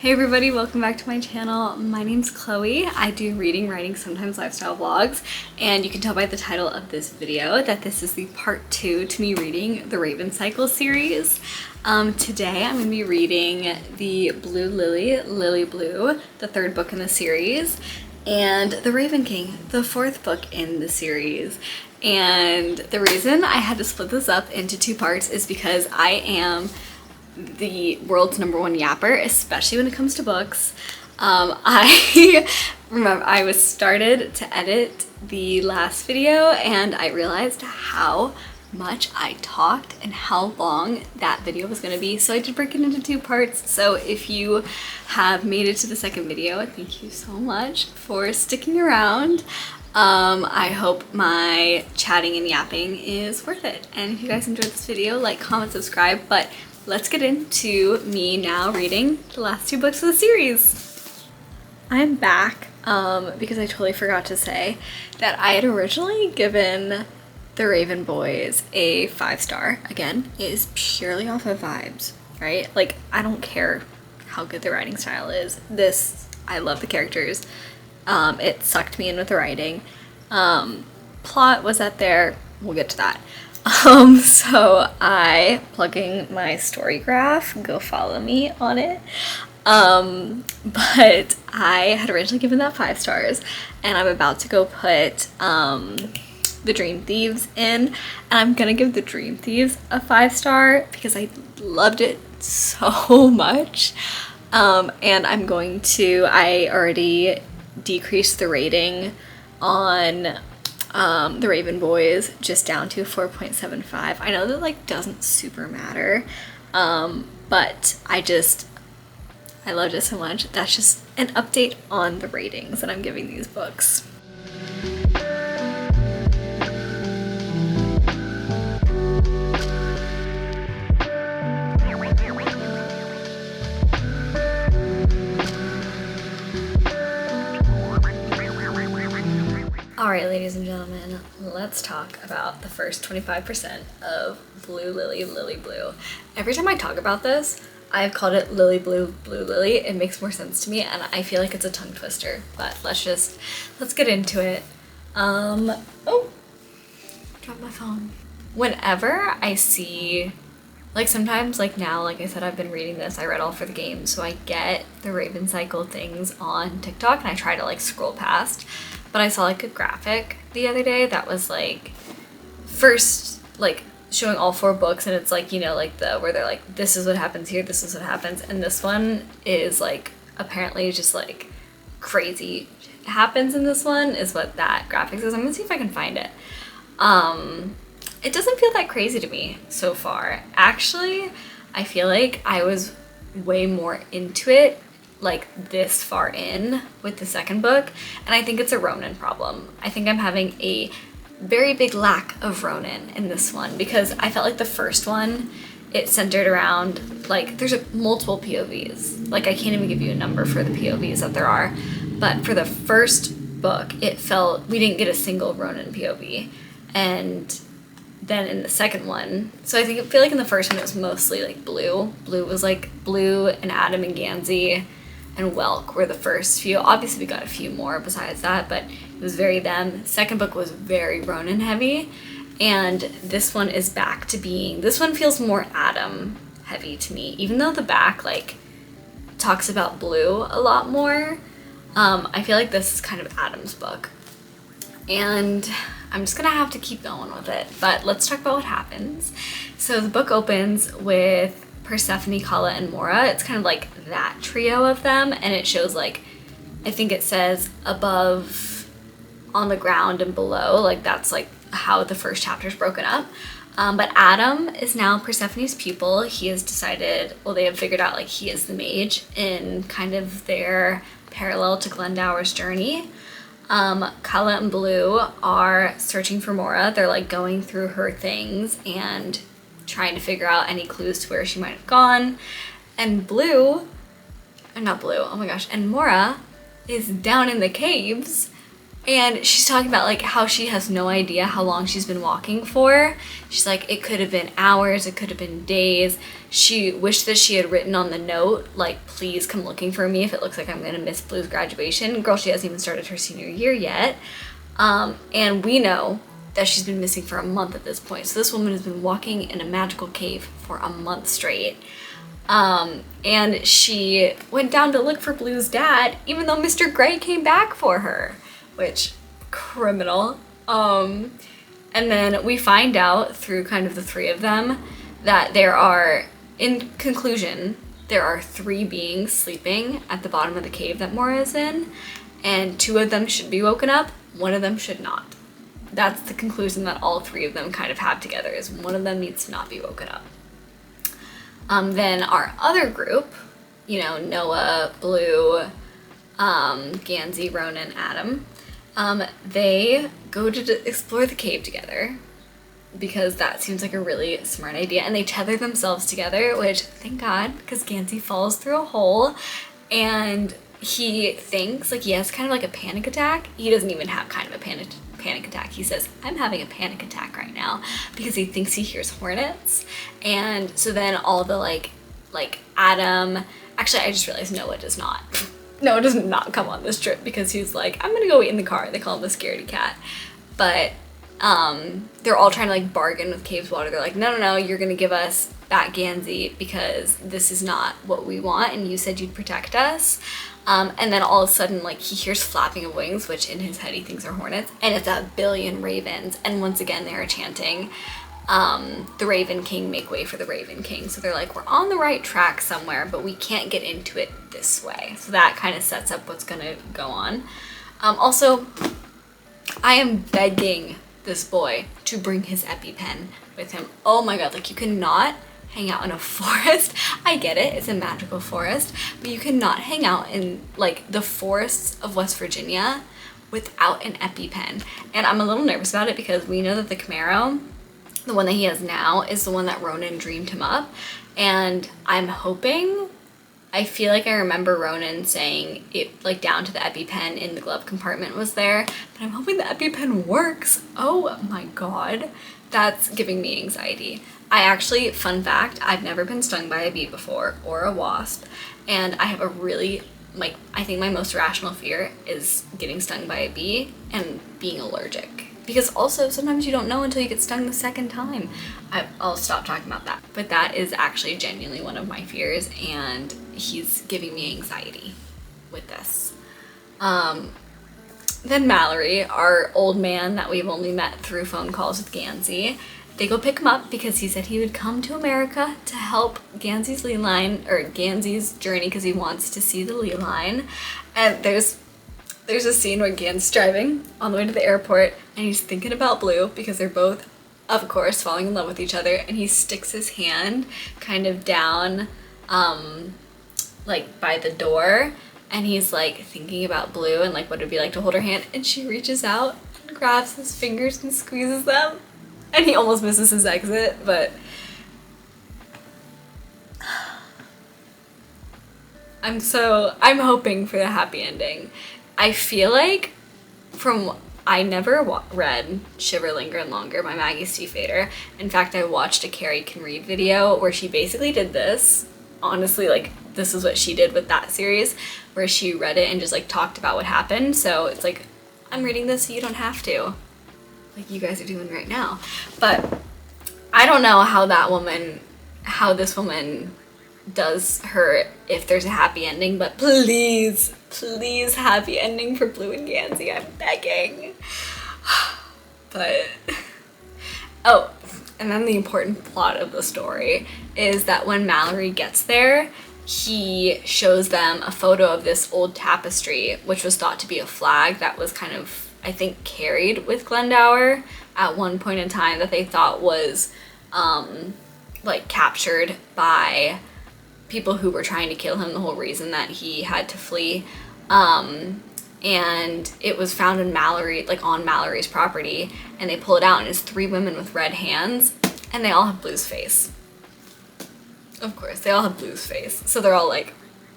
Hey everybody, welcome back to my channel. My name's Chloe. I do reading, writing, sometimes lifestyle vlogs, and you can tell by the title of this video that this is the part 2 to me reading the Raven Cycle series. Today I'm going to be reading the Blue Lily, Lily Blue, the 3rd book in the series, and The Raven King, the 4th book in the series. And the reason I had to split this up into 2 parts is because I am the world's #1 yapper, especially when it comes to books. I remember I was started to edit the last video and I realized how much I talked and how long that video was going to be, so I did break it into 2 parts. So if you have made it to the 2nd video, thank you so much for sticking around. I hope my chatting and yapping is worth it, and if you guys enjoyed this video, like, comment, subscribe. But let's get into me now reading the last 2 books of the series. I'm back because I totally forgot to say that I had originally given The Raven Boys a 5-star. Again, it is purely off of vibes, right? Like, I don't care how good the writing style is. I love the characters. It sucked me in with the writing. Plot was at there. We'll get to that. So plugging my story graph, go follow me on it. But I had originally given that 5 stars, and I'm about to go put The Dream Thieves in, and I'm gonna give The Dream Thieves a 5-star because I loved it so much. And I already decreased the rating on The Raven Boys just down to 4.75. I know that like doesn't super matter, but I loved it so much. That's just an update on the ratings that I'm giving these books. Alright, ladies and gentlemen, let's talk about the first 25% of Blue Lily, Lily Blue. Every time I talk about this, I've called it Lily Blue, Blue Lily. It makes more sense to me, and I feel like it's a tongue twister, but let's get into it. Oh, dropped my phone. Whenever I see, like sometimes, like now, like I said, I've been reading this, I read All for the Game, so I get the Raven Cycle things on TikTok, and I try to like scroll past. But I saw like a graphic the other day that was like first like showing all 4 books, and it's like, you know, like where they're like, this is what happens here, this is what happens, and this one is like apparently just like crazy happens in this one is what that graphic says. I'm gonna see if I can find it. It doesn't feel that crazy to me so far. Actually, I feel like I was way more into it like this far in with the 2nd book, and I think it's a Ronan problem. I think I'm having a very big lack of Ronan in this one because I felt like the first one, it centered around like there's multiple POVs. Like I can't even give you a number for the POVs that there are, but for the first book it felt we didn't get a single Ronan POV, and then in the 2nd one, so I feel like in the first one it was mostly like Blue was like Blue and Adam and Gansey and Welk were the first few. Obviously we got a few more besides that, but it was very them. 2nd book was very Ronan heavy, and this one is back to being, this one feels more Adam heavy to me, even though the back like talks about Blue a lot more. I feel like this is kind of Adam's book, and I'm just gonna have to keep going with it. But let's talk about what happens. So the book opens with Persephone, Kala, and Mora. It's kind of like that trio of them, and it shows like, I think it says above, on the ground, and below. Like that's like how the first chapter is broken up. But Adam is now Persephone's pupil. He has decided, well, they have figured out like he is the mage in kind of their parallel to Glendower's journey. Kala and Blue are searching for Mora. They're like going through her things and trying to figure out any clues to where she might have gone. And and Mora is down in the caves And she's talking about like how she has no idea how long she's been walking for. She's like, it could have been hours, it could have been days. She wished that she had written on the note, like, please come looking for me if it looks like I'm gonna miss Blue's graduation. Girl, she hasn't even started her senior year yet. And we know that she's been missing for a month at this point. So this woman has been walking in a magical cave for a month straight. And she went down to look for Blue's dad, even though Mr. Gray came back for her, which, criminal. And then we find out through kind of the three of them that there are, in conclusion, there are 3 beings sleeping at the bottom of the cave that Maura is in, and 2 of them should be woken up, 1 of them should not. That's the conclusion that all 3 of them kind of have together, is 1 of them needs to not be woken up. Then our other group, you know, Noah, Blue, Gansey, Ronan, Adam, they go to explore the cave together because that seems like a really smart idea, and they tether themselves together, which, thank God, because Gansey falls through a hole and he thinks like he has kind of like a panic attack. He doesn't even have kind of a panic attack. He says, I'm having a panic attack right now, because he thinks he hears hornets. And so then all the like Adam, actually I just realized Noah does not. Noah does not come on this trip because he's like, I'm gonna go wait in the car. They call him the scaredy cat. But they're all trying to like bargain with Cave's Water. They're like, no, you're gonna give us back Gansey because this is not what we want, and you said you'd protect us. And then all of a sudden, like, he hears flapping of wings, which in his head he thinks are hornets, and it's a billion ravens. And once again, they are chanting, the Raven King, make way for the Raven King. So they're like, we're on the right track somewhere, but we can't get into it this way. So that kind of sets up what's gonna go on. Also, I am begging this boy to bring his EpiPen with him. Oh my God, like, you cannot hang out in a forest. I get it, it's a magical forest, but you cannot hang out in like the forests of West Virginia without an EpiPen. And I'm a little nervous about it because we know that the Camaro, the one that he has now, is the one that Ronan dreamed him up. And I'm hoping, I feel like I remember Ronan saying it like down to the EpiPen in the glove compartment was there, but I'm hoping the EpiPen works. Oh my God, that's giving me anxiety. I actually, fun fact, I've never been stung by a bee before or a wasp, and I have a really, like, I think my most rational fear is getting stung by a bee and being allergic. Because also, sometimes you don't know until you get stung the second time. I'll stop talking about that. But that is actually genuinely one of my fears, and he's giving me anxiety with this. Then Mallory, our old man that we've only met through phone calls with Gansey, they go pick him up because he said he would come to America to help Gansey's Lee line, or Gansey's journey, because he wants to see the Lee line. And there's a scene where Gansey's driving on the way to the airport and he's thinking about Blue because they're both, of course, falling in love with each other, and he sticks his hand kind of down like by the door, and he's like thinking about Blue and like what it'd be like to hold her hand, and she reaches out and grabs his fingers and squeezes them. And he almost misses his exit, but I'm hoping for the happy ending. I feel like I never read Shiver, Linger, and Longer by Maggie Stiefvater. In fact, I watched a Carrie Can Read video where she basically did this. Honestly, like, this is what she did with that series, where she read it and just like talked about what happened. So it's like, I'm reading this so you don't have to. Like you guys are doing right now. But I don't know how this woman does her, if there's a happy ending, but please happy ending for Blue and Gansey, I'm begging. But, oh, and then the important plot of the story is that when Mallory gets there, he shows them a photo of this old tapestry, which was thought to be a flag that was kind of, I think, carried with Glendower at one point in time, that they thought was like captured by people who were trying to kill him, the whole reason that he had to flee. And it was found in on Mallory's property, and they pull it out and it's 3 women with red hands, and they all have Blue's face. Of course, they all have Blue's face. So they're all like,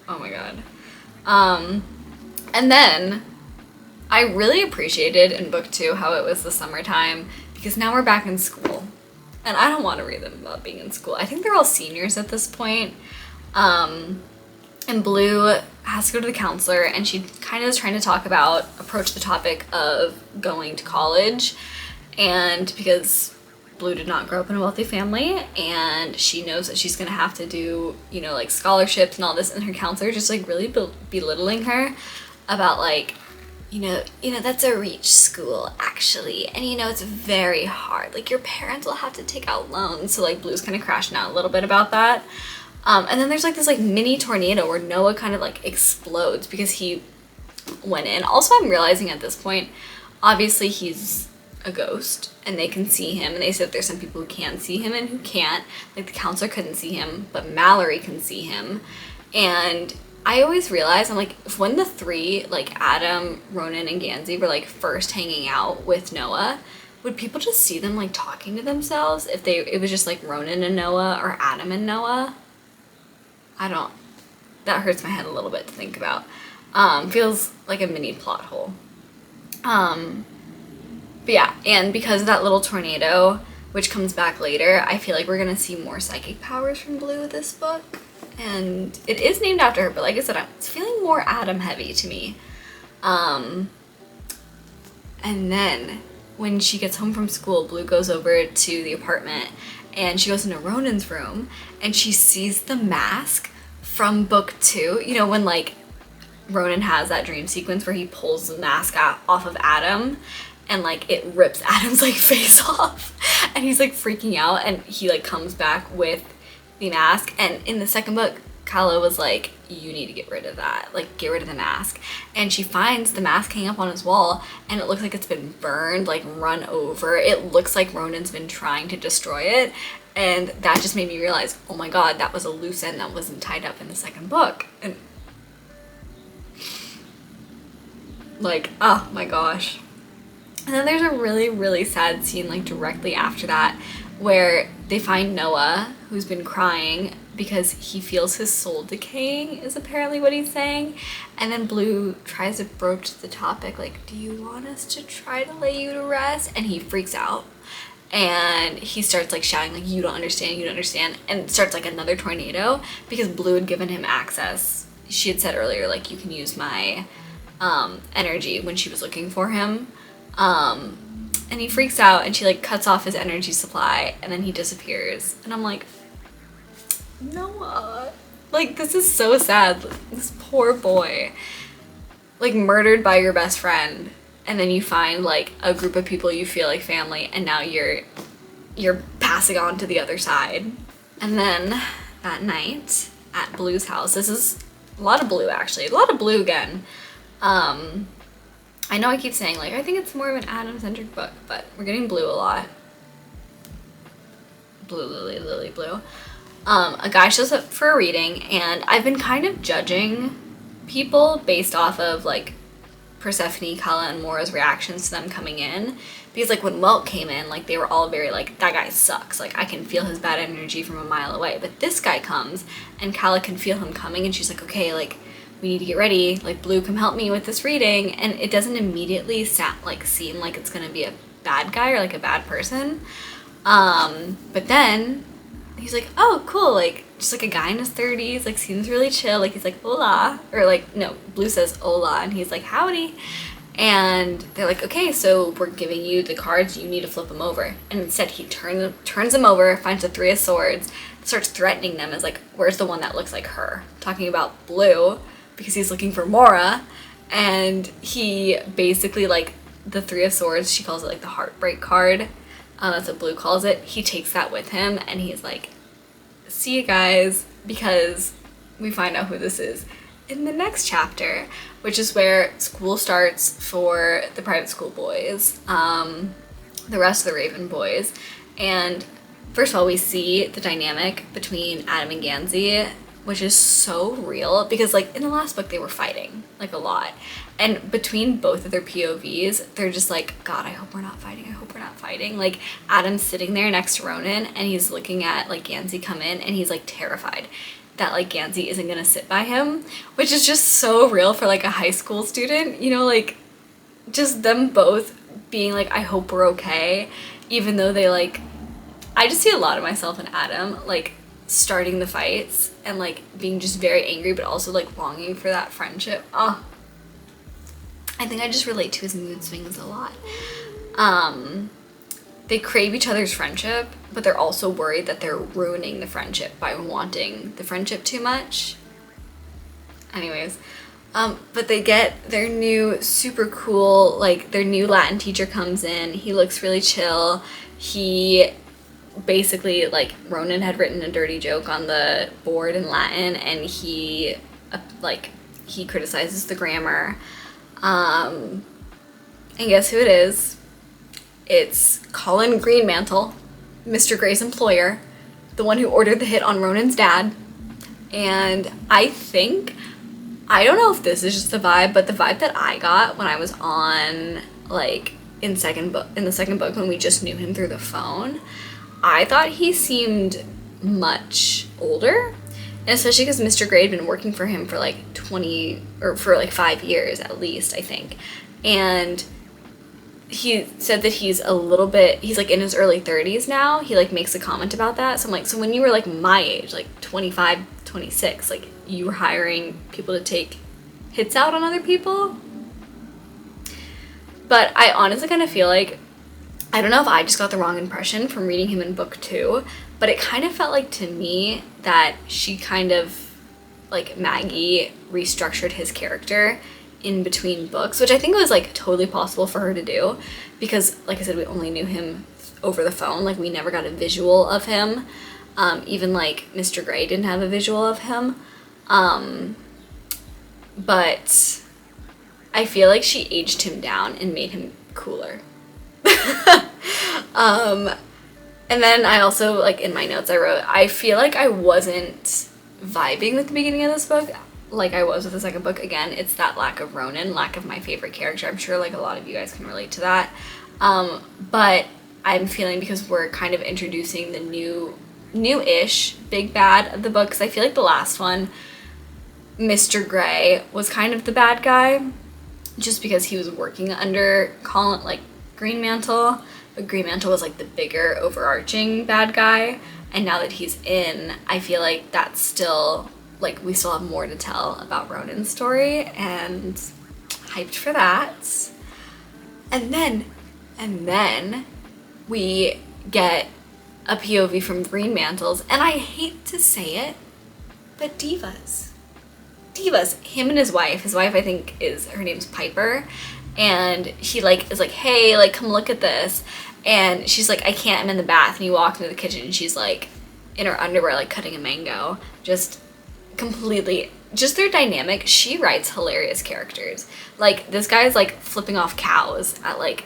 oh my God. And then I really appreciated in book 2 how it was the summertime, because now we're back in school. And I don't want to read them about being in school. I think they're all seniors at this point. And Blue has to go to the counselor, and she kind of is trying to approach the topic of going to college. And because Blue did not grow up in a wealthy family, and she knows that she's going to have to do, you know, like scholarships and all this, and her counselor just like really belittling her about like, you know, that's a reach school actually, and you know, it's very hard. Like your parents will have to take out loans. So like Blue's kind of crashing out a little bit about that. And then there's like this like mini tornado where Noah kind of like explodes because he went in. Also, I'm realizing at this point, obviously he's a ghost and they can see him, and they said there's some people who can see him and who can't. Like the counselor couldn't see him, but Mallory can see him. And I always realize, I'm like, when the three, like Adam, Ronan, and Gansey were like first hanging out with Noah, would people just see them like talking to themselves if it was just like Ronan and Noah or Adam and Noah? That hurts my head a little bit to think about. Feels like a mini plot hole. But yeah, and because of that little tornado, which comes back later, I feel like we're gonna see more psychic powers from Blue this book. And it is named after her, but like I said, it's feeling more Adam heavy to me. And then when she gets home from school, Blue goes over to the apartment and she goes into Ronan's room and she sees the mask from book 2. You know, when like Ronan has that dream sequence where he pulls the mask off of Adam and like it rips Adam's like face off and he's like freaking out, and he like comes back with the mask. And in the second book, Kala was like, you need to get rid of that, like get rid of the mask. And she finds the mask hanging up on his wall and it looks like it's been burned, like run over. It looks like Ronan's been trying to destroy it. And that just made me realize, oh my god, that was a loose end that wasn't tied up in the second book. And like, oh my gosh. And then there's a really, really sad scene like directly after that where they find Noah, who's been crying because he feels his soul decaying, is apparently what he's saying. And then Blue tries to broach the topic, like, do you want us to try to lay you to rest? And he freaks out. And he starts like shouting, like, you don't understand, and starts like another tornado because Blue had given him access. She had said earlier, like, you can use my energy when she was looking for him. And he freaks out and she like cuts off his energy supply and then he disappears. And I'm like, Noah, like, this is so sad. This poor boy, like, murdered by your best friend, and then you find like a group of people you feel like family, and now you're passing on to the other side. And then that night at Blue's house, this is a lot of Blue actually, a lot of Blue again. I know I keep saying like I think it's more of an Adam-centric book, but we're getting Blue a lot. Blue, Lily, Blue. A guy shows up for a reading, and I've been kind of judging people based off of like Persephone, Kala, and Mora's reactions to them coming in, because like when Welt came in, like they were all very like, that guy sucks, like I can feel his bad energy from a mile away. But this guy comes and Kala can feel him coming, and she's like, okay, like we need to get ready, like Blue, come help me with this reading. And it doesn't immediately seem like it's gonna be a bad guy or like a bad person. But then he's like, oh cool, like just like a guy in his 30s, like seems really chill, like he's like hola, or like no, Blue says hola and he's like howdy. And they're like, okay, so we're giving you the cards, you need to flip them over. And instead he turns them over, finds the 3 of Swords, starts threatening them as like, where's the one that looks like her, talking about Blue because he's looking for Mora. And he basically, like, the 3 of Swords, she calls it like the heartbreak card, that's what Blue calls it. He takes that with him and he's like, see you guys, because we find out who this is in the next chapter, which is where school starts for the private school boys, the rest of the Raven boys. And first of all, we see the dynamic between Adam and Gansey, which is so real, because like in the last book they were fighting like a lot, and between both of their POVs they're just like, god, I hope we're not fighting, I hope we're not fighting. Like Adam's sitting there next to Ronan and he's looking at like Gansey come in and he's like terrified that like Gansey isn't gonna sit by him, which is just so real for like a high school student, you know, like just them both being like, I hope we're okay, even though they like, I just see a lot of myself in Adam, like starting the fights and like being just very angry, but also like longing for that friendship. Oh, I think I just relate to his mood swings a lot. They crave each other's friendship, but they're also worried that they're ruining the friendship by wanting the friendship too much. Anyways, but they get their new super cool, like their new Latin teacher comes in. He looks really chill. He basically, like, Ronan had written a dirty joke on the board in Latin, and he criticizes the grammar. And guess who it is? It's Colin Greenmantle, Mr. Gray's employer, the one who ordered the hit on Ronan's dad. And I don't know if this is just the vibe, but the vibe that I got when I was on, like, in the second book when we just knew him through the phone, I thought he seemed much older. And especially because Mr. Gray had been working for him for like 5 years at least, I think. And he said that he's like in his early 30s now. He like makes a comment about that. So I'm like, so when you were like my age, like 25, 26, like you were hiring people to take hits out on other people? But I honestly kind of feel like, I don't know if I just got the wrong impression from reading him in book 2, but it kind of felt like to me that she kind of, like Maggie, restructured his character in between books, which I think was like totally possible for her to do because, like I said, we only knew him over the phone. Like we never got a visual of him. Even like Mr. Gray didn't have a visual of him. But I feel like she aged him down and made him cooler. And then I also, like in my notes I wrote, I feel like I wasn't vibing with the beginning of this book like I was with the second book. Again, it's that lack of Ronan, lack of my favorite character. I'm sure like a lot of you guys can relate to that. But I'm feeling, because we're kind of introducing the new-ish big bad of the book, because I feel like the last one, Mr. Gray, was kind of the bad guy just because he was working under Colin, like Greenmantle, but Greenmantle was like the bigger overarching bad guy. And now that he's in, I feel like that's still, like, we still have more to tell about Ronan's story, and hyped for that. And then we get a POV from Greenmantle's, and I hate to say it, but divas. Him and his wife I think her name's Piper, and he like is like, hey, like come look at this, and she's like, I can't, I'm in the bath, and you walk into the kitchen and she's like in her underwear like cutting a mango. Just completely, just their dynamic. She writes hilarious characters. Like this guy is like flipping off cows at like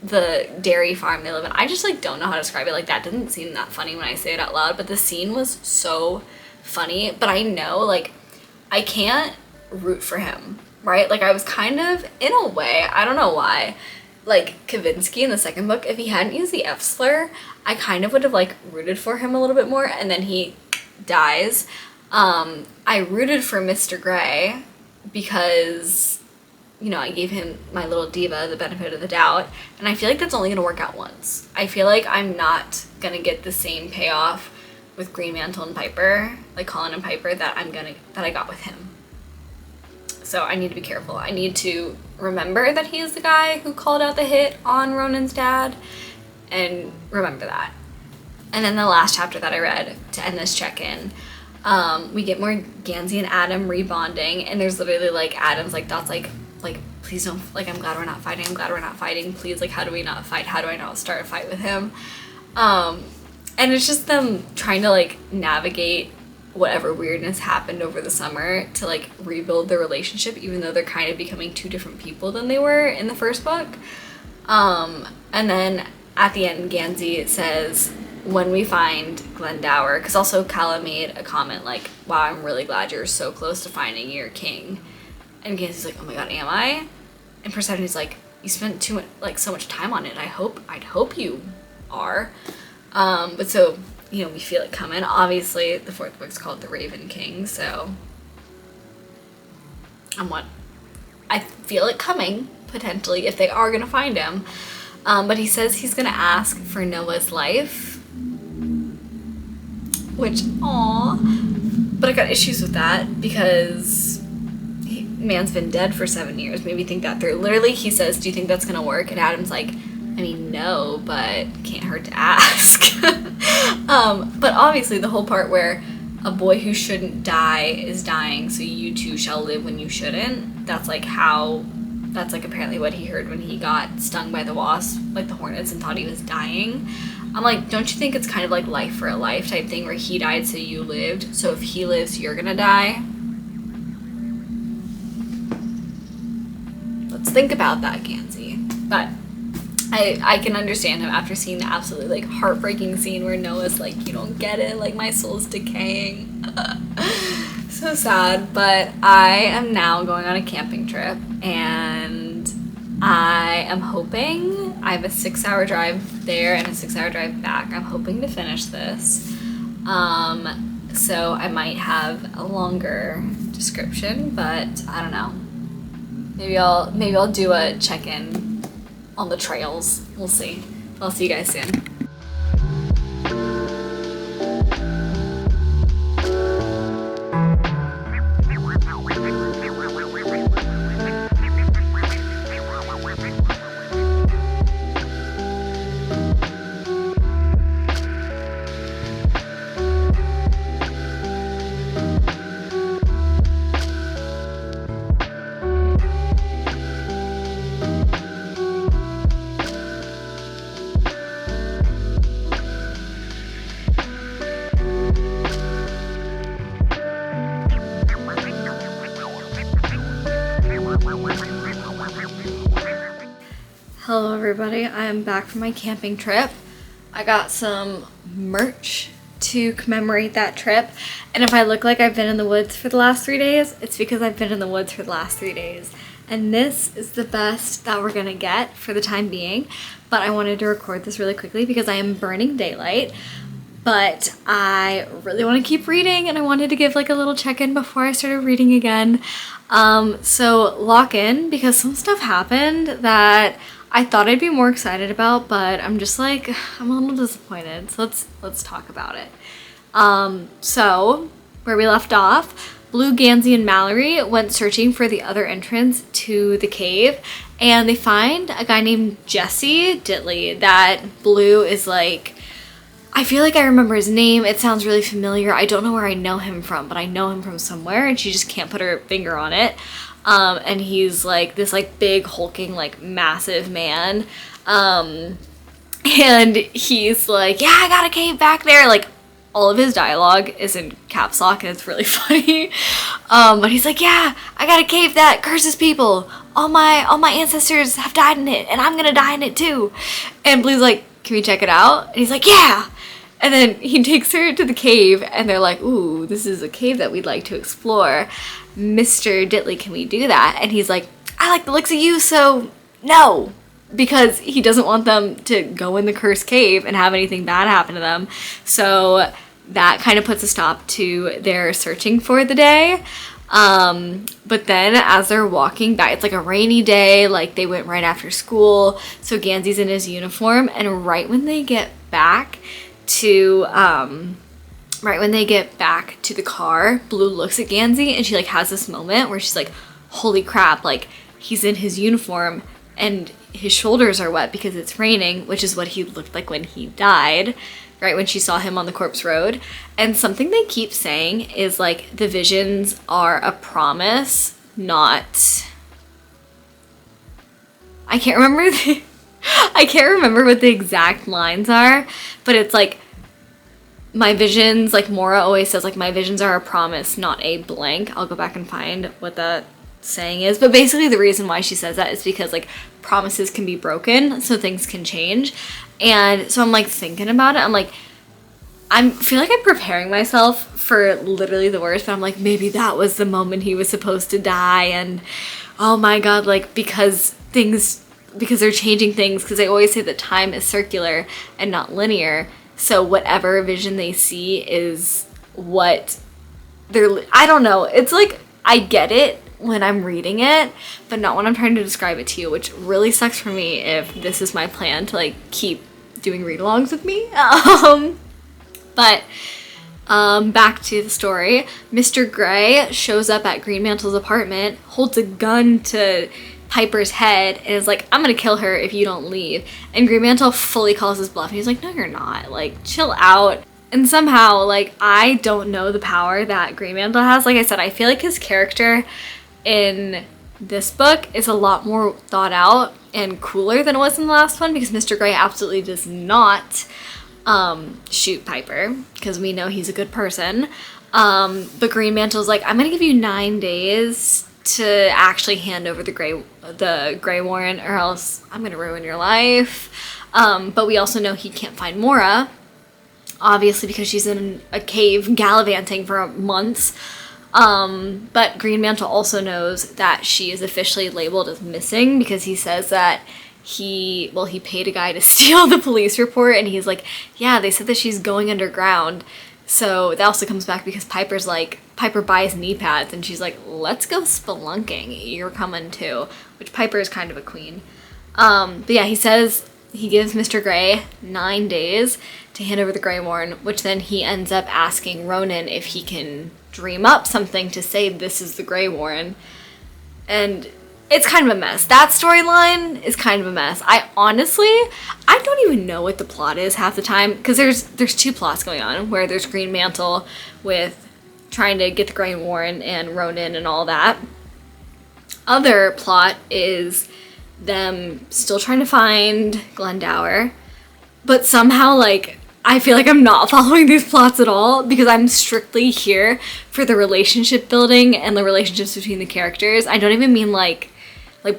the dairy farm they live in. I just like don't know how to describe it. Like that doesn't seem that funny when I say it out loud, but the scene was so funny. But I know like I can't root for him, right? Like I was kind of, in a way, I don't know why, like Kavinsky in the second book, if he hadn't used the F slur, I kind of would have like rooted for him a little bit more, and then he dies. I rooted for Mr. Gray because, you know, I gave him my little diva the benefit of the doubt, and I feel like that's only gonna work out once. I feel like I'm not gonna get the same payoff with Greenmantle and Piper, like Colin and Piper, that I got with him. So I need to be careful. I need to remember that he is the guy who called out the hit on Ronan's dad, and remember that. And then the last chapter that I read to end this check-in, we get more Gansey and Adam rebonding, and there's literally like Adam's like thoughts like please don't, like I'm glad we're not fighting, please, like how do we not fight, how do I not start a fight with him, and it's just them trying to like navigate whatever weirdness happened over the summer to like rebuild their relationship, even though they're kind of becoming two different people than they were in the first book. And then at the end, Gansey says, when we find Glendower, because also Calla made a comment like, wow, I'm really glad you're so close to finding your king. And Gansey's like, oh my god, am I? And Persephone's like, you spent so much time on it. I'd hope you are. But so, you know, we feel it coming. Obviously, the fourth book's called The Raven King, so I feel it coming, potentially, if they are gonna find him. But he says he's gonna ask for Noah's life, which, aw. But I got issues with that because man's been dead for 7 years. Maybe think that through. Literally, he says, do you think that's gonna work? And Adam's like, I mean, no, but can't hurt to ask. But obviously the whole part where a boy who shouldn't die is dying, so you too shall live when you shouldn't. That's like apparently what he heard when he got stung by the wasp, like the hornets, and thought he was dying. I'm like, don't you think it's kind of like life for a life type thing where he died so you lived, so if he lives, you're gonna die? Let's think about that, Gansey. But I can understand him after seeing the absolutely like heartbreaking scene where Noah's like, you don't get it, like my soul's decaying. So sad. But I am now going on a camping trip, and I am hoping, I have a 6-hour drive there and a 6-hour drive back. I'm hoping to finish this. So I might have a longer description, but I don't know. Maybe I'll do a check-in on the trails. We'll see. I'll see you guys soon. Hello everybody, I am back from my camping trip. I got some merch to commemorate that trip, and if I look like I've been in the woods for the last 3 days, it's because I've been in the woods for the last 3 days. And this is the best that we're gonna get for the time being, but I wanted to record this really quickly because I am burning daylight, but I really want to keep reading, and I wanted to give like a little check-in before I started reading again. So lock in, because some stuff happened that I thought I'd be more excited about, but I'm just like, I'm a little disappointed. So let's talk about it. So where we left off, Blue, Gansey, and Mallory went searching for the other entrance to the cave, and they find a guy named Jesse Ditley that Blue is like, I feel like I remember his name. It sounds really familiar. I don't know where I know him from, but I know him from somewhere, and she just can't put her finger on it. And he's like this like big hulking like massive man, and he's like, yeah, I got a cave back there. Like all of his dialogue is in caps lock, and it's really funny. But he's like, yeah, I got a cave that curses people. All my ancestors have died in it, and I'm gonna die in it too. And Blue's like, can we check it out? And he's like, yeah. And then he takes her to the cave, and they're like, ooh, this is a cave that we'd like to explore. Mr. Ditley, can we do that? And he's like, I like the looks of you, so no. Because he doesn't want them to go in the cursed cave and have anything bad happen to them. So that kind of puts a stop to their searching for the day. But then as they're walking back, it's like a rainy day, like they went right after school. So Gansey's in his uniform, and right when they get back to the car, Blue looks at Gansey, and she like has this moment where she's like, holy crap, like he's in his uniform and his shoulders are wet because it's raining, which is what he looked like when he died, right when she saw him on the corpse road. And something they keep saying is like the visions are a promise, not, I can't remember what the exact lines are, but it's like, my visions, like Mora always says, like my visions are a promise, not a blank. I'll go back and find what that saying is, but basically the reason why she says that is because like promises can be broken, so things can change. And so I'm like thinking about it, I'm like, I feel like I'm preparing myself for literally the worst, but I'm like, maybe that was the moment he was supposed to die, and oh my god, like because they're changing things, because they always say that time is circular and not linear. So whatever vision they see is what they're, I don't know. It's like, I get it when I'm reading it, but not when I'm trying to describe it to you, which really sucks for me if this is my plan to like keep doing read-alongs with me. But back to the story. Mr. Grey shows up at Greenmantle's apartment, holds a gun to Piper's head, and is like, I'm gonna kill her if you don't leave. And Greenmantle fully calls his bluff, and he's like, no, you're not. Like, chill out. And somehow, like, I don't know the power that Greenmantle has. Like I said, I feel like his character in this book is a lot more thought out and cooler than it was in the last one, because Mr. Grey absolutely does not shoot Piper, because we know he's a good person. But Greenmantle's like, I'm gonna give you 9 days to actually hand over the Grey Warren, or else I'm gonna ruin your life. But we also know he can't find Mora, obviously, because she's in a cave gallivanting for months. But Greenmantle also knows that she is officially labeled as missing, because he says that he paid a guy to steal the police report, and he's like, yeah, they said that she's going underground. So that also comes back because Piper buys knee pads, and she's like, let's go spelunking, you're coming too, which Piper is kind of a queen. But yeah, he says he gives Mr. Grey 9 days to hand over the Grey Warren, which then he ends up asking Ronan if he can dream up something to say this is the Grey Warren. And it's kind of a mess. That storyline is kind of a mess. I don't even know what the plot is half the time, because there's two plots going on, where there's Greenmantle with trying to get the Grey Warren and Ronan and all that. Other plot is them still trying to find Glendower, but somehow, like, I feel like I'm not following these plots at all, because I'm strictly here for the relationship building and the relationships between the characters. I don't even mean like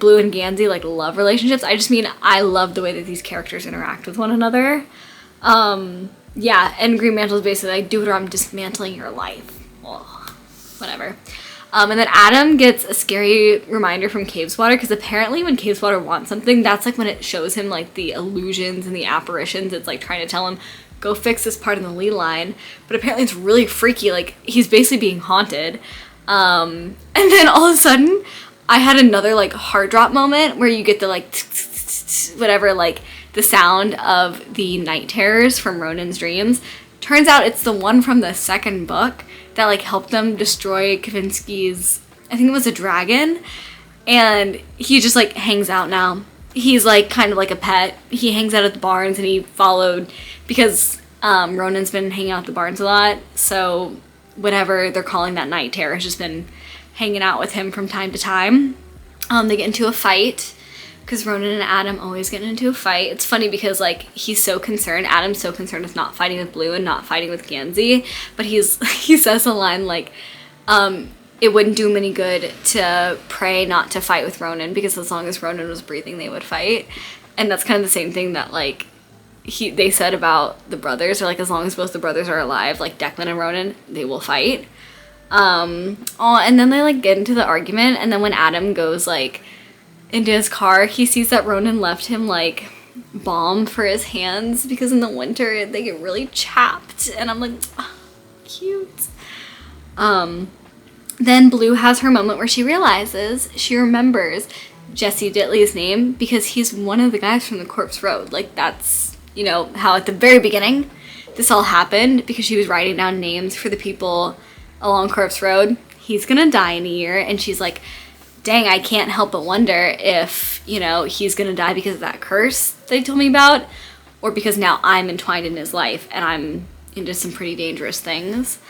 Blue and Gansey, like love relationships. I just mean I love the way that these characters interact with one another. Yeah, and Greenmantle's basically like, do it or I'm dismantling your life. Ugh, whatever. And then Adam gets a scary reminder from Caveswater, because apparently when Caveswater wants something, that's like when it shows him like the illusions and the apparitions. It's like trying to tell him, go fix this part in the lead line. But apparently it's really freaky. Like, he's basically being haunted. And then all of a sudden, I had another like heart drop moment where you get the like whatever, like the sound of the night terrors from Ronan's dreams. Turns out it's the one from the second book that like helped them destroy Kavinsky's, I think it was a dragon, and he just like hangs out now. He's like kind of like a pet. He hangs out at the barns, and he followed because Ronan's been hanging out at the barns a lot, so whatever they're calling that night terror has just been hanging out with him from time to time. They get into a fight, because Ronan and Adam always get into a fight. It's funny because like he's so concerned, Adam's so concerned with not fighting with Blue and not fighting with Gansey, but he says a line like, it wouldn't do him any good to pray not to fight with Ronan, because as long as Ronan was breathing, they would fight. And that's kind of the same thing that like they said about the brothers, or like as long as both the brothers are alive, like Declan and Ronan, they will fight. And then they like get into the argument, and then when Adam goes like into his car, he sees that Ronan left him like balm for his hands, because in the winter they get really chapped, and I'm like, oh, cute. Then Blue has her moment where she remembers Jesse Ditley's name, because he's one of the guys from the Corpse Road. Like, that's, you know, how at the very beginning this all happened, because she was writing down names for the people along Corpse Road. He's gonna die in a year, and she's like, dang, I can't help but wonder if, you know, he's gonna die because of that curse they told me about, or because now I'm entwined in his life and I'm into some pretty dangerous things.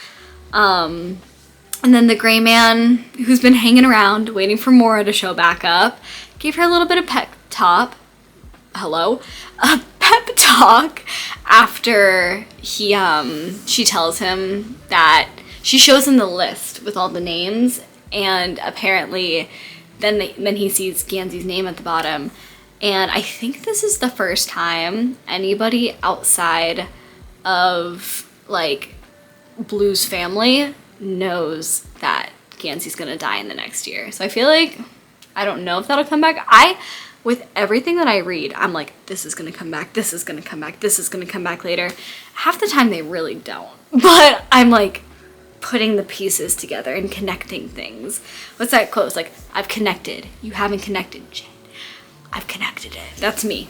And then the Gray Man, who's been hanging around waiting for Mora to show back up, gave her a little bit of pep talk after she tells him that she shows him the list with all the names, and apparently then he sees Gansey's name at the bottom. And I think this is the first time anybody outside of like Blue's family knows that Gansey's gonna die in the next year. So I feel like, I don't know if that'll come back. With everything that I read, I'm like, this is gonna come back, this is gonna come back, this is gonna come back later. Half the time they really don't. But I'm like, putting the pieces together and connecting things. What's that quote? It's like, I've connected. You haven't connected. Shit. I've connected it. That's me.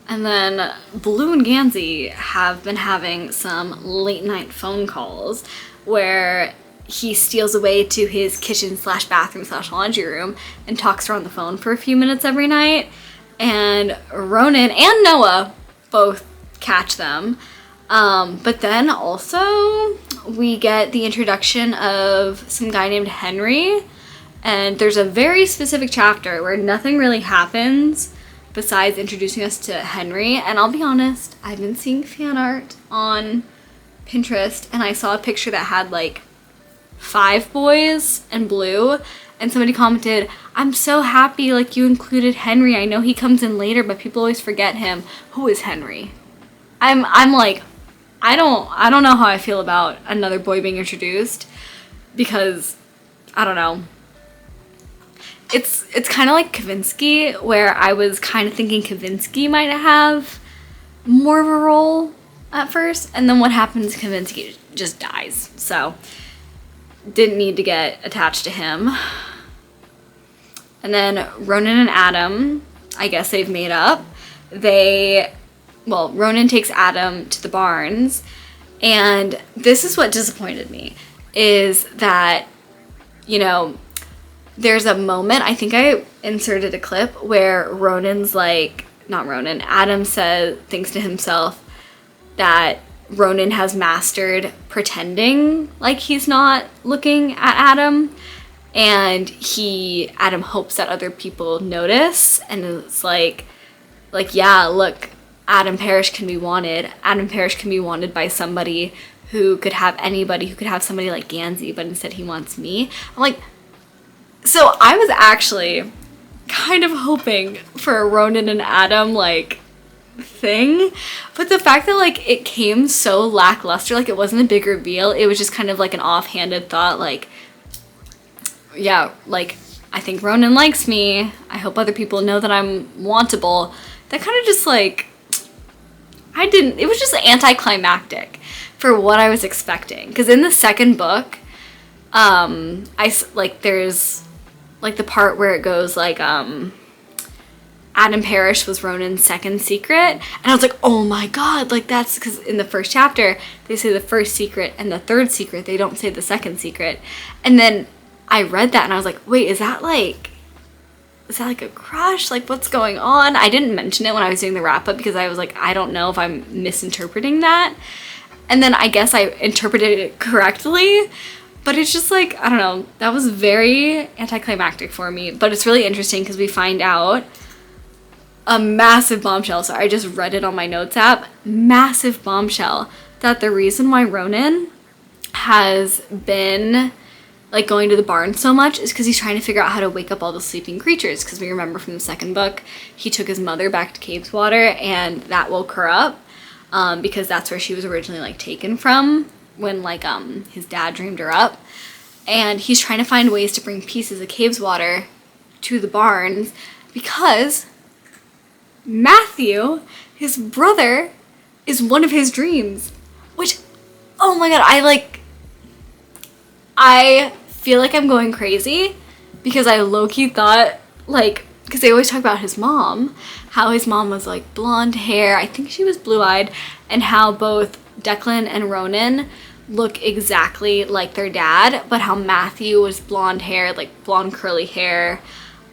And then Blue and Gansey have been having some late night phone calls where he steals away to his kitchen slash bathroom slash laundry room and talks to her on the phone for a few minutes every night. And Ronan and Noah both catch them. But then also we get the introduction of some guy named Henry. And there's a very specific chapter where nothing really happens besides introducing us to Henry. And I'll be honest, I've been seeing fan art on Pinterest and I saw a picture that had like 5 boys and Blue, and somebody commented, I'm so happy like you included Henry. I know he comes in later, but people always forget him. Who is Henry? I'm like, I don't know how I feel about another boy being introduced, because I don't know. It's kind of like Kavinsky, where I was kind of thinking Kavinsky might have more of a role at first, and then what happens, Kavinsky just dies. So didn't need to get attached to him. And then Ronan and Adam, I guess they've made up. Ronan takes Adam to the barns, and this is what disappointed me, is that, you know, there's a moment, I think I inserted a clip, where Adam thinks to himself that Ronan has mastered pretending like he's not looking at Adam, and Adam hopes that other people notice, and it's like, yeah, look, Adam Parrish can be wanted. Adam Parrish can be wanted by somebody who could have somebody like Gansey, but instead he wants me. I'm like, so I was actually kind of hoping for a Ronan and Adam, like, thing, but the fact that, like, it came so lackluster, like, it wasn't a big reveal, it was just kind of like an offhanded thought, like, yeah, like, I think Ronan likes me, I hope other people know that I'm wantable. That kind of just, like, it was just anticlimactic for what I was expecting, because in the second book, there's like the part where it goes like, Adam Parrish was Ronan's second secret, and I was like, oh my god, like, that's because in the first chapter they say the first secret and the third secret, they don't say the second secret. And then I read that and I was like, wait, is that like a crush? Like, what's going on? I didn't mention it when I was doing the wrap up because I was like, I don't know if I'm misinterpreting that, and then I guess I interpreted it correctly. But it's just like, I don't know, that was very anticlimactic for me. But it's really interesting because we find out a massive bombshell. So I just read it on my notes app. Massive bombshell that the reason why Ronan has been like going to the barn so much is because he's trying to figure out how to wake up all the sleeping creatures. Because we remember from the second book, he took his mother back to Cabeswater and that woke her up, because that's where she was originally like taken from when like his dad dreamed her up. And he's trying to find ways to bring pieces of Cabeswater to the barns because Matthew, his brother, is one of his dreams. Which, oh my god, I feel like I'm going crazy because I low-key thought, like, because they always talk about his mom, how his mom was like blonde hair, I think she was blue-eyed, and how both Declan and Ronan look exactly like their dad, but how Matthew was blonde hair, like blonde curly hair,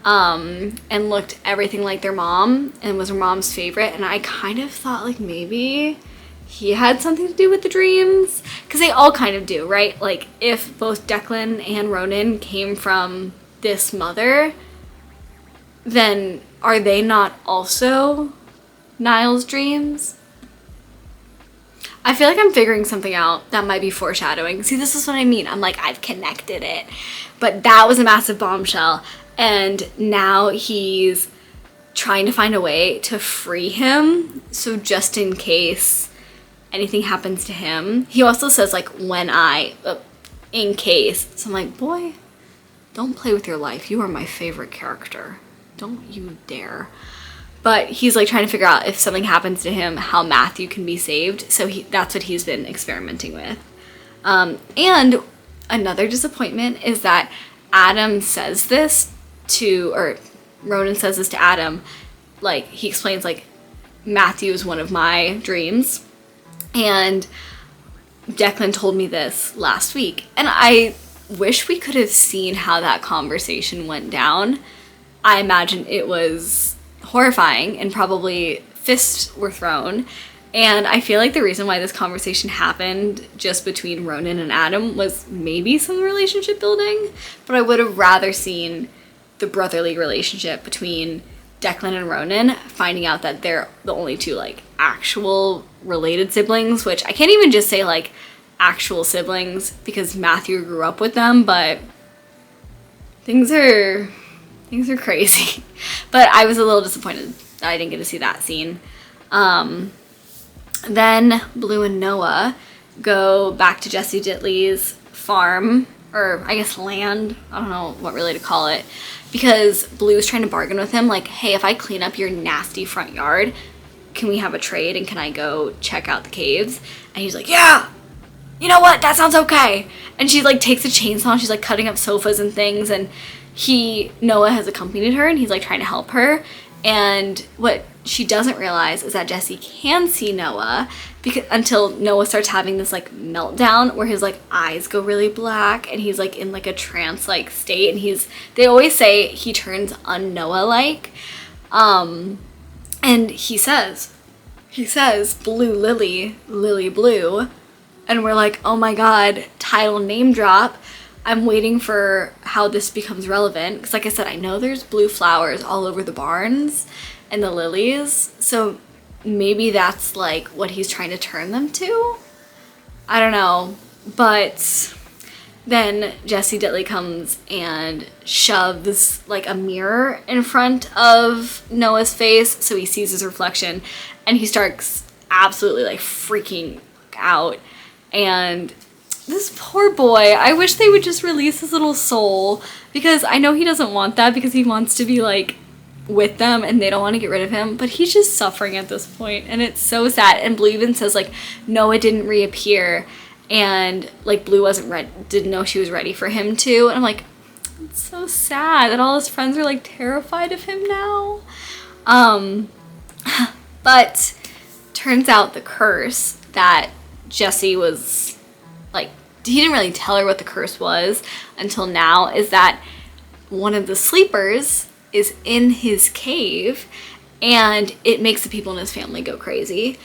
and looked everything like their mom and was her mom's favorite. And I kind of thought like maybe he had something to do with the dreams, because they all kind of do, right? Like if both Declan and Ronan came from this mother, then are they not also Niall's dreams? I feel like I'm figuring something out that might be foreshadowing. See, this is what I mean. I'm like, I've connected it. But that was a massive bombshell. And now he's trying to find a way to free him. So just in case anything happens to him. He also says, like, in case. So I'm like, boy, don't play with your life. You are my favorite character. Don't you dare. But he's like trying to figure out if something happens to him, how Matthew can be saved. So that's what he's been experimenting with. And another disappointment is that Adam says this or Ronan says this to Adam. Like, he explains, like, Matthew is one of my dreams. And Declan told me this last week. And I wish we could have seen how that conversation went down. I imagine it was horrifying and probably fists were thrown. And I feel like the reason why this conversation happened just between Ronan and Adam was maybe some relationship building, but I would have rather seen the brotherly relationship between Declan and Ronan, finding out that they're the only two, like, actual related siblings, which I can't even just say, like, actual siblings because Matthew grew up with them, but things are crazy. But I was a little disappointed that I didn't get to see that scene. Then Blue and Noah go back to Jesse Ditley's farm, or I guess land, I don't know what really to call it, because Blue is trying to bargain with him, like, hey, if I clean up your nasty front yard, can we have a trade and can I go check out the caves? And he's like, yeah, you know what, that sounds okay. And she, like, takes a chainsaw and she's, like, cutting up sofas and things, and Noah has accompanied her and he's, like, trying to help her. And what she doesn't realize is that Jesse can see Noah until Noah starts having this, like, meltdown where his, like, eyes go really black and he's, like, in, like, a trance-like state, and they always say he turns un-Noah-like. And he says, Blue Lily, Lily Blue, and we're like, oh my god, title name drop. I'm waiting for how this becomes relevant, because like I said, I know there's blue flowers all over the barns and the lilies, so maybe that's, like, what he's trying to turn them to? I don't know. But then Jesse Ditley comes and shoves, like, a mirror in front of Noah's face so he sees his reflection, and he starts absolutely, like, freaking out. And this poor boy, I wish they would just release his little soul, because I know he doesn't want that because he wants to be, like, with them and they don't want to get rid of him, but he's just suffering at this point and it's so sad. And Blue even says, like, Noah didn't reappear and, like, Blue didn't know she was ready for him to, and I'm like, it's so sad that all his friends are, like, terrified of him now. But turns out the curse that Jesse was, like, he didn't really tell her what the curse was until now, is that one of the sleepers is in his cave and it makes the people in his family go crazy.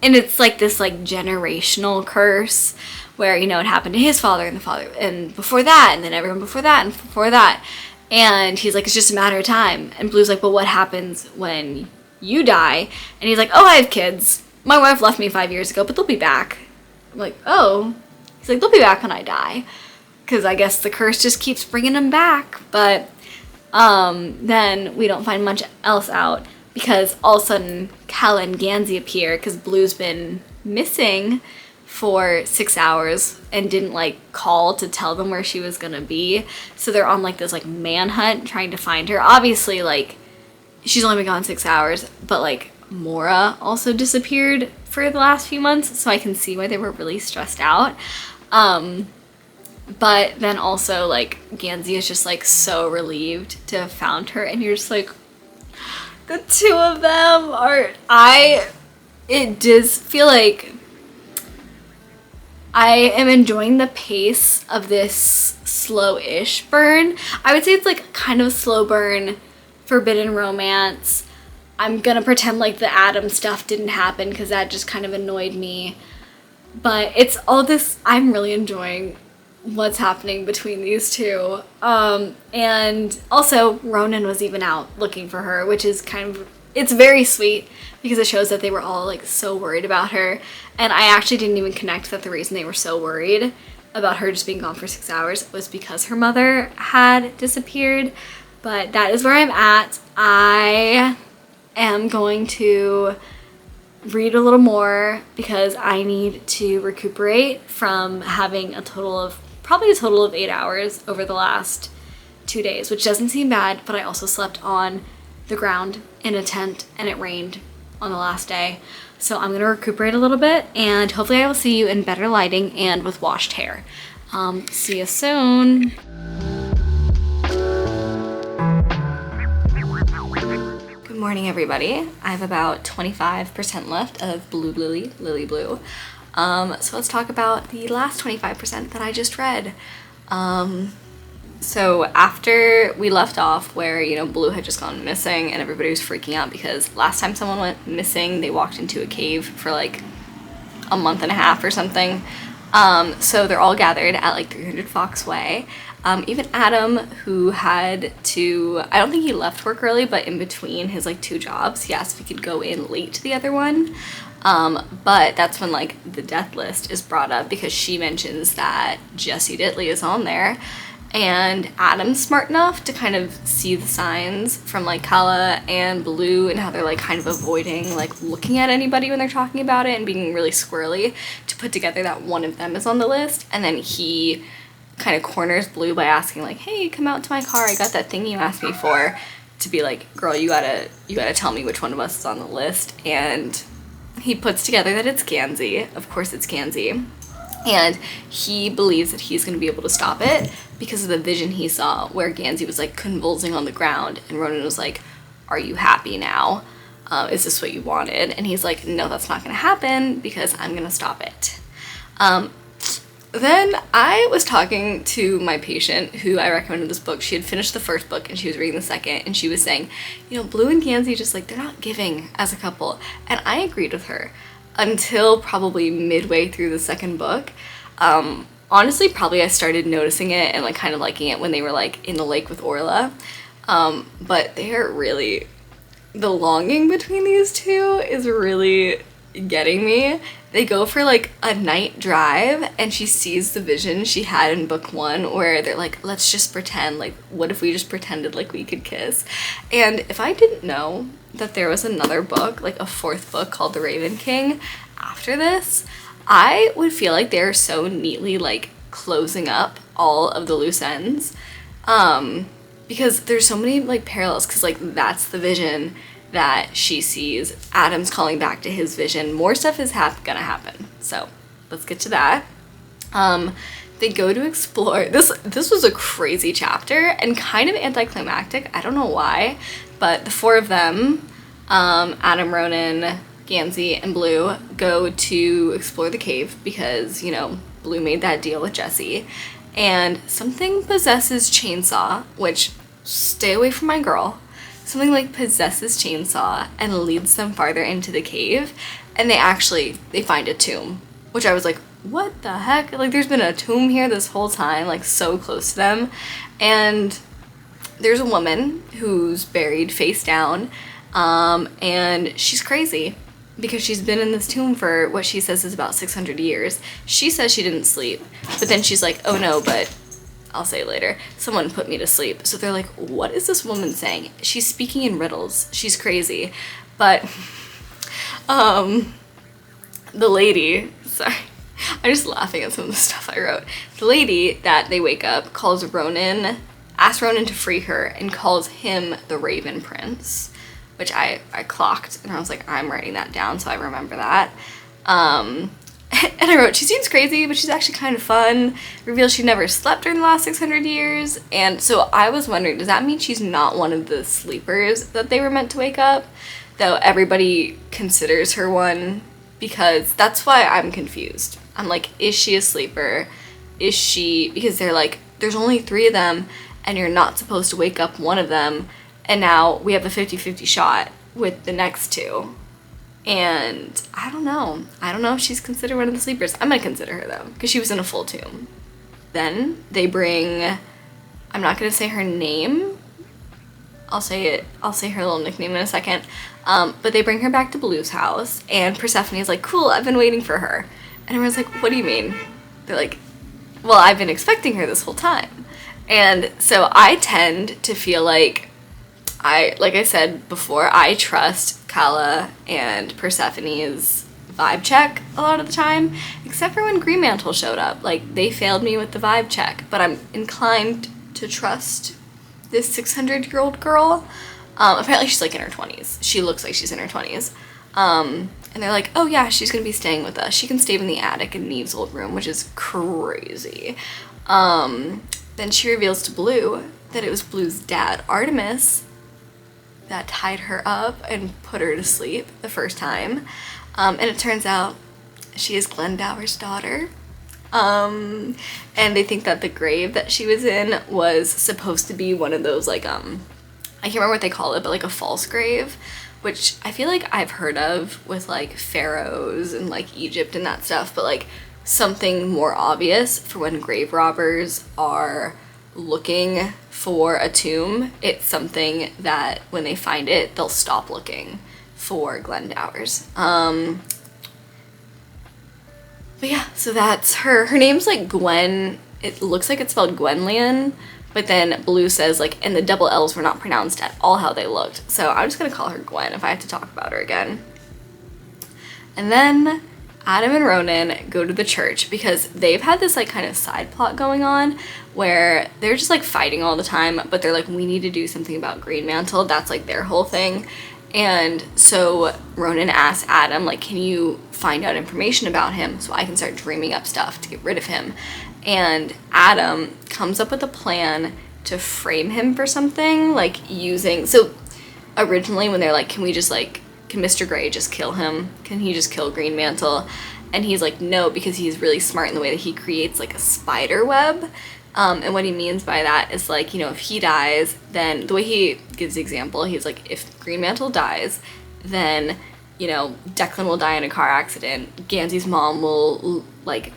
And it's like this, like, generational curse where, you know, it happened to his father and the father and before that and then everyone before that and before that. And he's like, it's just a matter of time. And Blue's like, well, what happens when you die? And he's like, oh, I have kids. My wife left me 5 years ago, but they'll be back. I'm like, oh. He's like, they'll be back when I die. Because I guess the curse just keeps bringing them back. But then we don't find much else out because all of a sudden Kala and Gansey appear because Blue's been missing for 6 hours and didn't, like, call to tell them where she was gonna be. So they're on, like, this, like, manhunt trying to find her. Obviously, like, she's only been gone 6 hours, but, like, Mora also disappeared for the last few months, so I can see why they were really stressed out. But then also, like, Gansey is just, like, so relieved to have found her, and you're just like, the two of them are, it does feel like I am enjoying the pace of this slow-ish burn. I would say it's, like, kind of a slow burn, forbidden romance. I'm gonna pretend like the Adam stuff didn't happen because that just kind of annoyed me. But it's all this, I'm really enjoying what's happening between these two. And also Ronan was even out looking for her, which is kind of, it's very sweet because it shows that they were all, like, so worried about her. And I actually didn't even connect that the reason they were so worried about her just being gone for 6 hours was because her mother had disappeared. But that is where I'm at. I am going to read a little more because I need to recuperate from having probably a total of 8 hours over the last 2 days, which doesn't seem bad, but I also slept on the ground in a tent and it rained on the last day. So I'm going to recuperate a little bit and hopefully I will see you in better lighting and with washed hair. See you soon. Good morning, everybody. I have about 25% left of Blue Lily, Lily Blue. So let's talk about the last 25% that I just read. So after we left off where, Blue had just gone missing and everybody was freaking out because last time someone went missing, they walked into a cave for like a month and a half or something. So they're all gathered at like 300 Fox Way. Even Adam, who had to, I don't think he left work early, but in between his like 2 jobs, he asked if he could go in late to the other one. But that's when like the death list is brought up because she mentions that Jessie Ditley is on there. And Adam's smart enough to kind of see the signs from like Kala and Blue and how they're like kind of avoiding like looking at anybody when they're talking about it and being really squirrely to put together that one of them is on the list. And then he kind of corners Blue by asking like, hey, come out to my car, I got that thing you asked me for, to be like, girl, you gotta tell me which one of us is on the list. And he puts together that it's Gansey. Of course it's Gansey. And he believes that he's going to be able to stop it because of the vision he saw where Gansey was like convulsing on the ground and Ronan was like, are you happy now? Is this what you wanted? And he's like, no, that's not going to happen because I'm going to stop it. Then I was talking to my patient who I recommended this book. She had finished the first book and she was reading the second and she was saying, Blue and Gansey just like, they're not giving as a couple. And I agreed with her. Until probably midway through the second book. Honestly, probably I started noticing it and like kind of liking it when they were like in the lake with Orla. But they're really, the longing between these two is really getting me. They go for like a night drive and she sees the vision she had in book 1 where they're like, let's just pretend, like what if we just pretended like we could kiss? And if I didn't know that there was another book, like a 4th book called The Raven King after this, I would feel like they're so neatly like closing up all of the loose ends. Because there's so many like parallels because like that's the vision that she sees. Adam's calling back to his vision. More stuff is gonna happen. So let's get to that. They go to explore. This was a crazy chapter and kind of anticlimactic. I don't know why, but the 4 of them, Adam, Ronan, Gansey, and Blue, go to explore the cave because, Blue made that deal with Jessie. And something possesses Chainsaw, which, stay away from my girl. Something like possesses Chainsaw and leads them farther into the cave. And they find a tomb, which I was like, what the heck? Like, there's been a tomb here this whole time, like, so close to them. And there's a woman who's buried face down, and she's crazy because she's been in this tomb for what she says is about 600 years. She says she didn't sleep, but then she's like, oh no, but I'll say later, someone put me to sleep. So they're like, what is this woman saying? She's speaking in riddles. She's crazy. But, the lady, sorry, I'm just laughing at some of the stuff I wrote. The lady that they wake up calls Ronan, asks Ronan to free her, and calls him the Raven Prince, which I clocked, and I was like, I'm writing that down so I remember that. And I wrote, she seems crazy, but she's actually kind of fun. Reveals she never slept during the last 600 years. And so I was wondering, does that mean she's not one of the sleepers that they were meant to wake up? Though everybody considers her one, because that's why I'm confused. I'm like, is she a sleeper? Is she, because they're like, there's only 3 of them, and you're not supposed to wake up one of them, and now we have a 50-50 shot with the next 2. And I don't know if she's considered one of the sleepers. I'm gonna consider her though, because she was in a full tomb. Then they bring, I'm not gonna say her name, I'll say her little nickname in a second, but they bring her back to Blue's house, and Persephone is like, cool, I've been waiting for her. And everyone's like, what do you mean? They're like, well, I've been expecting her this whole time. And so I tend to feel like I said before, I trust Kala and Persephone's vibe check a lot of the time, except for when Green Mantle showed up. Like, they failed me with the vibe check, but I'm inclined to trust this 600-year-old girl. Apparently she's like in her 20s. She looks like she's in her 20s. And they're like, oh yeah, she's gonna be staying with us. She can stay in the attic in Neve's old room, which is crazy. Then she reveals to Blue that it was Blue's dad, Artemis, that tied her up and put her to sleep the first time. And it turns out she is Glendower's daughter. And they think that the grave that she was in was supposed to be one of those, like, I can't remember what they call it, but like a false grave, which I feel like I've heard of with like pharaohs and like Egypt and that stuff, but like something more obvious for when grave robbers are looking for a tomb. It's something that when they find it, they'll stop looking for Glendower's. But yeah, so that's her. Her name's like Gwen. It looks like it's spelled Gwenllian, but then Blue says like, and the double L's were not pronounced at all how they looked. So I'm just gonna call her Gwen if I have to talk about her again. And then Adam and Ronan go to the church because they've had this like kind of side plot going on where they're just like fighting all the time, but they're like, we need to do something about Greenmantle. That's like their whole thing. And so Ronan asks Adam, like, can you find out information about him so I can start dreaming up stuff to get rid of him? And Adam comes up with a plan to frame him for something, like using, so originally when they're like, can Mr. Grey just kill him? Can he just kill Greenmantle? And he's like, no, because he's really smart in the way that he creates like a spider web. And what he means by that is like, you know, if he dies, then the way he gives the example, he's like, if Greenmantle dies, then, you know, Declan will die in a car accident. Gansey's mom will like,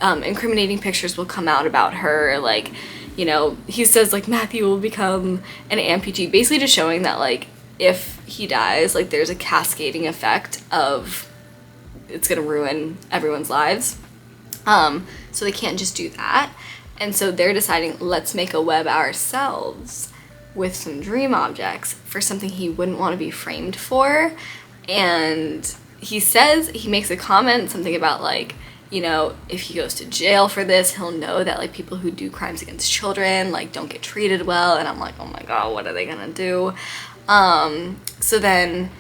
incriminating pictures will come out about her. Like, you know, he says like Matthew will become an amputee, basically just showing that like, if he dies, like there's a cascading effect of it's gonna ruin everyone's lives. So they can't just do that. And so they're deciding, let's make a web ourselves with some dream objects for something he wouldn't want to be framed for. And he says, he makes a comment, something about like, you know, if he goes to jail for this, he'll know that like people who do crimes against children like don't get treated well. And I'm like, oh my god, what are they gonna do? So then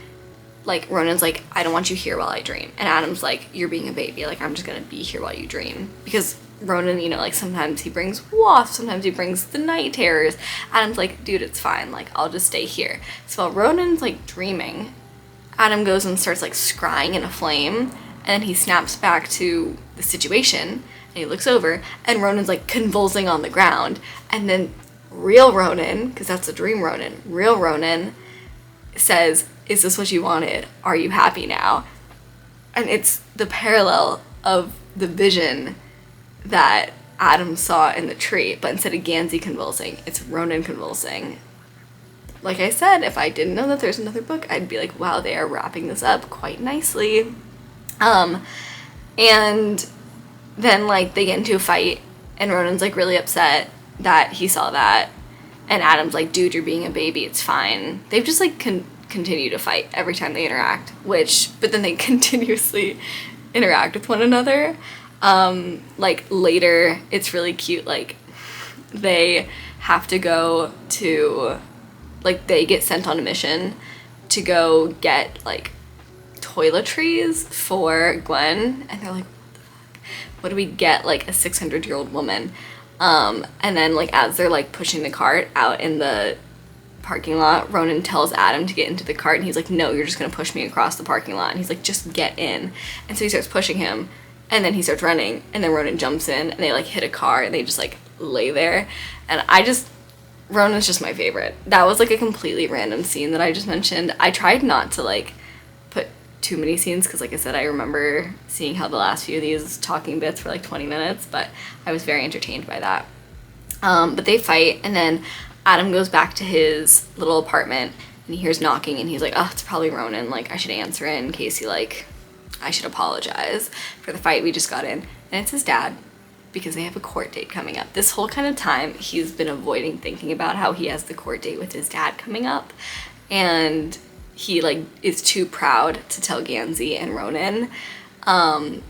like Ronan's like, I don't want you here while I dream. And Adam's like, you're being a baby, like I'm just gonna be here while you dream. Because Ronan, you know, like sometimes he brings wasps, sometimes he brings the night terrors. Adam's like, dude, it's fine, like I'll just stay here. So while Ronan's like dreaming, Adam goes and starts like scrying in a flame, and then he snaps back to the situation and he looks over and Ronan's like convulsing on the ground. And then real Ronan, because that's the dream Ronan, real Ronan says, is this what you wanted? Are you happy now? And it's the parallel of the vision that Adam saw in the tree, but instead of Gansey convulsing, it's Ronan convulsing. Like I said, if I didn't know that there's another book, I'd be like, wow, they are wrapping this up quite nicely. And then like they get into a fight and Ronan's like really upset that he saw that, and Adam's like, dude, you're being a baby, it's fine. They've just like continue to fight every time they interact, but then they continuously interact with one another. Like later, it's really cute, like they have to go to, like they get sent on a mission to go get like toiletries for Gwen, and they're like, what the fuck? What do we get like a 600-year-old woman? And then like as they're like pushing the cart out in the parking lot, Ronan tells Adam to get into the cart, and he's like, no, you're just gonna push me across the parking lot. And he's like, just get in. And so he starts pushing him, and then he starts running, and then Ronan jumps in, and they like hit a car, and they just like lay there. And Ronan's just my favorite. That was like a completely random scene that I just mentioned. I tried not to like put too many scenes because like I said, I remember seeing how the last few of these talking bits were like 20 minutes, but I was very entertained by that. But they fight, and then Adam goes back to his little apartment and he hears knocking, and he's like, oh, it's probably Ronan, like I should answer it in case I should apologize for the fight we just got in. And it's his dad, because they have a court date coming up. This whole kind of time he's been avoiding thinking about how he has the court date with his dad coming up, and he like is too proud to tell Gansey and Ronan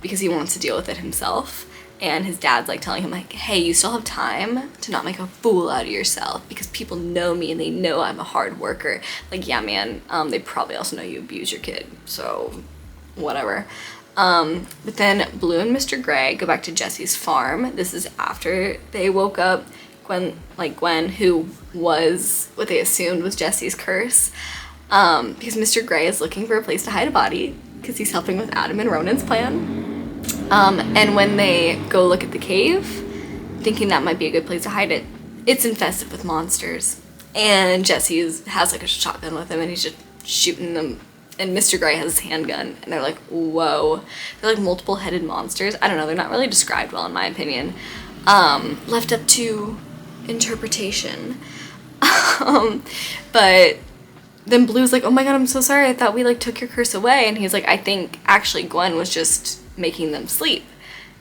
because he wants to deal with it himself. And his dad's like telling him like, hey, you still have time to not make a fool out of yourself, because people know me and they know I'm a hard worker. Like, yeah, man, they probably also know you abuse your kid, so whatever. But then Blue and Mr. Gray go back to Jesse's farm. This is after they woke up Gwen, who was what they assumed was Jesse's curse. Because Mr. Gray is looking for a place to hide a body because he's helping with Adam and Ronan's plan. And when they go look at the cave, thinking that might be a good place to hide it, it's infested with monsters. And Jesse has like a shotgun with him and he's just shooting them. And Mr. Gray has his handgun and they're like, whoa. They're like multiple headed monsters. I don't know, they're not really described well in my opinion. Left up to interpretation. But then Blue's like, oh my god, I'm so sorry, I thought we like took your curse away. And he's like, I think actually Gwen was just making them sleep.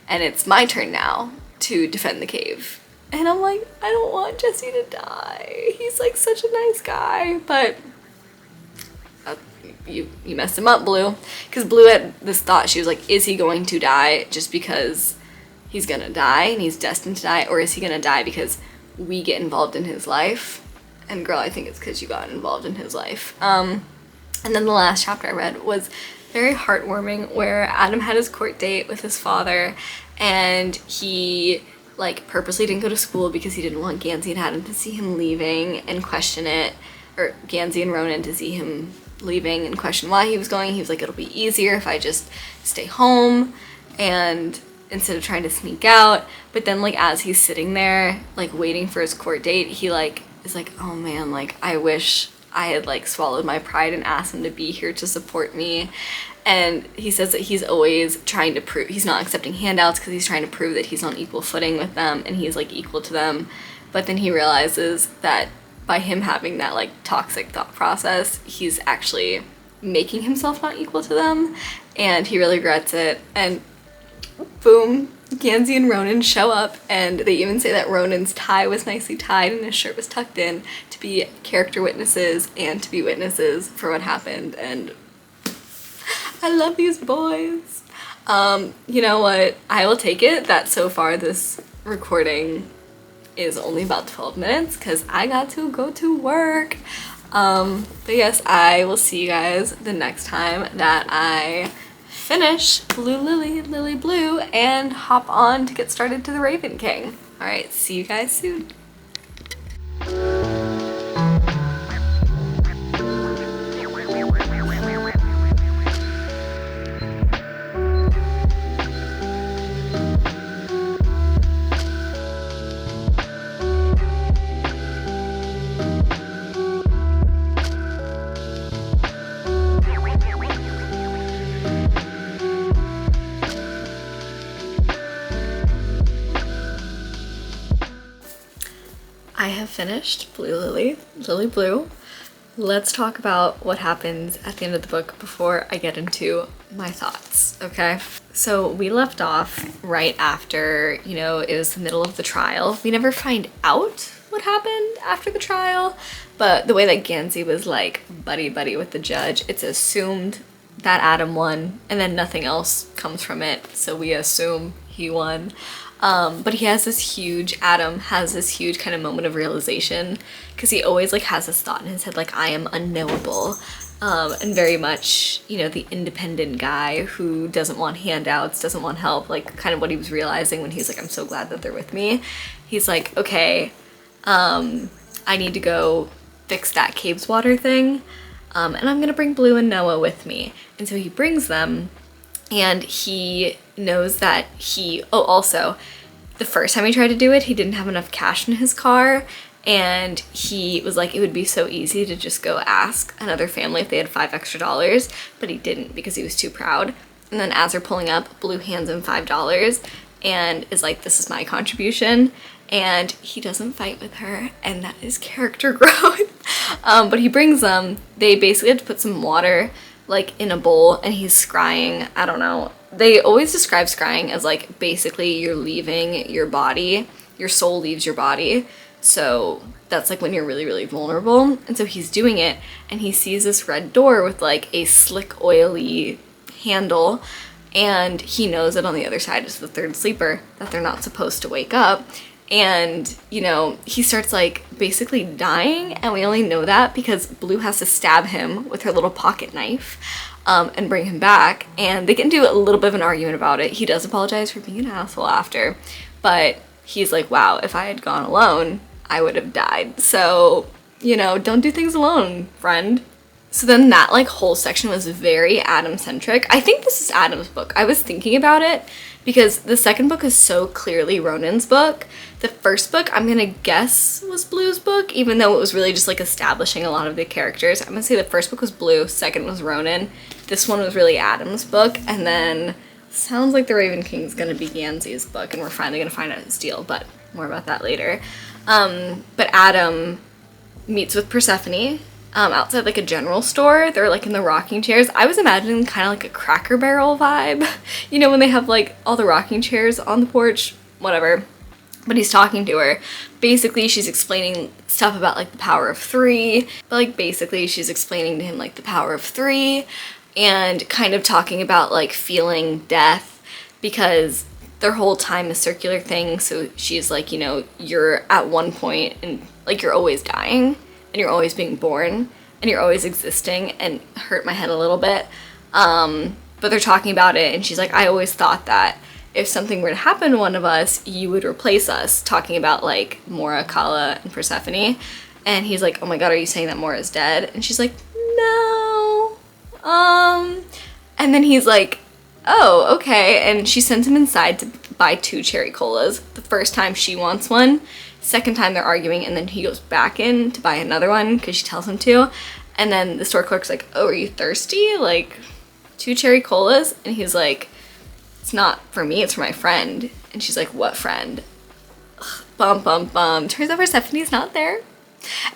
And it's my turn now to defend the cave. And I'm like, I don't want Jesse to die. He's like such a nice guy. But you messed him up, Blue. Because Blue had this thought, she was like, is he going to die just because he's gonna die and he's destined to die? Or is he gonna die because we get involved in his life? And girl, I think it's because you got involved in his life. And then the last chapter I read was very heartwarming, where Adam had his court date with his father and he like purposely didn't go to school because he didn't want Gansey and Adam to see him leaving and question it, or Gansey and Ronan to see him leaving and question why he was going. He was like, it'll be easier if I just stay home and instead of trying to sneak out. But then like as he's sitting there like waiting for his court date, he like is like, oh man, like I wish I had like swallowed my pride and asked him to be here to support me. And he says that he's always trying to prove, he's not accepting handouts because he's trying to prove that he's on equal footing with them and he's like equal to them. But then he realizes that by him having that like toxic thought process, he's actually making himself not equal to them, and he really regrets it. And boom, Gansey and Ronan show up, and they even say that Ronan's tie was nicely tied and his shirt was tucked in to be character witnesses and to be witnesses for what happened. And I love these boys. You know what? I will take it that so far this recording is only about 12 minutes because I got to go to work. But yes, I will see you guys the next time that I finish Blue Lily, Lily Blue, and hop on to get started to the Raven King. Alright, see you guys soon. I have finished Blue Lily, Lily Blue. Let's talk about what happens at the end of the book before I get into my thoughts, okay? So we left off right after, you know, it was the middle of the trial. We never find out what happened after the trial, but the way that Gansey was like buddy-buddy with the judge, it's assumed that Adam won, and then nothing else comes from it, so we assume he won. But Adam has this huge kind of moment of realization, because he always like has this thought in his head like, I am unknowable, and very much, you know, the independent guy who doesn't want handouts, doesn't want help, like kind of what he was realizing when he's like, I'm so glad that they're with me. He's like, okay, I need to go fix that caves water thing, and I'm gonna bring Blue and Noah with me. And so he brings them, and he knows that also, the first time he tried to do it, he didn't have enough cash in his car, and he was like, it would be so easy to just go ask another family if they had $5 extra, but he didn't because he was too proud. And then as they're pulling up, Blue hands him $5 and is like, this is my contribution, and he doesn't fight with her, and that is character growth. But he brings them, they basically had to put some water like in a bowl, and he's scrying. I don't know, they always describe scrying as like basically you're leaving your body, your soul leaves your body, so that's like when you're really, really vulnerable. And so he's doing it, and he sees this red door with like a slick oily handle, and he knows that on the other side is the third sleeper, that they're not supposed to wake up. And, you know, he starts like basically dying, and we only know that because Blue has to stab him with her little pocket knife. and bring him back. And they get into a little bit of an argument about it. He does apologize for being an asshole after, but he's like, wow, if I had gone alone, I would have died. So, you know, don't do things alone, friend. So then that like whole section was very Adam centric. I think this is Adam's book. I was thinking about it because the second book is so clearly Ronan's book. The first book I'm gonna guess was Blue's book, even though it was really just like establishing a lot of the characters. I'm gonna say the first book was Blue, second was Ronan. This one was really Adam's book, and then sounds like the Raven King's gonna be Yanzi's book, and we're finally gonna find out his deal, but more about that later. But Adam meets with Persephone outside like a general store. They're like in the rocking chairs. I was imagining kind of like a Cracker Barrel vibe, you know, when they have like all the rocking chairs on the porch, whatever. But he's talking to her. Basically, she's explaining stuff about like the power of three, but like basically she's explaining to him like the power of three and kind of talking about like feeling death because their whole time is circular thing. So she's like, you know, you're at one point and like you're always dying and you're always being born and you're always existing, and hurt my head a little bit. But they're talking about it and she's like, I always thought that if something were to happen to one of us, you would replace us, talking about like Mora, Kala, and Persephone. And he's like, oh my god, are you saying that Mora's dead? And she's like, no. And then he's like, oh, okay. And she sends him inside to buy 2 cherry colas. The first time she wants one, second time they're arguing, and then he goes back in to buy another one because she tells him to. And then the store clerk's like, oh, are you thirsty? Like, 2 cherry colas? And he's like, it's not for me, it's for my friend. And she's like, what friend? Ugh, bum, bum, bum. Turns out Persephone's not there.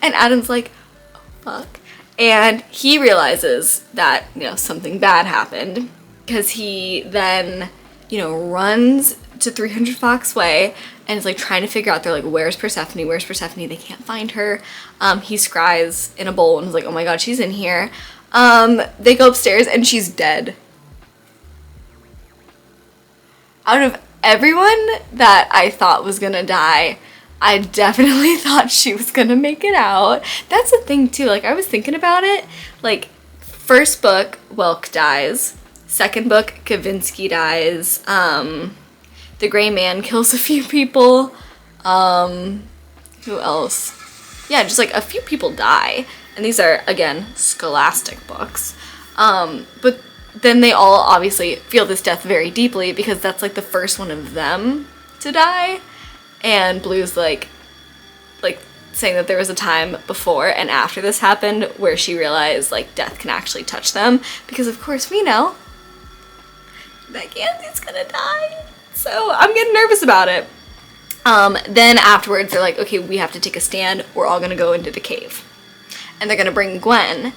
And Adam's like, oh, fuck. And he realizes that, you know, something bad happened because he then, you know, runs to 300 Fox Way and is like trying to figure out, they're like, where's Persephone? Where's Persephone? They can't find her. He scries in a bowl and is like, oh my god, she's in here. They go upstairs and she's dead. Out of everyone that I thought was gonna die, I definitely thought she was gonna make it out. That's the thing too, like I was thinking about it, like first book, Welk dies. Second book, Kavinsky dies. The Gray Man kills a few people. Who else? Yeah, just like a few people die. And these are, again, scholastic books. But then they all obviously feel this death very deeply because that's like the first one of them to die. And Blue's like saying that there was a time before and after this happened where she realized like death can actually touch them, because of course we know that Yanzi's gonna die. So I'm getting nervous about it. Then afterwards they're like, okay, we have to take a stand. We're all gonna go into the cave. And they're gonna bring Gwen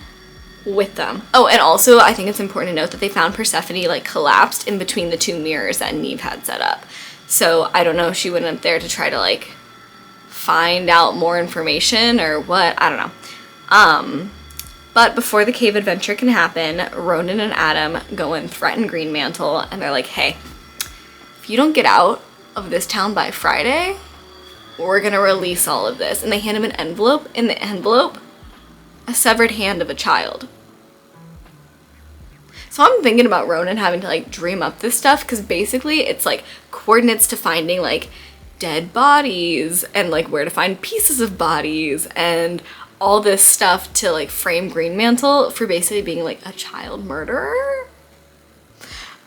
with them. Oh, and also I think it's important to note that they found Persephone like collapsed in between the 2 mirrors that Neve had set up. So I don't know if she went up there to try to like find out more information or what, I don't know. But before the cave adventure can happen, Ronan and Adam go and threaten Greenmantle, and they're like, hey, if you don't get out of this town by Friday, we're gonna release all of this. And they hand him an envelope. In the envelope, a severed hand of a child. So I'm thinking about Ronan having to like dream up this stuff, because basically it's like coordinates to finding like dead bodies and like where to find pieces of bodies and all this stuff to like frame Greenmantle for basically being like a child murderer.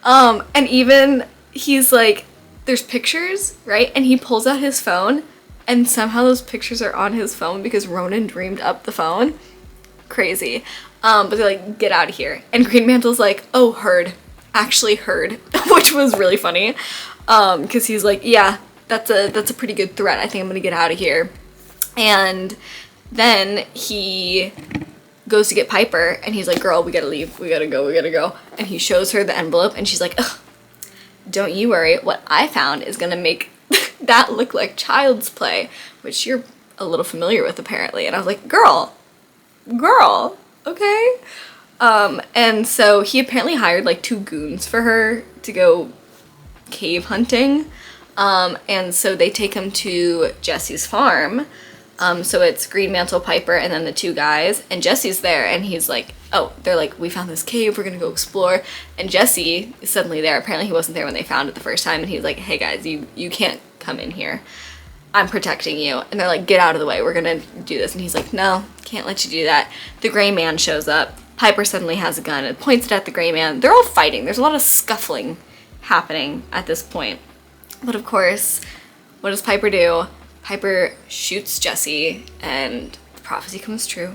And even he's like, there's pictures, right? And he pulls out his phone and somehow those pictures are on his phone because Ronan dreamed up the phone. Crazy. But they're like, get out of here. And Greenmantle's like, oh, heard. Actually heard. Which was really funny. Because he's like, yeah, that's a pretty good threat. I think I'm gonna get out of here. And then he goes to get Piper and he's like, girl, we gotta leave. We gotta go. And he shows her the envelope and she's like, ugh, don't you worry. What I found is gonna make that look like child's play, which you're a little familiar with apparently. And I was like, girl, okay. And so he apparently hired like 2 goons for her to go cave hunting. And so they take him to Jesse's farm, So it's Green Mantle, Piper, and then the two guys. And Jesse's there, and he's like, oh, they're like, we found this cave, we're gonna go explore. And Jesse is suddenly there. Apparently he wasn't there when they found it the first time, and he's like, hey guys, you can't come in here. I'm protecting you. And they're like, get out of the way, we're gonna do this. And he's like, no, can't let you do that. The gray man shows up. Piper suddenly has a gun and points it at the gray man. They're all fighting. There's a lot of scuffling happening at this point. But of course, what does Piper do? Piper shoots Jesse, and the prophecy comes true.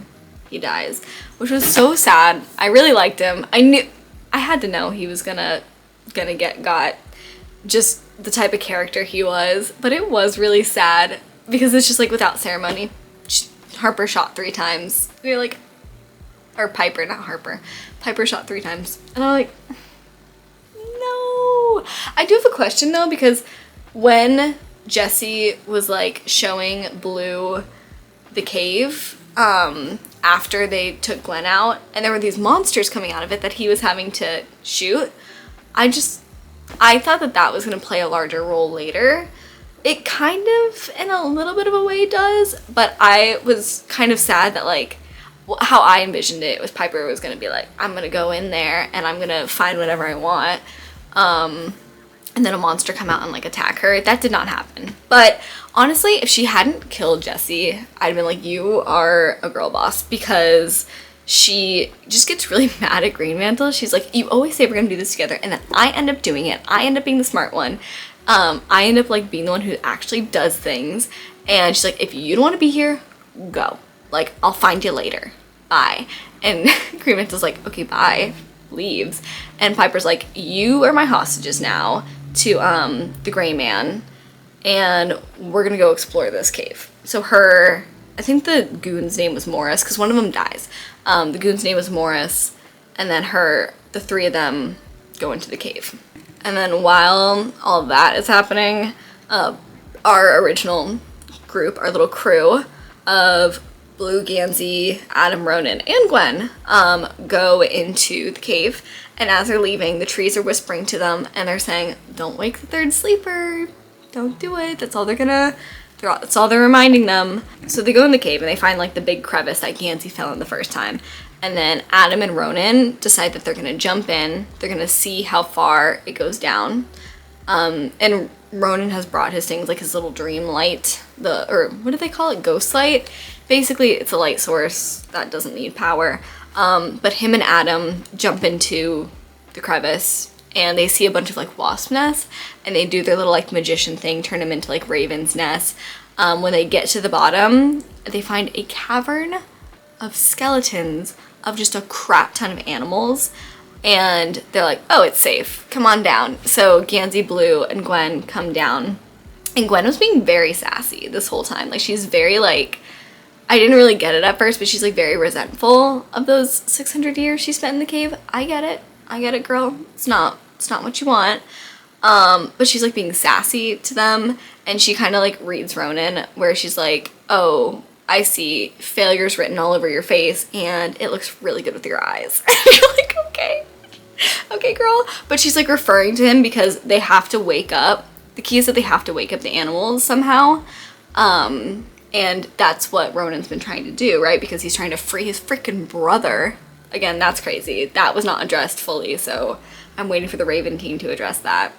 He dies, which was so sad. I really liked him. I had to know he was gonna get got. Just the type of character he was. But it was really sad because it's just like without ceremony. Harper shot 3 times. And you're like, or Piper, not Harper. Piper shot 3 times, and I'm like, no. I do have a question though, because when Jesse was like showing Blue the cave after they took Gwen out, and there were these monsters coming out of it that he was having to shoot, I thought that was going to play a larger role later. It kind of in a little bit of a way does, but I was kind of sad that like how I envisioned it was Piper was going to be like, I'm going to go in there and I'm going to find whatever I want. And then a monster come out and like attack her. That did not happen. But honestly, if she hadn't killed Jesse, I'd have been like, you are a girl boss, because she just gets really mad at Green Mantle. She's like, you always say we're gonna do this together, and then I end up doing it. I end up being the smart one. I end up like being the one who actually does things. And she's like, if you don't want to be here, go. Like, I'll find you later. Bye. And Green Mantle's like, okay, bye. Leaves. And Piper's like, you are my hostages now to the gray man, and we're gonna go explore this cave. So I think the goon's name was Morris, because one of them dies. The goon's name was Morris, and then the 3 of them go into the cave. And then while all that is happening, our original group, our little crew of Blue, Gansey, Adam, Ronan, and Gwen go into the cave. And as they're leaving, the trees are whispering to them, and they're saying, don't wake the 3rd sleeper. Don't do it. That's all they're reminding them. So they go in the cave, and they find like the big crevice that Gansey fell in the first time. And then Adam and Ronan decide that they're going to jump in. They're going to see how far it goes down. And Ronan has brought his things, like his little dream light, or what do they call it? Ghost light. Basically, it's a light source that doesn't need power. But him and Adam jump into the crevice, and they see a bunch of like wasp nests, and they do their little like magician thing, turn them into like raven's nests. When they get to the bottom, they find a cavern of skeletons of just a crap ton of animals, and they're like, oh, it's safe, come on down. So Gansey, Blue, and Gwen come down, and Gwen was being very sassy this whole time. Like, she's very like, I didn't really get it at first, but she's like very resentful of those 600 years she spent in the cave. I get it, girl. It's not what you want. But she's like being sassy to them, and she kind of like reads Ronan, where she's like, oh, I see failures written all over your face, and it looks really good with your eyes. You're like, okay, girl. But she's like referring to him because they have to wake up. The key is that they have to wake up the animals somehow. And that's what Ronan's been trying to do, right? Because he's trying to free his freaking brother. Again, that's crazy. That was not addressed fully, so I'm waiting for the Raven team to address that.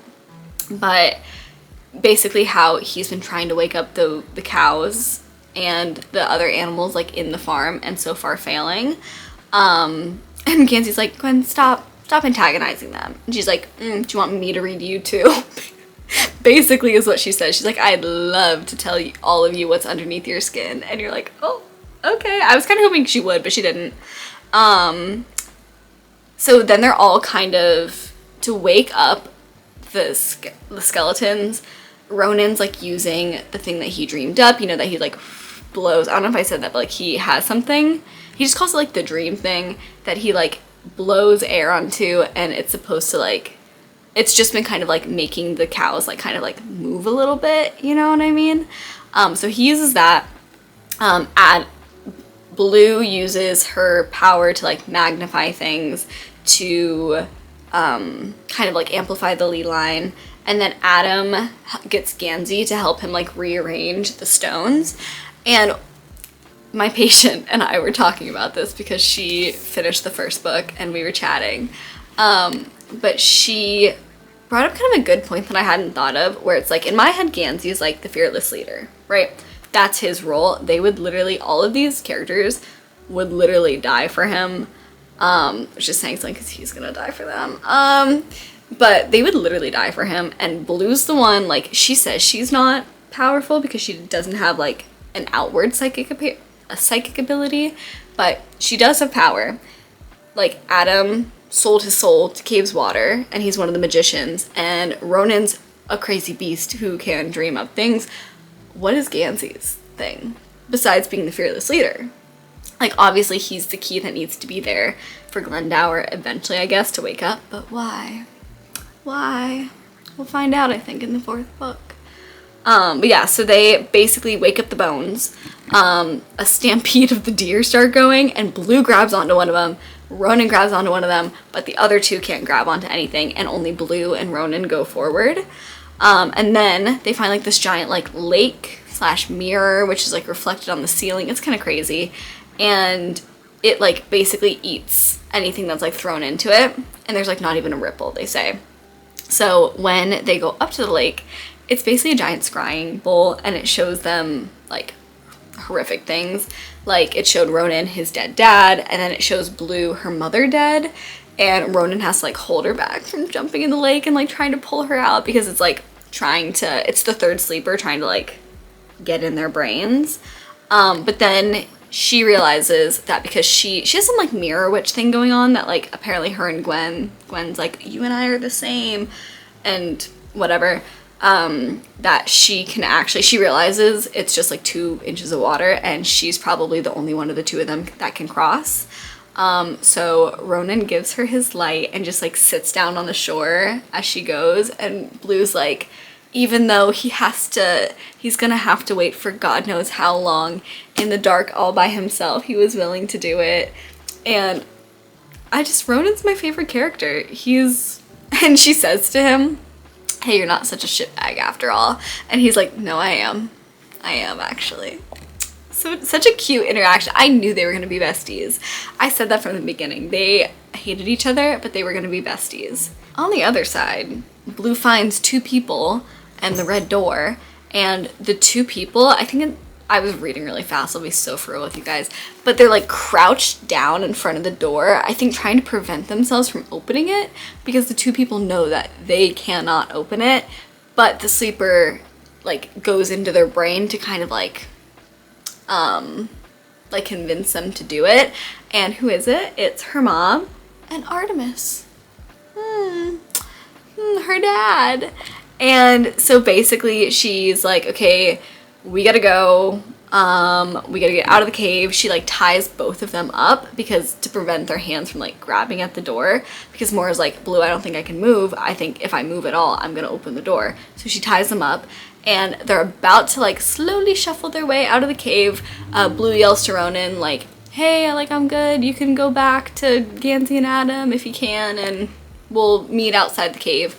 But basically how he's been trying to wake up the cows and the other animals like in the farm, and so far failing. And Gansey's like, Gwen, stop antagonizing them. And she's like, do you want me to read you too? Basically is what she says. She's like, I'd love to tell you, all of you, what's underneath your skin. And you're like, oh, okay. I was kind of hoping she would, but she didn't. So then they're all kind of, to wake up the skeletons, Ronan's like using the thing that he dreamed up, you know, that he like blows. I don't know if I said that, but like he has something. He just calls it like the dream thing that he like blows air onto, and it's supposed to like, it's just been kind of like making the cows like kind of like move a little bit, you know what I mean? So he uses that. Blue uses her power to like magnify things to kind of like amplify the lead line. And then Adam gets Gansey to help him like rearrange the stones. And my patient and I were talking about this because she finished the first book and we were chatting. But she brought up kind of a good point that I hadn't thought of, where it's like, in my head, Gansey is like the fearless leader, right? That's his role. They would literally, all of these characters would literally die for him. Which is saying something because he's gonna die for them. But they would literally die for him. And Blue's the one, like, she says she's not powerful because she doesn't have like an outward psychic ability, but she does have power. Like, Adam sold his soul to Cave's water, and he's one of the magicians, and Ronan's a crazy beast who can dream up things. What is Gansey's thing besides being the fearless leader? Like, obviously he's the key that needs to be there for Glendower eventually, I guess, to wake up, but why? We'll find out, I think, in the 4th book. But yeah, so they basically wake up the bones. A stampede of the deer start going, and Blue grabs onto one of them, Ronan grabs onto one of them, but the other two can't grab onto anything, and only Blue and Ronan go forward. And then they find like this giant like lake / mirror, which is like reflected on the ceiling. It's kind of crazy. And it like basically eats anything that's like thrown into it. And there's like not even a ripple, they say. So when they go up to the lake, it's basically a giant scrying bowl, and it shows them like horrific things. Like, it showed Ronan his dead dad, and then it shows Blue her mother dead, and Ronan has to like hold her back from jumping in the lake and like trying to pull her out because it's like it's the third sleeper trying to like get in their brains. But then she realizes that because she has some like mirror witch thing going on, that like apparently her and Gwen's like, you and I are the same and whatever, that she realizes it's just like 2 inches of water, and she's probably the only one of the two of them that can cross. So Ronan gives her his light and just like sits down on the shore as she goes, and Blue's like, even though he's gonna have to wait for God knows how long in the dark all by himself, he was willing to do it. And Ronan's my favorite character. And she says to him, hey, you're not such a shitbag after all. And he's like, no, I am actually. So such a cute interaction. I knew they were gonna be besties. I said that from the beginning. They hated each other, but they were gonna be besties. On the other side, Blue finds 2 people and the red door, and the 2 people, I was reading really fast, I'll be so for real with you guys, but they're like crouched down in front of the door, I think trying to prevent themselves from opening it, because the 2 people know that they cannot open it, but the sleeper like goes into their brain to kind of like convince them to do it. And who is it? It's her mom and Artemis. Her dad. And so basically she's like, okay, we gotta go, we gotta get out of the cave. She like ties both of them up because to prevent their hands from like grabbing at the door, because Moira's like, Blue, I don't think I can move. I think if I move at all, I'm gonna open the door. So she ties them up, and they're about to like slowly shuffle their way out of the cave. Blue yells to Ronan like, hey, I'm good. You can go back to Gansey and Adam if you can, and we'll meet outside the cave.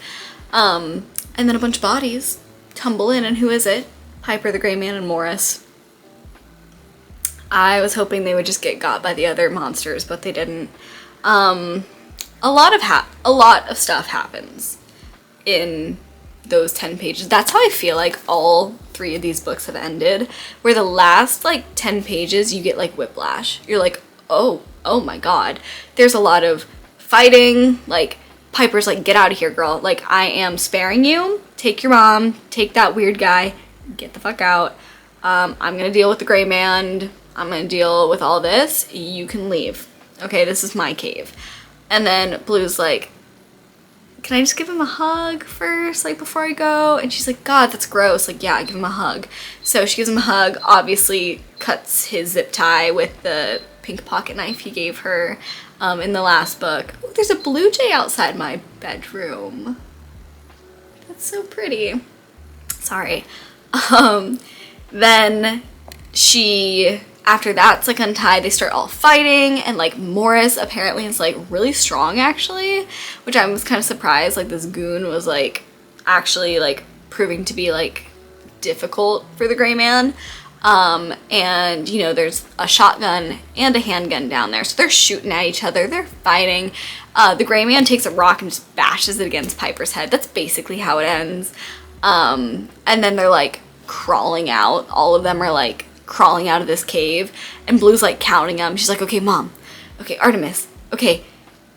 And then a bunch of bodies tumble in, and who is it? Piper the Gray Man and Morris. I was hoping they would just get got by the other monsters, but they didn't. A lot of stuff happens in those 10 pages. That's how I feel like all 3 of these books have ended, where the last like 10 pages you get like whiplash. You're like, oh my god. There's a lot of fighting, like Piper's like, get out of here, girl. Like, I am sparing you. Take your mom. Take that weird guy. Get the fuck out. I'm gonna deal with the Gray Man. I'm gonna deal with all this. You can leave. Okay, this is my cave. And then Blue's like, can I just give him a hug first, like, before I go? And she's like, God, that's gross. Like, yeah, give him a hug. So she gives him a hug, obviously cuts his zip tie with the pink pocket knife he gave her in the last book. Oh, there's a blue jay outside my bedroom. That's so pretty. Sorry. Then after that's like untied, they start all fighting, and like Morris apparently is like really strong actually, which I was kind of surprised. Like, this goon was like actually like proving to be like difficult for the Gray Man. And, you know, there's a shotgun and a handgun down there. So they're shooting at each other. They're fighting. The gray man takes a rock and just bashes it against Piper's head. That's basically how it ends. And then they're, like, crawling out. All of them are, like, crawling out of this cave. And Blue's, like, counting them. She's like, okay, Mom. Okay, Artemis. Okay,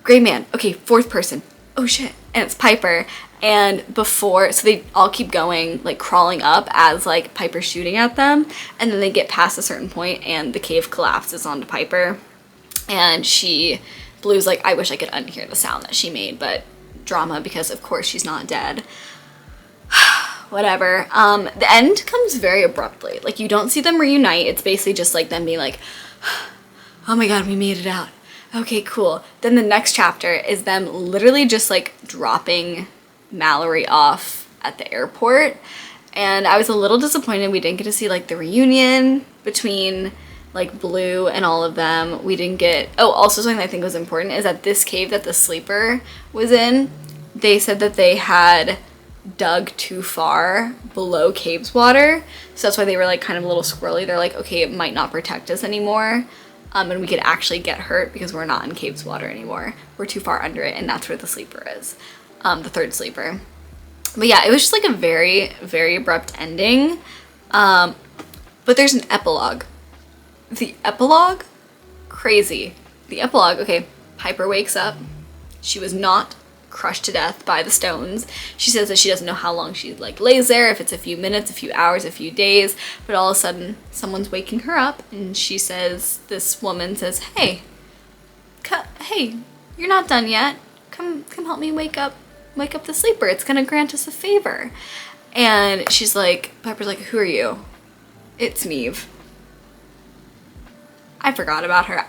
gray man. Okay, fourth person. Oh, shit. And it's Piper. And so they all keep going, like, crawling up as, like, Piper's shooting at them. And then they get past a certain point and the cave collapses onto Piper. And Blue's like, I wish I could unhear the sound that she made, but drama because, of course, she's not dead. Whatever. The end comes very abruptly. Like, you don't see them reunite. It's basically just, like, them being like, oh my god, we made it out. Okay, cool. Then the next chapter is them literally just, like, dropping Mallory off at the airport, and I was a little disappointed we didn't get to see, like, the reunion between, like, Blue and all of them. We didn't get... Oh, also something that I think was important is that this cave that the sleeper was in, they said that they had dug too far below cave's water, so that's why they were, like, kind of a little squirrely. They're like, okay, it might not protect us anymore, and we could actually get hurt because we're not in cave's water anymore. We're too far under it, and that's where the sleeper is. The third sleeper. But yeah, it was just like a very, very abrupt ending. But there's an epilogue. The epilogue? Crazy. The epilogue, okay, Piper wakes up. She was not crushed to death by the stones. She says that she doesn't know how long she, like, lays there, if it's a few minutes, a few hours, a few days, but all of a sudden someone's waking her up, and she says, this woman says, hey, you're not done yet. Come help me wake up the sleeper. It's gonna grant us a favor. And Piper's like, who are you? It's Neve. I forgot about her.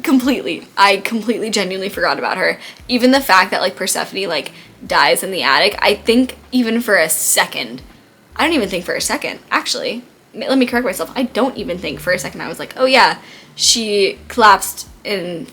Completely. I completely genuinely forgot about her. Even the fact that, like, Persephone, like, dies in the attic, I think even for a second. I don't even think for a second. Actually, let me correct myself. I don't even think for a second I was like, oh yeah, she collapsed in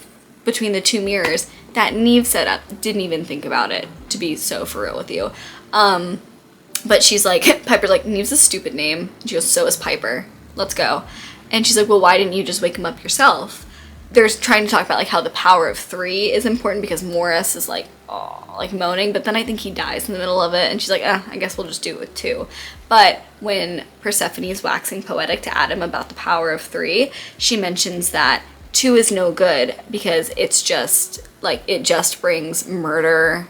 between the two mirrors that Neve set up. Didn't even think about it, to be so for real with you. But she's like, Piper's like, Neve's a stupid name. She goes, so is Piper. Let's go. And she's like, well, why didn't you just wake him up yourself? They're trying to talk about, like, how the power of 3 is important because Morris is like, oh, like, moaning, but then I think he dies in the middle of it, and she's like, I guess we'll just do it with 2. But when Persephone is waxing poetic to Adam about the power of 3, she mentions that 2 is no good because it's just, like, it just brings murder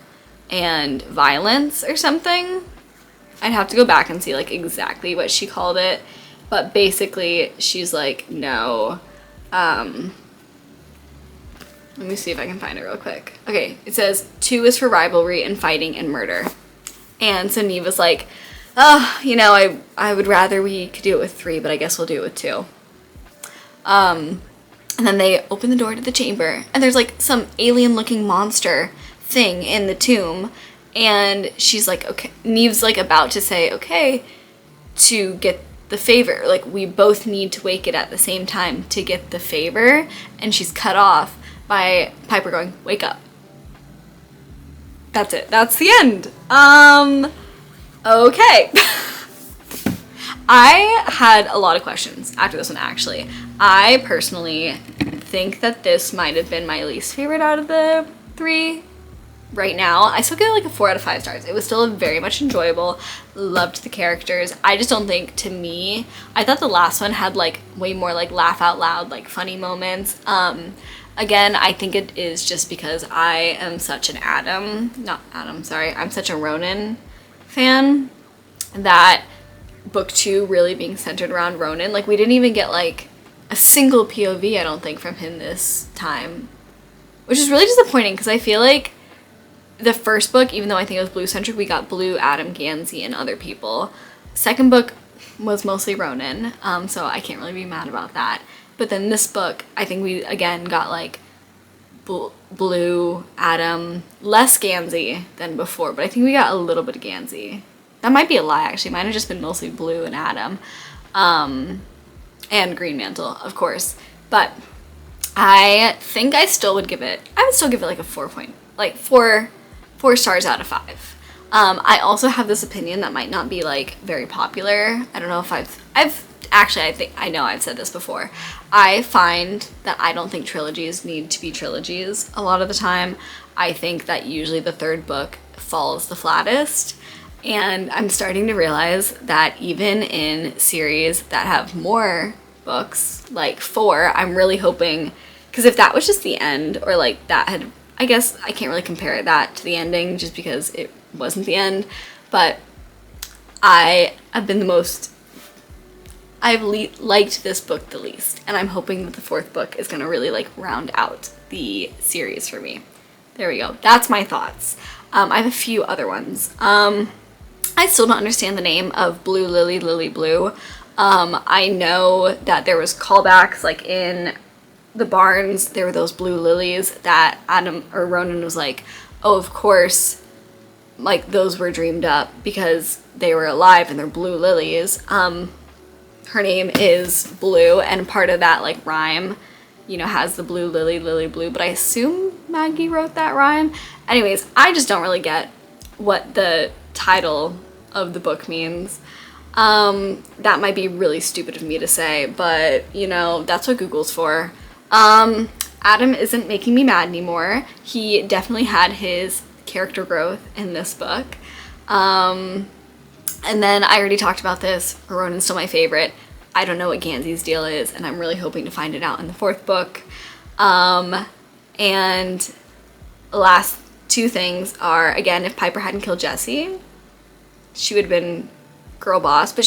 and violence or something. I'd have to go back and see, like, exactly what she called it. But basically, she's like, no. Let me see if I can find it real quick. Okay, it says 2 is for rivalry and fighting and murder. And so Neve was like, oh, you know, I would rather we could do it with 3, but I guess we'll do it with 2. And then they open the door to the chamber, and there's, like, some alien-looking monster thing in the tomb. And she's like, okay, Neve's, like, about to say, okay, to get the favor, like, we both need to wake it at the same time to get the favor, and she's cut off by Piper going, wake up. That's it. That's the end. Okay. I had a lot of questions after this one, actually. I personally think that this might have been my least favorite out of the 3. Right now, I still give it, like, a 4 out of 5 stars. It was still very much enjoyable. Loved the characters. I just don't think, to me, I thought the last one had, like, way more, like, laugh out loud, like, funny moments. Again, I think it is just because I am such an I'm such a Ronan fan that book 2 really being centered around Ronan. Like, we didn't even get, like, a single POV, I don't think, from him this time. Which is really disappointing because I feel like the first book, even though I think it was Blue-centric, we got Blue, Adam, Gansey, and other people. Second book was mostly Ronan, so I can't really be mad about that. But then this book, I think we, again, got, like, Blue, Adam, less Gansey than before, but I think we got a little bit of Gansey. That might be a lie, actually. Mine have just been mostly Blue and Adam. And Green Mantle, of course. But I think I would still give it, like, a 4 stars out of 5. I also have this opinion that might not be like very popular. I don't know if I know I've said this before. I find that I don't think trilogies need to be trilogies a lot of the time. I think that usually the third book falls the flattest. And I'm starting to realize that even in series that have more books, like 4, I'm really hoping, because if that was just the end, or like that had, I guess I can't really compare that to the ending just because it wasn't the end, but I've liked this book the least, and I'm hoping that the 4th book is gonna really like round out the series for me. There we go. That's my thoughts. I have a few other ones. I still don't understand the name of Blue Lily, Lily Blue. I know that there was callbacks, like in the Barnes, there were those blue lilies that Adam or Ronan was like, oh, of course, like those were dreamed up because they were alive and they're blue lilies. Her name is Blue, and part of that like rhyme, you know, has the blue lily, lily blue, but I assume Maggie wrote that rhyme. Anyways, I just don't really get what the title of the book means. That might be really stupid of me to say, but you know, that's what Google's for. Adam isn't making me mad anymore. He definitely had his character growth in this book. And then I already talked about this, Ronan's still my favorite. I don't know what Gansey's deal is, and I'm really hoping to find it out in the 4th book. And the last 2 things are, again, if Piper hadn't killed Jesse, she would have been girl boss, but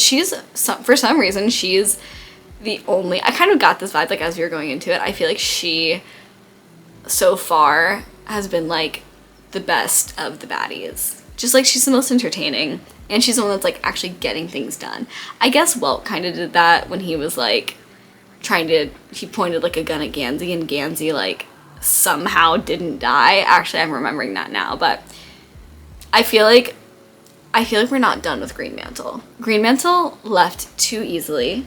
for some reason, she's the only, I kind of got this vibe, like, as we were going into it, I feel like she, so far, has been, like, the best of the baddies. Just, like, she's the most entertaining, and she's the one that's, like, actually getting things done. I guess Welt kind of did that when he was, like, he pointed, like, a gun at Gansey, and Gansey, like, somehow didn't die. Actually, I'm remembering that now, but I feel like we're not done with Green Mantle. Green Mantle left too easily,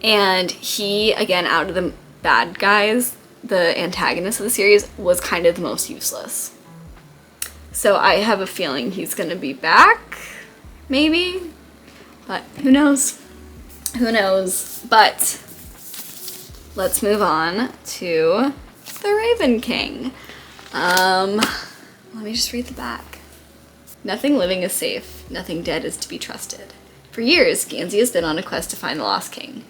and he, again, out of the bad guys, the antagonist of the series, was kind of the most useless. So I have a feeling he's gonna be back, maybe, but who knows? Who knows? But let's move on to the Raven King. Let me just read the back. Nothing living is safe, nothing dead is to be trusted. For years, Gansey has been on a quest to find the Lost King.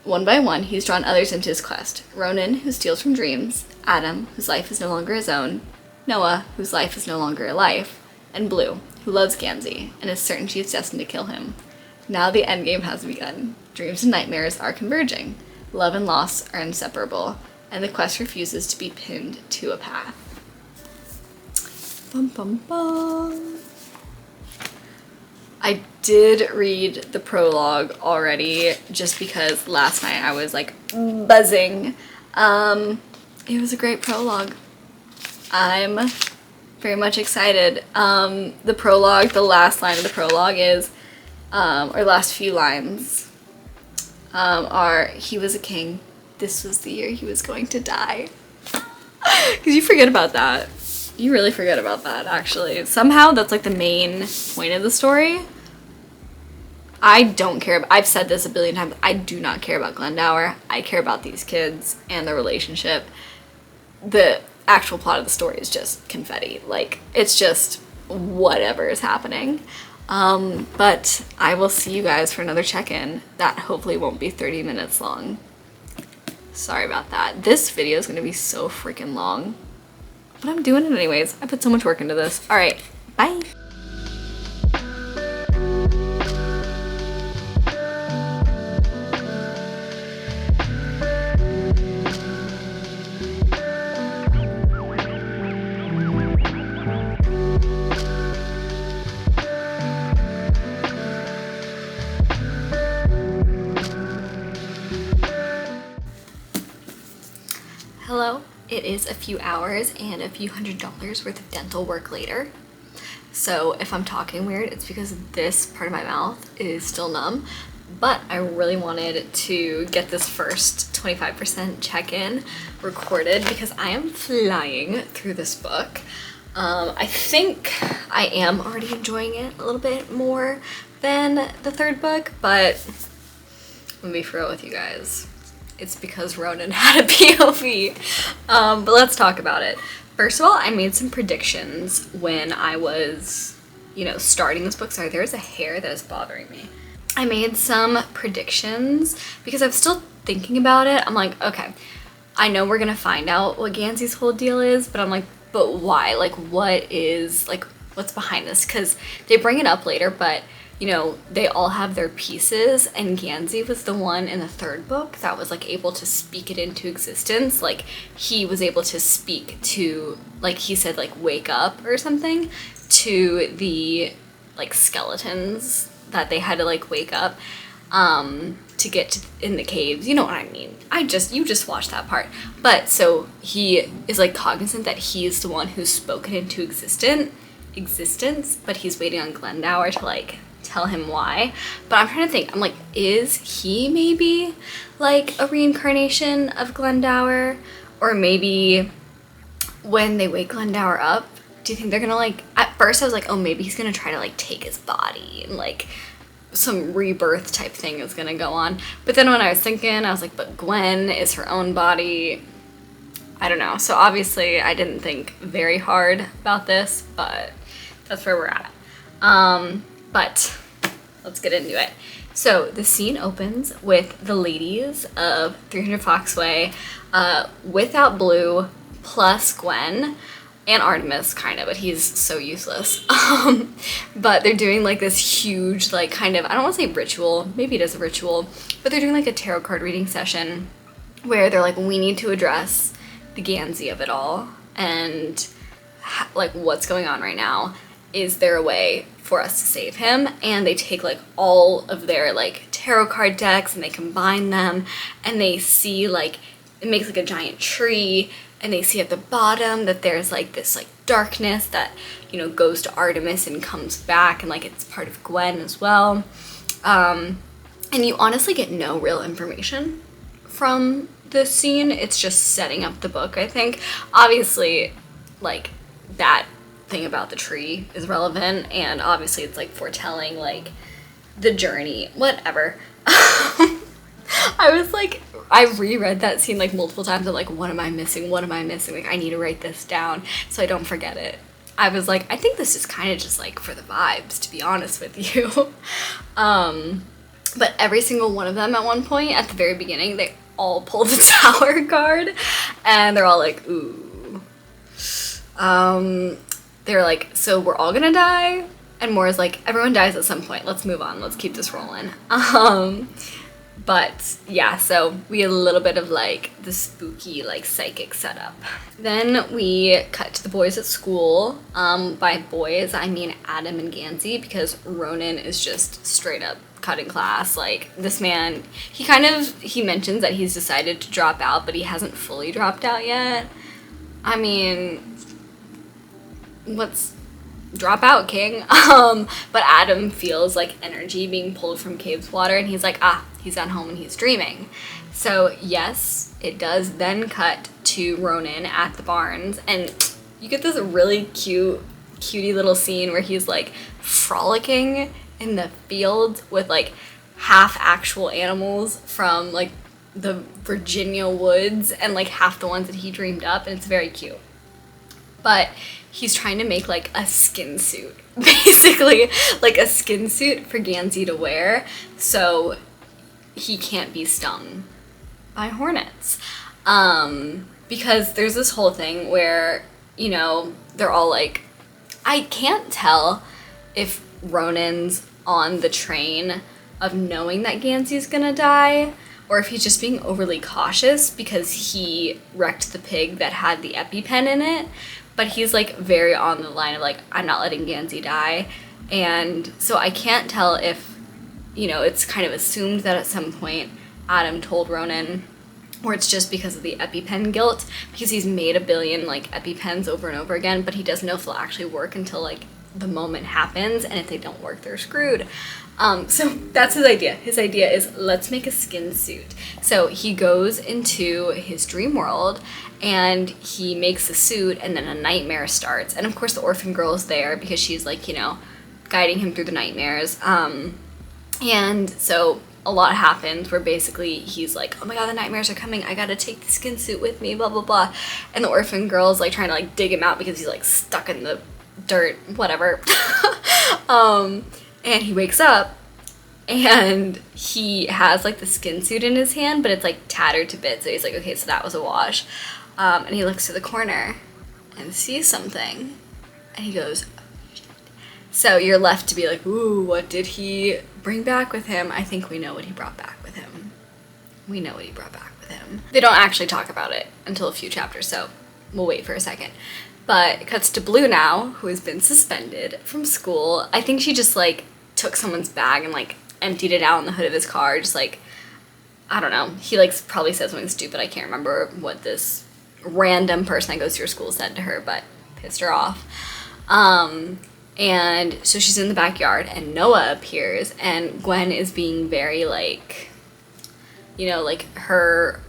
One by one, he's drawn others into his quest. Ronan, who steals from dreams, Adam, whose life is no longer his own, Noah, whose life is no longer a life, and Blue, who loves Gansey and is certain she is destined to kill him. Now the endgame has begun. Dreams and nightmares are converging. Love and loss are inseparable, and the quest refuses to be pinned to a path. Bum, bum, bum. I did read the prologue already just because last night I was like buzzing. It was a great prologue. I'm very much excited. The prologue, the last line of the prologue is, or last few lines are, he was a king. This was the year he was going to die. Because you forget about that. You really forget about that, actually. Somehow, that's like the main point of the story. I don't care. I've said this a billion times. I do not care about Glendower. I care about these kids and their relationship. The actual plot of the story is just confetti. Like, it's just whatever is happening. But I will see you guys for another check-in that hopefully won't be 30 minutes long. Sorry about that. This video is going to be so freaking long. But I'm doing it anyways. I put so much work into this. All right, bye. Hello. It is a few hours and a few $100s worth of dental work later. So if I'm talking weird, it's because this part of my mouth is still numb. But I really wanted to get this first 25% check-in recorded because I am flying through this book. I think I am already enjoying it a little bit more than the third book, but let me be real with you guys. It's because Ronan had a POV. But let's talk about it. First of all, I made some predictions when I was, starting this book. Sorry, there's a hair that is bothering me. I made some predictions because I'm still thinking about it. I'm like, okay, I know we're gonna find out what Gansey's whole deal is, but I'm like, but why? Like, what's behind this? Because they bring it up later, but they all have their pieces, and Gansey was the one in the third book that was like able to speak it into existence. Like, he was able to speak to, like, he said, like, wake up or something to the like skeletons that they had to like wake up to get in the caves. You know what I mean? You just watched that part. But so he is like cognizant that he's the one who's spoken into existence, but he's waiting on Glendower to like tell him why. But I'm trying to think, I'm like, is he maybe like a reincarnation of Glendower? Or maybe when they wake Glendower up, do you think they're gonna like, at first I was like, oh, maybe he's gonna try to like take his body and like some rebirth type thing is gonna go on. But then when I was thinking, I was like, but Gwen is her own body. I don't know. So obviously I didn't think very hard about this, but that's where we're at. But let's get into it. So the scene opens with the ladies of 300 Foxway without Blue plus Gwen and Artemis, kind of, but he's so useless. But they're doing like this huge, like, kind of, I don't want to say ritual, maybe it is a ritual, but they're doing like a tarot card reading session where they're like, we need to address the Gansey of it all and like what's going on right now. Is there a way for us to save him? And they take like all of their like tarot card decks and they combine them, and they see like, it makes like a giant tree, and they see at the bottom that there's like this like darkness that, goes to Artemis and comes back, and like it's part of Gwen as well. And you honestly get no real information from this scene. It's just setting up the book, I think. Obviously, like, that thing about the tree is relevant, and obviously it's like foretelling like the journey, whatever. I reread that scene like multiple times. I'm like, what am I missing? Like, I need to write this down so I don't forget it. I was like, I think this is kind of just like for the vibes, to be honest with you. But every single one of them at one point at the very beginning, they all pull the Tower card, and they're all like, ooh. They're like, so we're all gonna die? And Moira's like, everyone dies at some point. Let's move on. Let's keep this rolling. But yeah, so we had a little bit of like the spooky like psychic setup. Then we cut to the boys at school. By boys, I mean Adam and Gansey, because Ronan is just straight up cutting class. Like, this man, he mentions that he's decided to drop out, but he hasn't fully dropped out yet. I mean, drop out, king. But Adam feels like energy being pulled from Cave's water, and he's like, he's at home and he's dreaming. So yes, it does then cut to Ronan at the barns, and you get this really cutie little scene where he's like frolicking in the field with like half actual animals from like the Virginia woods and like half the ones that he dreamed up, and it's very cute. But he's trying to make like a skin suit, basically like a skin suit for Gansey to wear so he can't be stung by hornets. Because there's this whole thing where, they're all like, I can't tell if Ronan's on the train of knowing that Gansey's gonna die, or if he's just being overly cautious because he wrecked the pig that had the EpiPen in it. But he's like very on the line of like, I'm not letting Gansey die. And so I can't tell if, it's kind of assumed that at some point Adam told Ronan, or it's just because of the EpiPen guilt, because he's made a billion like EpiPens over and over again, but he doesn't know if they'll actually work until like the moment happens, and if they don't work, they're screwed. So that's his idea. His idea is, let's make a skin suit. So he goes into his dream world and he makes a suit, and then a nightmare starts. And of course the orphan girl is there because she's like, you know, guiding him through the nightmares. And so a lot happens where basically he's like, oh my god, the nightmares are coming, I gotta take the skin suit with me, blah blah blah. And the orphan girl's like trying to like dig him out because he's like stuck in the dirt, whatever. And he wakes up and he has like the skin suit in his hand, but it's like tattered to bits. So he's like, okay, so that was a wash. And he looks to the corner and sees something, and he goes, oh, shit. So you're left to be like, ooh, what did he bring back with him? I think we know what he brought back with him. We know what he brought back with him. They don't actually talk about it until a few chapters, so we'll wait for a second. But it cuts to Blue now, who has been suspended from school. I think she just like took someone's bag and like emptied it out on the hood of his car, just like, I don't know. He like probably said something stupid. I can't remember what this random person that goes to your school said to her, but pissed her off. And so she's in the backyard and Noah appears, and Gwen is being very like, you know, like her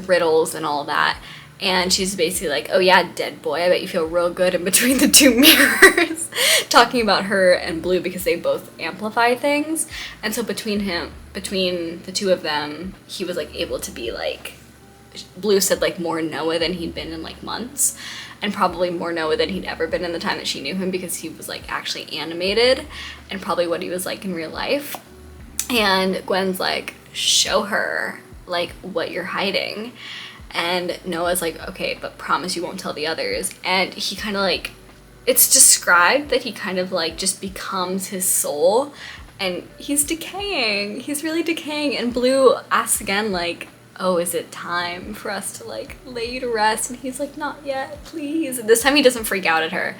riddles and all that. And she's basically like, oh yeah, dead boy, I bet you feel real good in between the two mirrors. Talking about her and Blue because they both amplify things. And so between the two of them, he was like able to be like, Blue said like more Noah than he'd been in like months. And probably more Noah than he'd ever been in the time that she knew him, because he was like actually animated, and probably what he was like in real life. And Gwen's like, show her like what you're hiding. And Noah's like, okay, but promise you won't tell the others. And he kind of like, it's described that he kind of like just becomes his soul, and he's decaying. He's really decaying. And Blue asks again, like, oh, is it time for us to like lay you to rest? And he's like, not yet, please. And this time he doesn't freak out at her,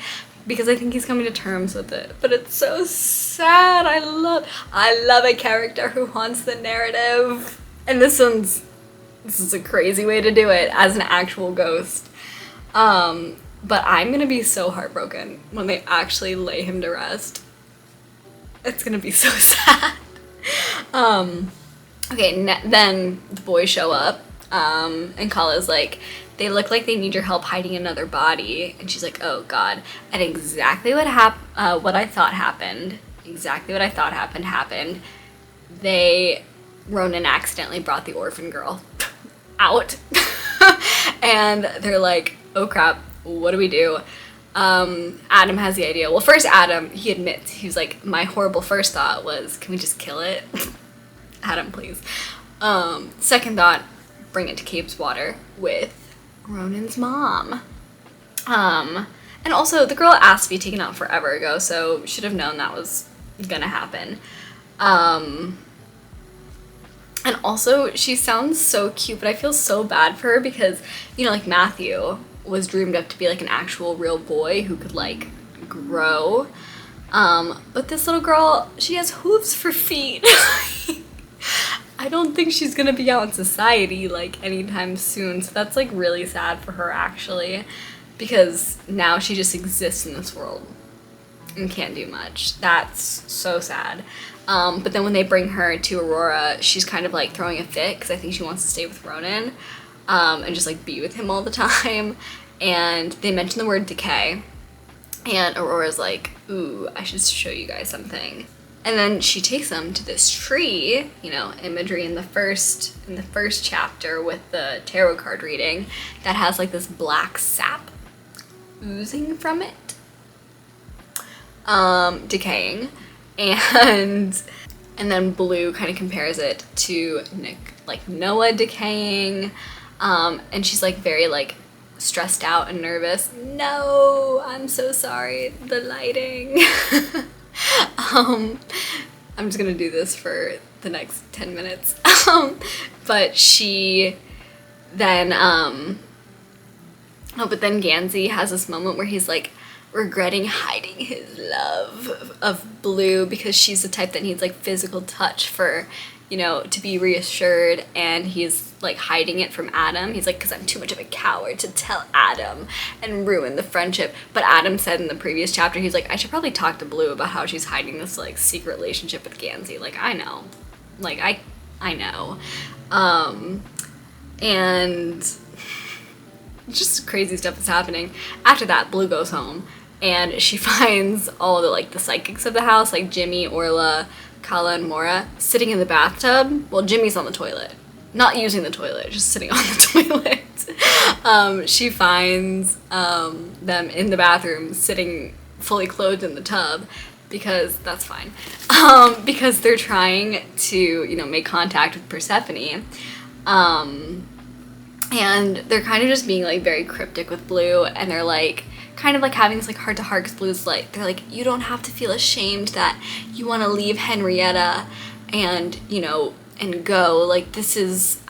because I think he's coming to terms with it. But it's so sad. I love a character who haunts the narrative. And this is a crazy way to do it as an actual ghost. But I'm gonna be so heartbroken when they actually lay him to rest. It's gonna be so sad. Okay, then the boys show up, and Kala's like, they look like they need your help hiding another body. And she's like, oh god. And exactly what I thought happened, happened. Ronan accidentally brought the orphan girl out. And they're like, oh crap, what do we do? Adam has the idea. Well, first Adam, he admits, he's like, my horrible first thought was, can we just kill it? Adam, please. Second thought, bring it to Cape's Water with Ronan's mom. And also, the girl asked to be taken out forever ago, so should have known that was gonna happen. And also, she sounds so cute, but I feel so bad for her because, you know, like Matthew was dreamed up to be like an actual real boy who could like grow. But this little girl, she has hooves for feet. I don't think she's gonna be out in society like anytime soon. So that's like really sad for her actually, because now she just exists in this world and can't do much. That's so sad. But then when they bring her to Aurora, she's kind of like throwing a fit because I think she wants to stay with Ronan, and just like be with him all the time. And they mention the word decay, and Aurora's like, ooh, I should show you guys something. And then she takes them to this tree, you know, imagery in the first chapter with the tarot card reading, that has like this black sap oozing from it, decaying. And then Blue kind of compares it to Noah decaying, and she's like very like stressed out and nervous. No, I'm so sorry, the lighting. I'm just gonna do this for the next 10 minutes. But she then but then Gansey has this moment where he's like regretting hiding his love of Blue because she's the type that needs like physical touch for to be reassured, and he's like hiding it from Adam. He's like, because I'm too much of a coward to tell Adam and ruin the friendship. But Adam said in the previous chapter, he's like, I should probably talk to Blue about how she's hiding this like secret relationship with Gansey. Like, I know. Like, I know. And just crazy stuff is happening. After that, Blue goes home and she finds all the psychics of the house, like Jimmy, Orla, Kala, and Mora, sitting in the bathtub. Well, Jimmy's on the toilet. Not using the toilet, just sitting on the toilet. She finds them in the bathroom, sitting fully clothed in the tub, because that's fine. Because they're trying to, make contact with Persephone. And they're kind of just being, like, very cryptic with Blue, and they're, like, kind of, like, having this, like, heart-to-heart, because Blue's, like, they're, like, you don't have to feel ashamed that you want to leave Henrietta and, and go. Like, this is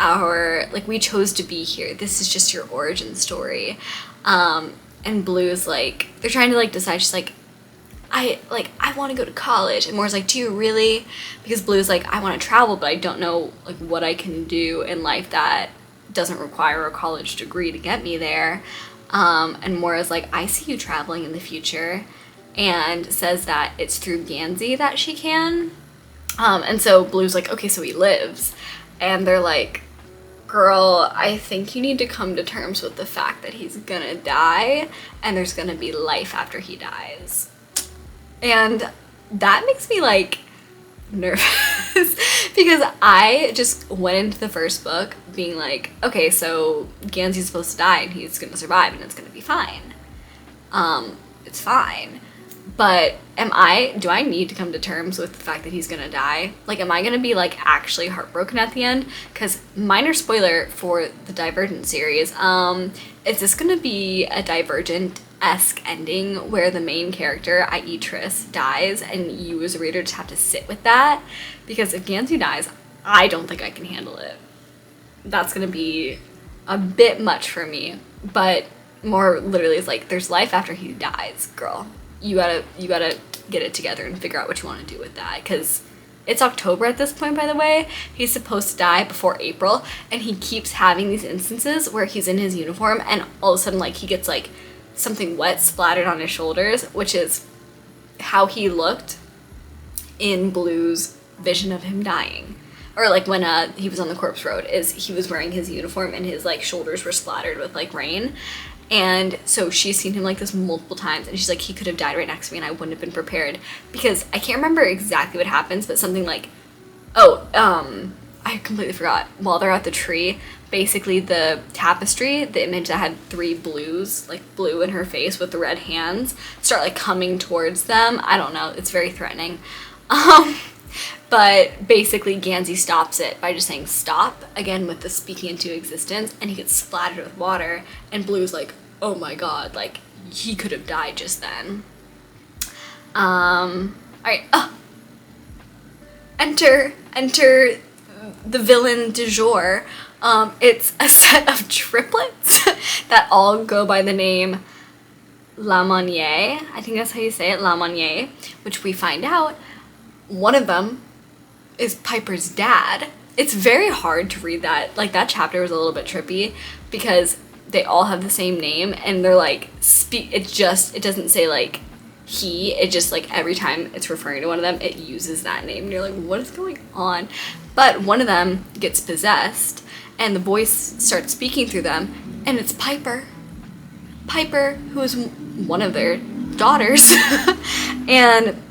we chose to be here. This is just your origin story. And Blue's, like, they're trying to, like, decide. She's, like, I want to go to college. And Mora's like, do you really? Because Blue's like, I want to travel, but I don't know, like, what I can do in life that doesn't require a college degree to get me there. And Mora's like, I see you traveling in the future, and says that it's through Gansey that she can. And so Blue's like, okay, so he lives. And they're like, girl, I think you need to come to terms with the fact that he's gonna die, and there's gonna be life after he dies. And that makes me, like, nervous because I just went into the first book being like, okay, so Gansey's supposed to die and he's gonna survive and it's gonna be fine. It's fine. But do I need to come to terms with the fact that he's gonna die? Like, am I gonna be, like, actually heartbroken at the end? Because, minor spoiler for the Divergent series, is this gonna be a Divergent-esque ending where the main character, i.e. Triss, dies, and you as a reader just have to sit with that? Because if Gansey dies, I don't think I can handle it. That's gonna be a bit much for me. But more literally, it's like, there's life after he dies, girl. You gotta get it together and figure out what you want to do with that, because it's October at this point, by the way. He's supposed to die before April, and he keeps having these instances where he's in his uniform and all of a sudden, like, he gets, like, something wet splattered on his shoulders, which is how he looked in Blue's vision of him dying. Or, like, when he was on the corpse road, is he was wearing his uniform and his, like, shoulders were splattered with, like, rain. And so she's seen him like this multiple times, and she's like, he could have died right next to me and I wouldn't have been prepared. Because I can't remember exactly what happens, but something like, I completely forgot. While they're at the tree, basically the tapestry, the image that had 3 blues, like Blue in her face with the red hands, start, like, coming towards them. I don't know, it's very threatening. But basically Gansey stops it by just saying stop, again with the speaking into existence, and he gets splattered with water, and Blue's like, oh my god, like, he could have died just then. Alright, enter the villain du jour. It's a set of triplets that all go by the name La Monnier. I think that's how you say it, La Monnier, which we find out one of them is Piper's dad. It's very hard to read that. Like, that chapter was a little bit trippy because they all have the same name, and they're like, it doesn't say, like, he, it just, like, every time it's referring to one of them, it uses that name, and you're like, what is going on? But one of them gets possessed, and the voice starts speaking through them, and it's Piper, who is one of their daughters. And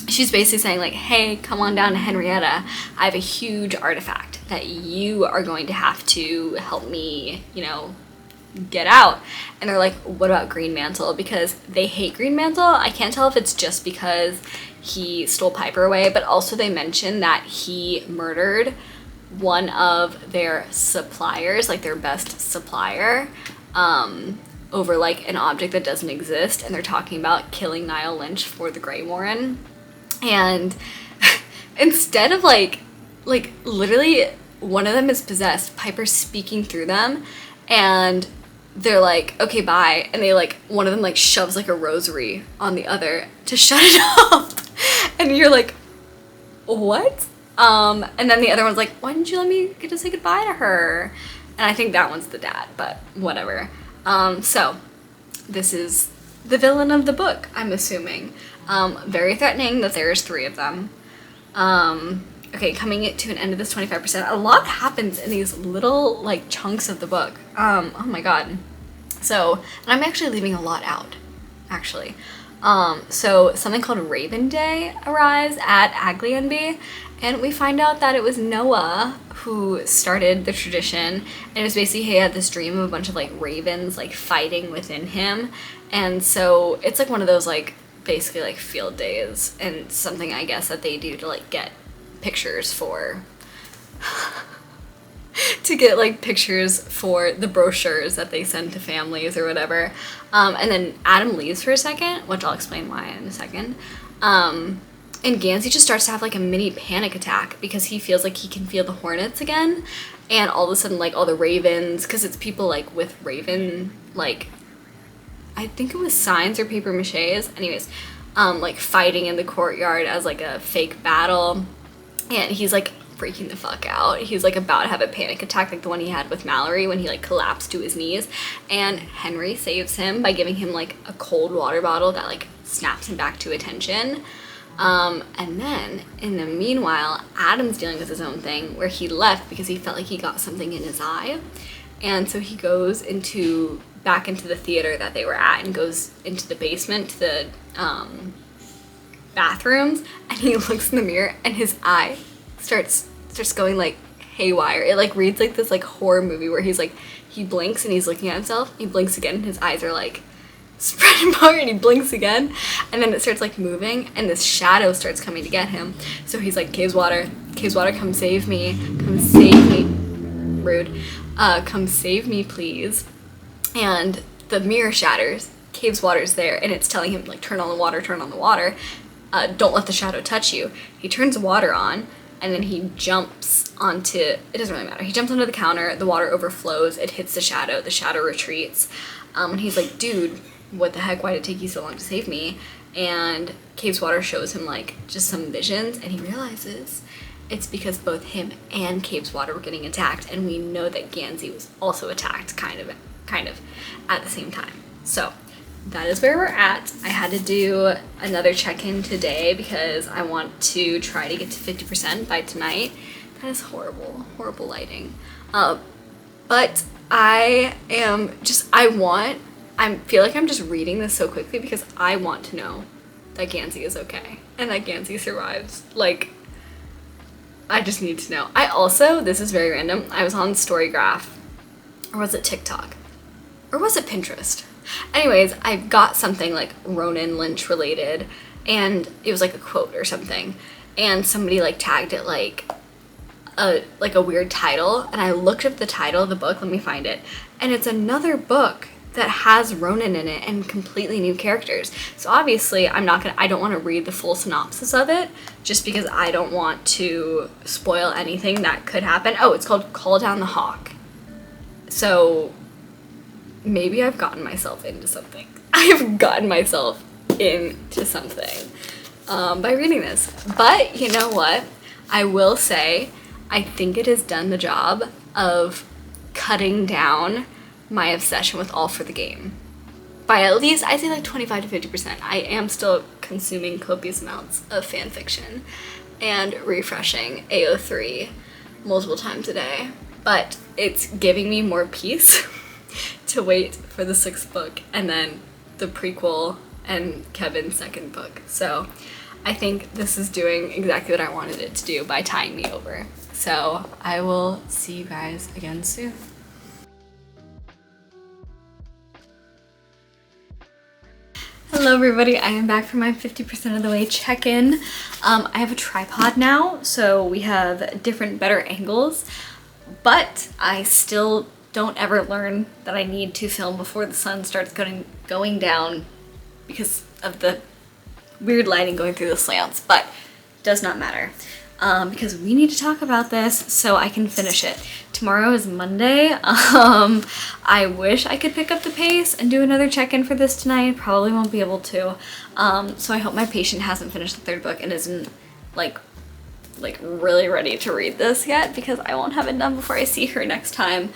she's basically saying, like, hey, come on down to Henrietta. I have a huge artifact that you are going to have to help me, get out. And they're like, what about Greenmantle? Because they hate Greenmantle. I can't tell if it's just because he stole Piper away, but also they mention that he murdered one of their suppliers, like their best supplier, over, like, an object that doesn't exist. And they're talking about killing Niall Lynch for the Grey Warren. And instead of, like, literally one of them is possessed, Piper's speaking through them, and they're like, okay, bye. And they, like, one of them, like, shoves, like, a rosary on the other to shut it up. And you're like, what? And then the other one's like, why didn't you let me get to say goodbye to her? And I think that one's the dad, but whatever. So this is the villain of the book, I'm assuming. Very threatening that there's 3 of them. Okay, coming to an end of this 25%. A lot happens in these little like chunks of the book. Oh my god. So, and I'm actually leaving a lot out, actually. So something called Raven Day arrives at Aglionby, and we find out that it was Noah who started the tradition, and it was basically he had this dream of a bunch of like ravens like fighting within him, and so it's like one of those like basically like field days, and something I guess that they do to like get pictures for to get like pictures for the brochures that they send to families or whatever. And then Adam leaves for a second, which I'll explain why in a second. And Gansey just starts to have like a mini panic attack because he feels like he can feel the hornets again, and all of a sudden like all the ravens, because it's people like with raven, like I think it was signs or paper maches, anyways, like fighting in the courtyard as like a fake battle, and he's like freaking the fuck out. He's like about to have a panic attack like the one he had with Mallory when he like collapsed to his knees, and Henry saves him by giving him like a cold water bottle that like snaps him back to attention. And then in the meanwhile, Adam's dealing with his own thing where he left because he felt like he got something in his eye, and so he goes back into the theater that they were at and goes into the basement to the bathrooms, and he looks in the mirror and his eye starts going like haywire. It like reads like this like horror movie where he's like, he blinks and he's looking at himself, he blinks again and his eyes are like spread apart, and he blinks again, and then it starts like moving and this shadow starts coming to get him. So he's like, Caves Water, come save me, rude, come save me please. And the mirror shatters, Caves Water's there, and it's telling him like, turn on the water, don't let the shadow touch you. He turns the water on, and then he jumps onto, it doesn't really matter, he jumps onto the counter, the water overflows, it hits the shadow retreats, and he's like, dude, what the heck, why did it take you so long to save me? And Caves Water shows him like just some visions, and he realizes it's because both him and Caves Water were getting attacked, and we know that Gansey was also attacked kind of at the same time. So that is where we're at. I had to do another check-in today because I want to try to get to 50% by tonight. That is horrible lighting. But I feel like I'm just reading this so quickly because I want to know that Gansey is okay and that Gansey survives. Like, I just need to know. I also, this is very random, I was on Storygraph, or was it TikTok? Or was it Pinterest? Anyways, I got something like Ronan Lynch related, and it was like a quote or something, and somebody like tagged it like a weird title, and I looked up the title of the book, let me find it, and it's another book that has Ronan in it and completely new characters. So obviously I don't want to read the full synopsis of it just because I don't want to spoil anything that could happen. Oh, it's called Call Down the Hawk. So maybe I've gotten myself into something. I have gotten myself into something by reading this. But you know what? I will say, I think it has done the job of cutting down my obsession with All for the Game by at least, I'd say like 25 to 50%. I am still consuming copious amounts of fan fiction and refreshing AO3 multiple times a day, but it's giving me more peace to wait for the 6th book and then the prequel and Kevin's 2nd book. So I think this is doing exactly what I wanted it to do by tying me over. So I will see you guys again soon. Hello everybody, I am back from my 50% of the way check-in. I have a tripod now, so we have different, better angles, but I still don't ever learn that I need to film before the sun starts going down because of the weird lighting going through the slants, but does not matter. Because we need to talk about this so I can finish it. Tomorrow is Monday. I wish I could pick up the pace and do another check-in for this tonight. Probably won't be able to. So I hope my patient hasn't finished the 3rd book and isn't like like really ready to read this yet because I won't have it done before I see her next time.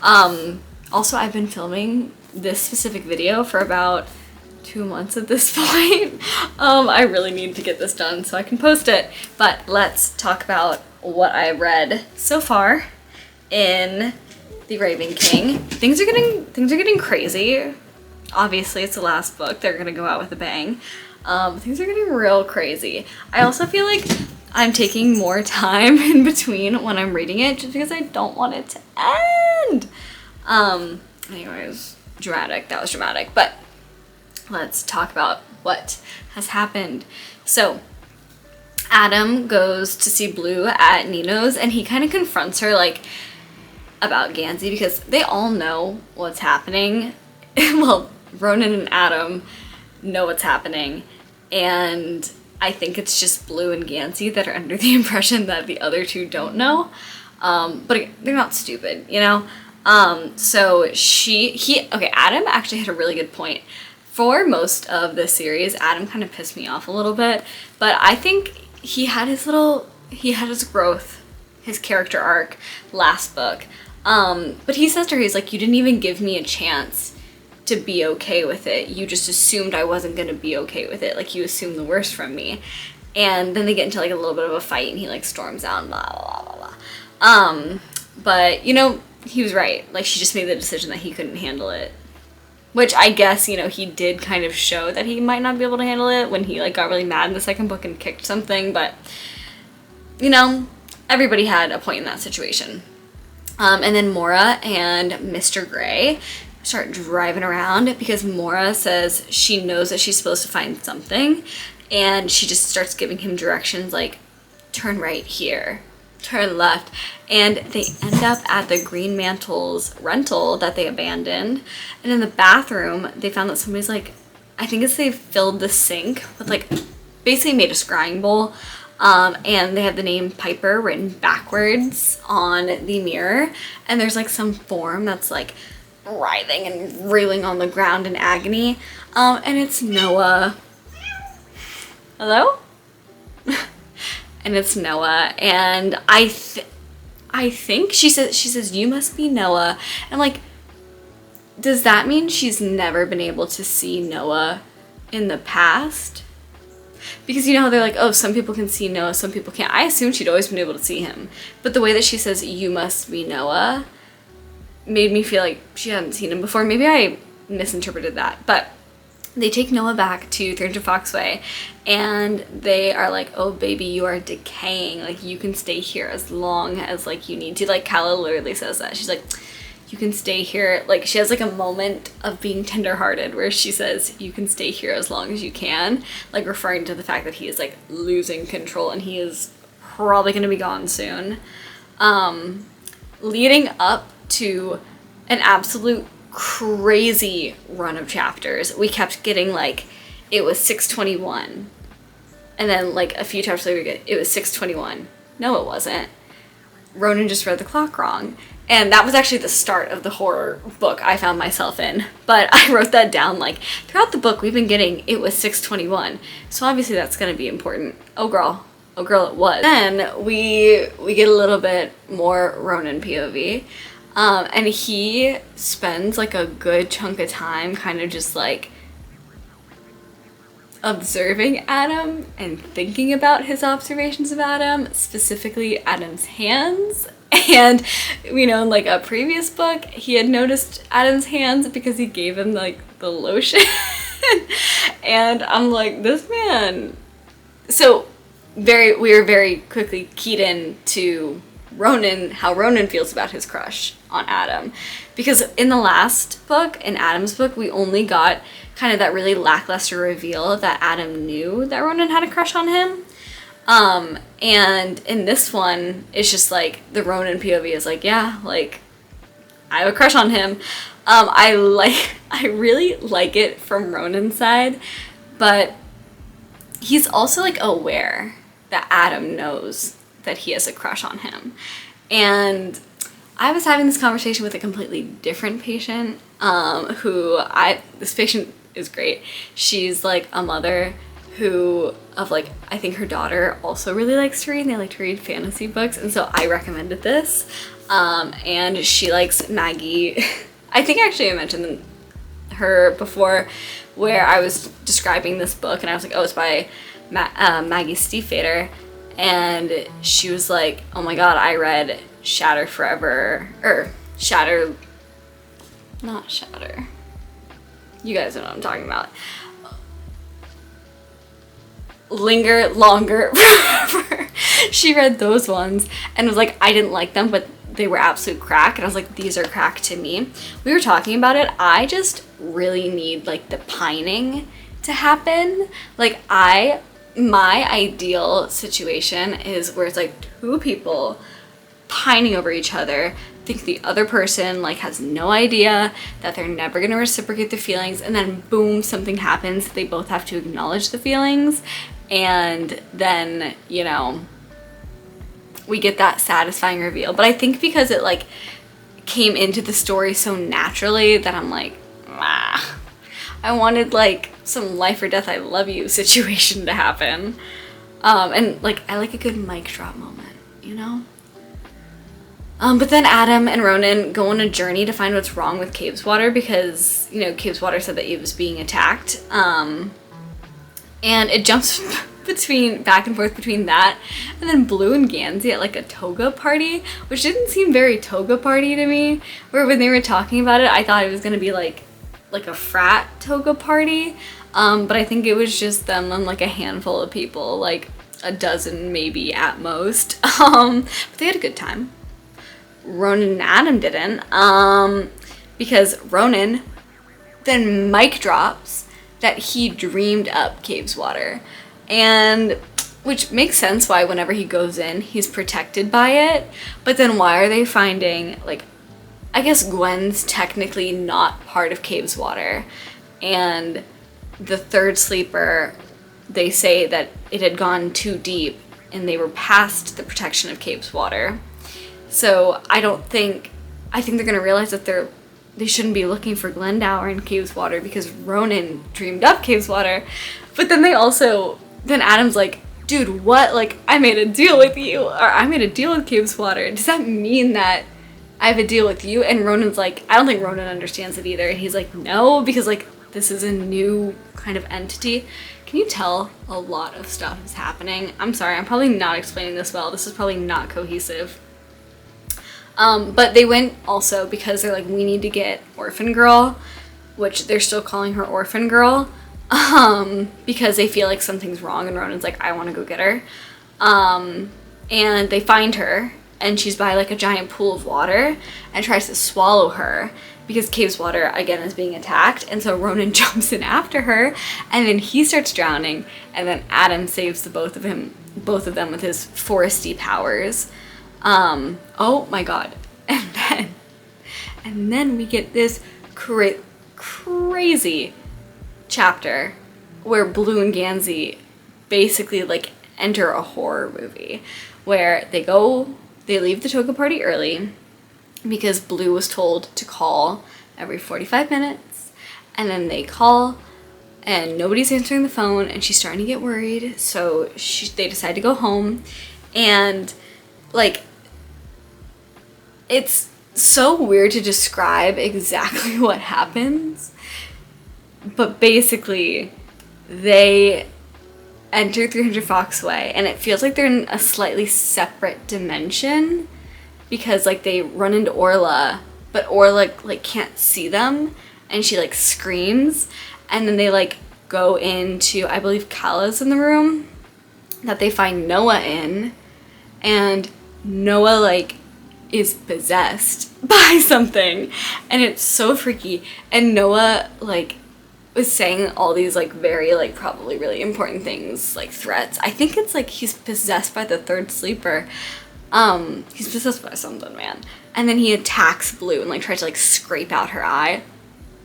Also, I've been filming this specific video for about 2 months at this point. I really need to get this done so I can post it. But let's talk about what I read so far in The Raven King. Things are getting crazy. Obviously, it's the last book. They're gonna go out with a bang. Things are getting real crazy. I also feel like I'm taking more time in between when I'm reading it just because I don't want it to end. Anyways, dramatic. That was dramatic. But let's talk about what has happened. So, Adam goes to see Blue at Nino's and he kind of confronts her like about Gansey because they all know what's happening. Well, Ronan and Adam know what's happening, and I think it's just Blue and Gansey that are under the impression that the other two don't know. But they're not stupid, you know? So Adam actually had a really good point. For most of the series, Adam kind of pissed me off a little bit, but I think he had his growth, his character arc last book. But he says to her, he's like, you didn't even give me a chance to be okay with it. You just assumed I wasn't gonna be okay with it. Like, you assumed the worst from me. And then they get into like a little bit of a fight and he like storms out and blah, blah, blah, blah, blah. But, you know, he was right. Like, she just made the decision that he couldn't handle it. Which I guess, you know, he did kind of show that he might not be able to handle it when he like got really mad in the second book and kicked something. But, you know, everybody had a point in that situation. And then Mora and Mr. Grey start driving around because Mora says she knows that she's supposed to find something, and she just starts giving him directions like, turn right here, turn left, and they end up at the Green Mantle's rental that they abandoned. And in the bathroom, they found that somebody's like, I think it's they filled the sink with like, basically made a scrying bowl. And they have the name Piper written backwards on the mirror, and there's like some form that's like writhing and reeling on the ground in agony. And it's Noah. Hello? And it's Noah, and I think she says you must be Noah. And I'm like, does that mean she's never been able to see Noah in the past? Because you know how they're like, oh, some people can see Noah, some people can't. I assumed she'd always been able to see him. But the way that she says, you must be Noah, made me feel like she hadn't seen him before. Maybe I misinterpreted that. But they take Noah back to 300 Foxway, and they are like, oh, baby, you are decaying. Like, you can stay here as long as, like, you need to. Like, Calla literally says that. She's like, you can stay here. Like, she has like a moment of being tenderhearted where she says, you can stay here as long as you can, like referring to the fact that he is like losing control and he is probably going to be gone soon. Leading up to an absolute crazy run of chapters, we kept getting like, it was 6:21, and then like a few chapters later we get, it was 6:21. No, it wasn't. Ronan just read the clock wrong. And that was actually the start of the horror book I found myself in. But I wrote that down, like, throughout the book we've been getting, it was 6:21. So obviously that's going to be important. Oh girl, it was. Then we get a little bit more Ronan POV. And he spends like a good chunk of time kind of just like observing Adam and thinking about his observations of Adam, specifically Adam's hands. And, you know, in like a previous book, he had noticed Adam's hands because he gave him like the lotion. And I'm like, this man. So we were very quickly keyed in to Ronan, how Ronan feels about his crush on Adam. Because in the last book, in Adam's book, we only got kind of that really lackluster reveal that Adam knew that Ronan had a crush on him. And in this one, it's just like the Ronan POV is like, yeah, like I have a crush on him. I really like it from Ronan's side, but he's also like aware that Adam knows that he has a crush on him. And I was having this conversation with a completely different patient, this patient is great. She's like a mother who of like, I think her daughter also really likes to read, and they like to read fantasy books, and so I recommended this. And she likes Maggie. I think actually I mentioned her before, where I was describing this book and I was like, oh, it's by Maggie Stiefvater, and she was like, oh my god, I read Shatter Forever, or Shatter, not Shatter, you guys know what I'm talking about, Linger Longer Forever. She read those ones and was like, I didn't like them, but they were absolute crack. And I was like, these are crack to me. We were talking about it. I just really need like the pining to happen. Like my ideal situation is where it's like two people pining over each other, think the other person like has no idea that they're never going to reciprocate the feelings, and then boom, something happens. They both have to acknowledge the feelings, and then, you know, we get that satisfying reveal. But I think because it like came into the story so naturally that I'm like, ah, I wanted like some life or death I love you situation to happen. And like, I like a good mic drop moment, you know? But then Adam and Ronan go on a journey to find what's wrong with Cabeswater, because, you know, Cabeswater said that he was being attacked. And it jumps back and forth between that and then Blue and Gansey at like a toga party, which didn't seem very toga party to me, where when they were talking about it, I thought it was going to be like a frat toga party. But I think it was just them and like a handful of people, like a dozen maybe at most. But they had a good time. Ronan and Adam didn't, because Ronan then mic drops that he dreamed up Cabeswater, and which makes sense why whenever he goes in, he's protected by it. But then why are they finding, like, I guess Gwen's technically not part of Cabeswater, and the third sleeper, they say that it had gone too deep and they were past the protection of Cabeswater. So I think they're gonna realize that they shouldn't be looking for Glendower and Cabeswater because Ronan dreamed up Cabeswater. But then then Adam's like, dude, what? Like, I made a deal with you, or I made a deal with Cabeswater. Does that mean that I have a deal with you? And Ronan's like, I don't think Ronan understands it either. And he's like, no, because like this is a new kind of entity. Can you tell a lot of stuff is happening? I'm sorry, I'm probably not explaining this well. This is probably not cohesive. But they went also because they're like, we need to get Orphan Girl, which they're still calling her Orphan Girl, because they feel like something's wrong, and Ronan's like, I want to go get her. And they find her, and she's by like a giant pool of water and tries to swallow her because Cabeswater again is being attacked. And so Ronan jumps in after her, and then he starts drowning, and then Adam saves the both of them with his foresty powers. Oh my god. And then we get this crazy chapter where Blue and Gansey basically like enter a horror movie, where they leave the toga party early because Blue was told to call every 45 minutes, and then they call and nobody's answering the phone, and she's starting to get worried, so they decide to go home. And like, it's so weird to describe exactly what happens, but basically they enter 300 Foxway, and it feels like they're in a slightly separate dimension because like they run into Orla, but Orla like can't see them, and she like screams, and then they like go into, I believe Kala's in the room that they find Noah in, and Noah like is possessed by something, and it's so freaky. And Noah like was saying all these like very like probably really important things, like threats. I think it's like he's possessed by the third sleeper. He's possessed by something, man. And then he attacks Blue and like tries to like scrape out her eye.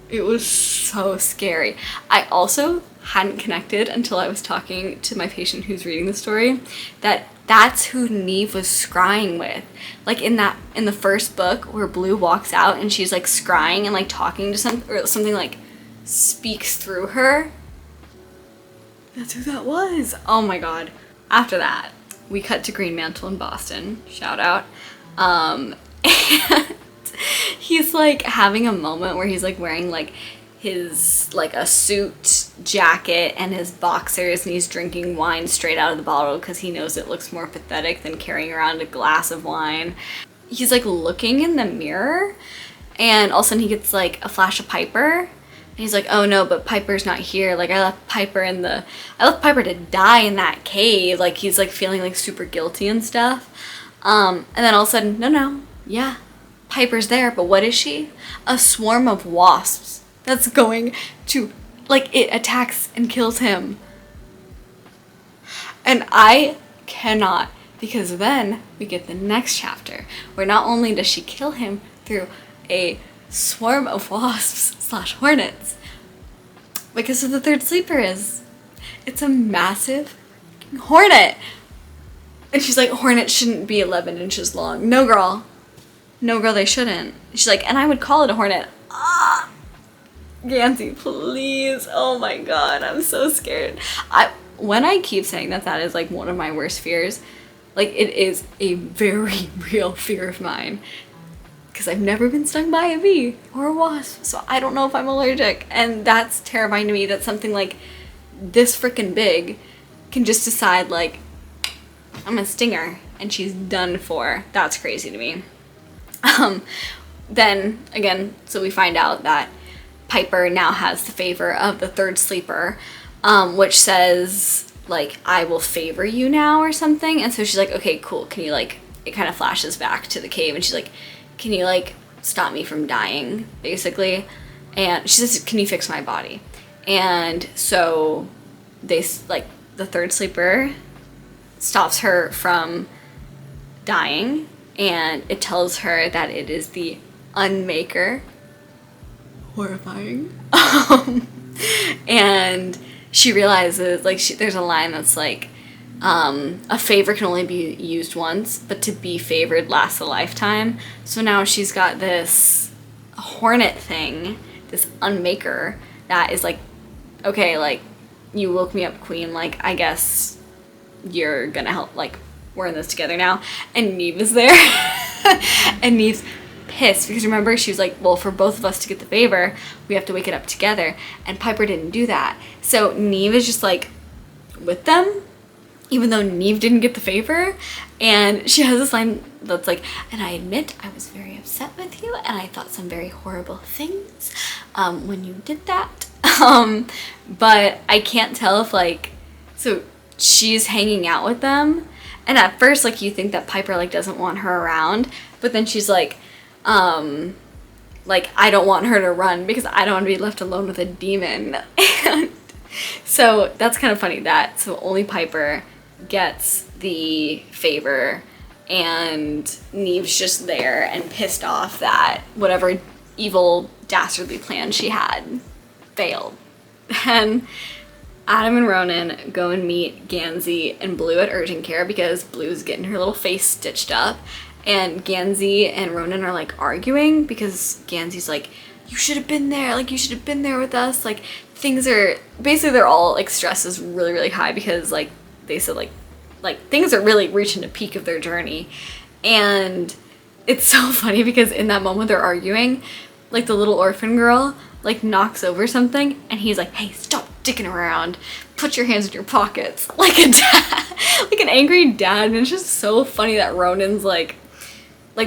It was so scary. I also hadn't connected until I was talking to my patient who's reading the story that that's who Neve was scrying with. Like in the first book where Blue walks out and she's like scrying and like talking to something like speaks through her. That's who that was. Oh my god. After that, we cut to Green Mantle in Boston. Shout out. And he's like having a moment where he's like wearing like his like a suit jacket and his boxers, and he's drinking wine straight out of the bottle because he knows it looks more pathetic than carrying around a glass of wine. He's like looking in the mirror, and all of a sudden he gets like a flash of Piper, and he's like, oh no, but Piper's not here. Like I left Piper to die in that cave. Like he's like feeling like super guilty and stuff. And then all of a sudden, no, yeah, Piper's there, but what is she? A swarm of wasps that's going to, like, it attacks and kills him. And I cannot, because then we get the next chapter where not only does she kill him through a swarm of wasps / hornets, but guess what the third sleeper is? It's a massive hornet. And she's like, hornets shouldn't be 11 inches long. No girl, they shouldn't. She's like, and I would call it a hornet. Ah, Gansey, please. Oh my god, I'm so scared. When I keep saying that is like one of my worst fears, like it is a very real fear of mine, because I've never been stung by a bee or a wasp, so I don't know if I'm allergic, and that's terrifying to me that something like this freaking big can just decide like, I'm a stinger and she's done for. That's crazy to me. Then again, so we find out that Piper now has the favor of the third sleeper, which says like, I will favor you now or something. And so she's like, okay, cool. Can you like, it kind of flashes back to the cave and she's like, can you like stop me from dying, basically? And she says, can you fix my body? And so they like, the third sleeper stops her from dying, and it tells her that it is the Unmaker. Horrifying. And she realizes, like, there's a line that's like, a favor can only be used once, but to be favored lasts a lifetime. So now she's got this hornet thing, this Unmaker, that is like, okay, like, you woke me up, queen, like, I guess you're gonna help, like, we're in this together now. And Neve is there. And Neve's pissed because remember, she was like, well, for both of us to get the favor, we have to wake it up together, and Piper didn't do that. So Neve is just like with them, even though Neve didn't get the favor. And she has this line that's like, and I admit I was very upset with you, and I thought some very horrible things when you did that. But I can't tell if like, so she's hanging out with them, and at first like you think that Piper like doesn't want her around, but then she's like I don't want her to run because I don't want to be left alone with a demon. And so that's kind of funny that so only Piper gets the favor, and Neve's just there and pissed off that whatever evil dastardly plan she had failed. And Adam and Ronan go and meet Gansey and Blue at urgent care because Blue's getting her little face stitched up. And Gansey and Ronan are like arguing because Gansey's like, you should have been there, like you should have been there with us, like things are basically, they're all like, stress is really really high because like they said like things are really reaching the peak of their journey. And it's so funny because in that moment they're arguing, like the little orphan girl like knocks over something and he's like, hey, stop dicking around, put your hands in your pockets, like a dad, like an angry dad. And it's just so funny that Ronan's like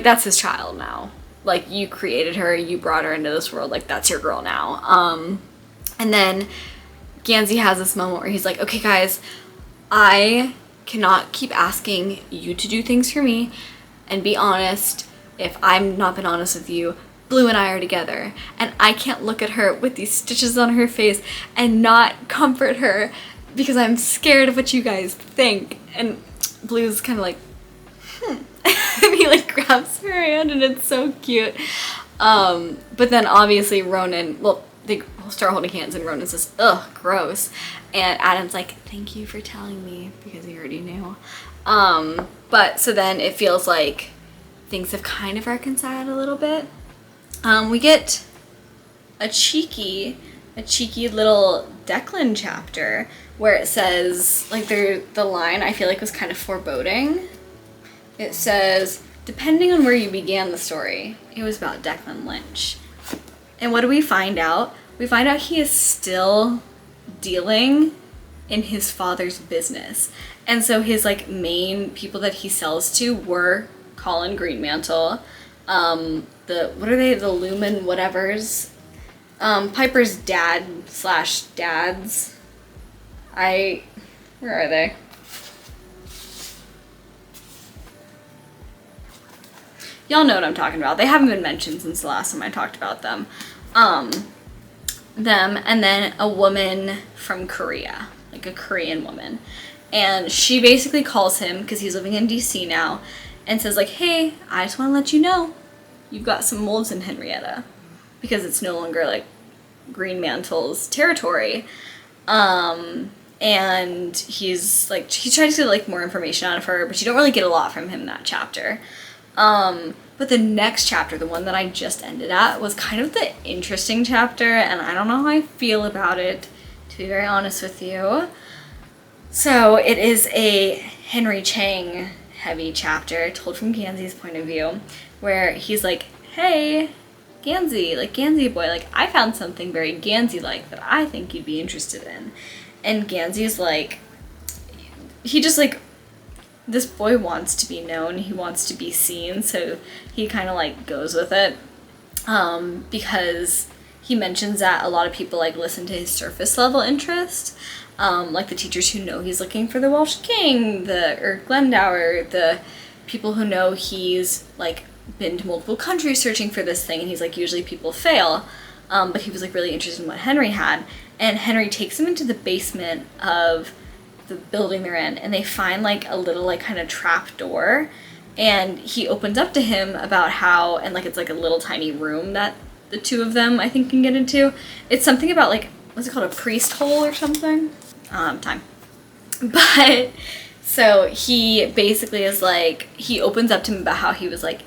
that's his child now, like you created her, you brought her into this world, like that's your girl now. And then Gansey has this moment where he's like, okay guys, I cannot keep asking you to do things for me, and be honest, if I'm not been honest with you, Blue and I are together, and I can't look at her with these stitches on her face and not comfort her because I'm scared of what you guys think. And Blue's kind of like, and he like grabs her hand, and it's so cute. But then obviously Ronan, well, they start holding hands and Ronan says, ugh, gross. And Adam's like, thank you for telling me, because he already knew. But so then it feels like things have kind of reconciled a little bit. We get a cheeky a cheeky little Declan chapter where it says, like, the line I feel like was kind of foreboding. It says, depending on where you began the story, it was about Declan Lynch. And what do we find out? We find out he is still dealing in his father's business. And so his, like, main people that he sells to were Colin Greenmantle, what are they? The Lumen whatevers. Piper's dad/dads. Where are they? Y'all know what I'm talking about. They haven't been mentioned since the last time I talked about them. Them, and then a woman from Korea, like a Korean woman. And she basically calls him, because he's living in DC now, and says, like, hey, I just want to let you know, you've got some wolves in Henrietta. Because it's no longer, like, Greenmantle's territory. And he's, like, he tries to get, like, more information out of her, but you don't really get a lot from him in that chapter. But the next chapter, the one that I just ended at, was kind of the interesting chapter, and I don't know how I feel about it, to be very honest with you. So it is a Henry Chang heavy chapter, told from Gansey's point of view, where he's like, hey, Gansey, like, Gansey boy, like, I found something very Gansey-like that I think you'd be interested in. And Gansey's like, he just, like, this boy wants to be known, he wants to be seen, so he kind of, like, goes with it, because he mentions that a lot of people, like, listen to his surface level interest, like the teachers who know he's looking for the Welsh King, or Glendower, the people who know he's, like, been to multiple countries searching for this thing, and he's like, usually people fail, but he was, like, really interested in what Henry had, and Henry takes him into the basement of the building they're in, and they find, like, a little, like, kind of trap door, and he opens up to him about how, and, like, it's, like, a little tiny room that the two of them, I think, can get into. It's something about, like, what's it called, a priest hole or something? Time. But, so he basically is, like, he opens up to him about how he was, like,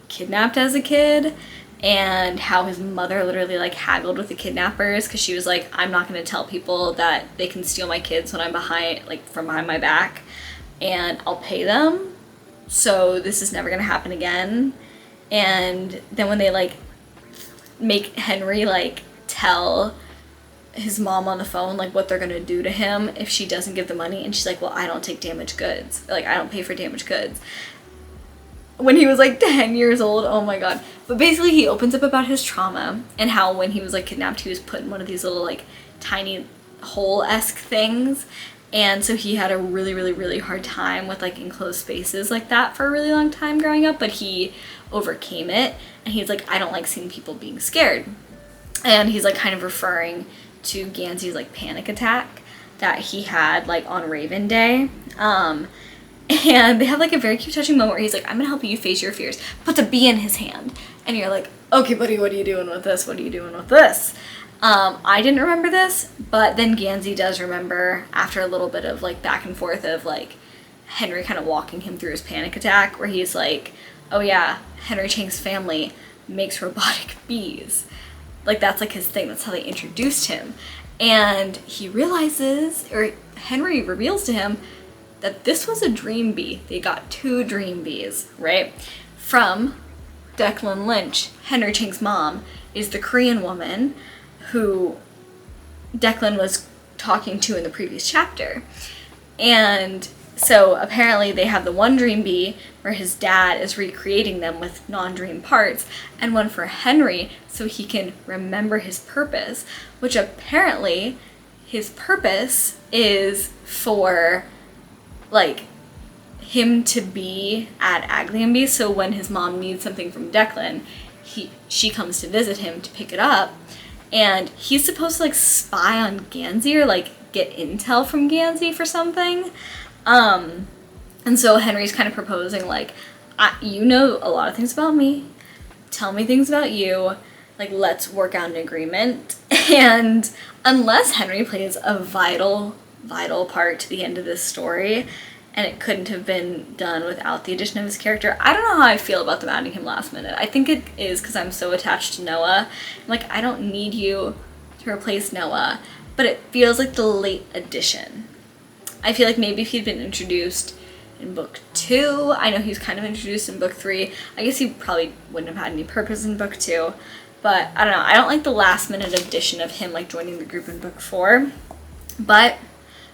kidnapped as a kid, and how his mother literally, like, haggled with the kidnappers because she was like, I'm not going to tell people that they can steal my kids when I'm from behind my back, and I'll pay them, so this is never going to happen again. And then when they, like, make Henry, like, tell his mom on the phone, like, what they're going to do to him if she doesn't give the money, and she's like, well, I don't take damaged goods, like, I don't pay for damaged goods. When he was, like, 10 years old, oh my god. But basically he opens up about his trauma and how when he was, like, kidnapped, he was put in one of these little, like, tiny hole-esque things, and so he had a really, really, really hard time with, like, enclosed spaces like that for a really long time growing up, but he overcame it, and he's like, I don't like seeing people being scared. And he's, like, kind of referring to Gansey's, like, panic attack that he had, like, on Raven Day. And they have, like, a very cute touching moment where he's like, I'm gonna help you face your fears. Puts a bee in his hand. And you're like, okay, buddy, what are you doing with this? What are you doing with this? I didn't remember this, but then Gansey does remember after a little bit of, like, back and forth of, like, Henry kind of walking him through his panic attack, where he's like, oh yeah, Henry Chang's family makes robotic bees. Like, that's, like, his thing. That's how they introduced him. And he realizes, or Henry reveals to him, that this was a dream bee. They got 2 dream bees, right? From Declan Lynch. Henry Chang's mom is the Korean woman who Declan was talking to in the previous chapter. And so apparently they have the one dream bee where his dad is recreating them with non-dream parts, and one for Henry so he can remember his purpose, which apparently his purpose is for, like, him to be at Aglionby, so when his mom needs something from Declan, she comes to visit him to pick it up, and he's supposed to, like, spy on Gansey or, like, get intel from Gansey for something. And so Henry's kind of proposing, like, you know a lot of things about me, tell me things about you, like, let's work out an agreement. And unless Henry plays a vital part to the end of this story, and it couldn't have been done without the addition of his character, I don't know how I feel about them adding him last minute. I think it is because I'm so attached to Noah. Like, I don't need you to to replace Noah, but it feels like the late addition. I feel like maybe if he'd been introduced in book 2, I know he was kind of introduced in book 3. I guess he probably wouldn't have had any purpose in book 2, but I don't know. I don't like the last minute addition of him like joining the group in book 4, but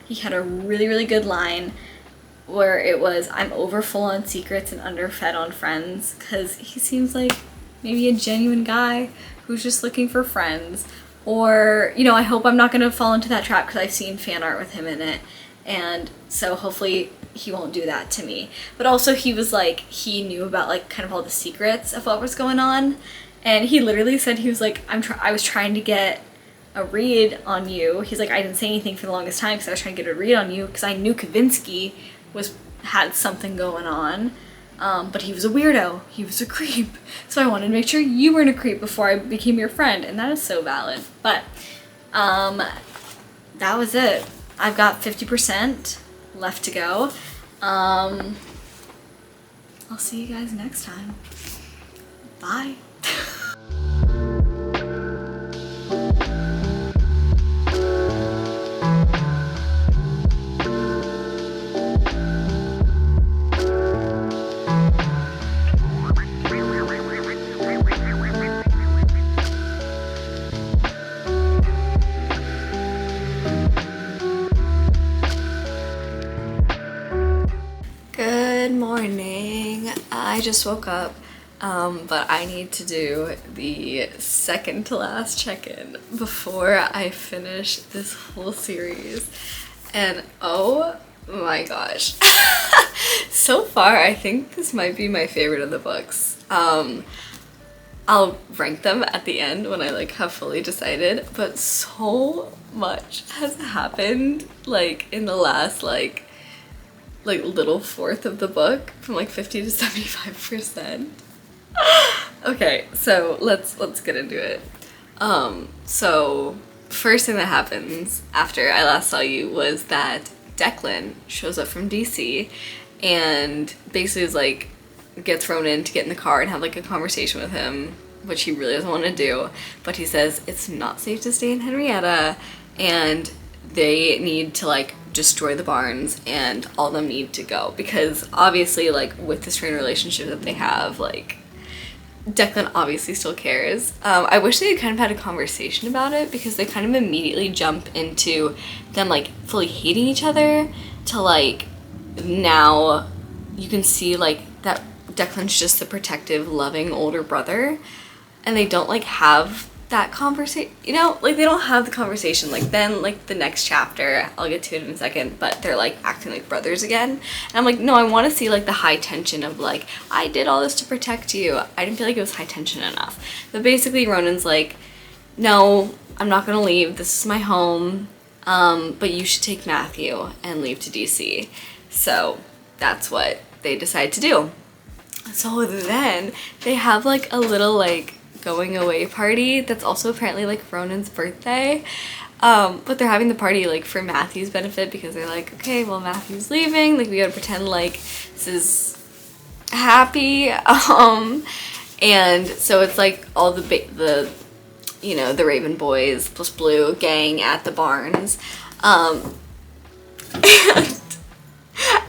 he had a really, really good line where it was, I'm overfull on secrets and underfed on friends, because he seems like maybe a genuine guy who's just looking for friends. Or, you know, I hope I'm not going to fall into that trap because I've seen fan art with him in it. And so hopefully he won't do that to me. But also he was like, he knew about like kind of all the secrets of what was going on. And he literally said, he was like, I was trying to get a read on you. He's like, I didn't say anything for the longest time because I was trying to get a read on you because I knew Kavinsky had something going on. But he was a weirdo. He was a creep. So I wanted to make sure you weren't a creep before I became your friend. And that is so valid. But that was it. I've got 50% left to go. I'll see you guys next time. Bye. Good morning. I just woke up, but I need to do the second to last check-in before I finish this whole series. And oh my gosh. So far, I think this might be my favorite of the books. I'll rank them at the end when I like have fully decided, but so much has happened like in the last like little fourth of the book, from like 50 to 75%. Okay, so let's get into it. So first thing that happens after I last saw you was that Declan shows up from DC and basically is like, gets Ronan to get in the car and have like a conversation with him, which he really doesn't want to do, but he says it's not safe to stay in Henrietta and they need to like destroy the barns and all of them need to go, because obviously like with the strained relationship that they have, like Declan obviously still cares. I wish they had kind of had a conversation about it, because they kind of immediately jump into them like fully hating each other to like now you can see like that Declan's just the protective, loving older brother, and they don't like have that conversation, you know, like they don't have the conversation. Like then like the next chapter, I'll get to it in a second, but they're like acting like brothers again, and I'm like, no, I want to see like the high tension of like, I did all this to protect you. I didn't feel like it was high tension enough. But basically Ronan's like, no, I'm not gonna leave, this is my home, but you should take Matthew and leave to DC. So that's what they decide to do. So then they have like a little like going away party that's also apparently like Ronan's birthday, but they're having the party like for Matthew's benefit, because they're like, okay, well Matthew's leaving, like we gotta pretend like this is happy, and so it's like all the you know, the Raven boys plus Blue gang at the barns, and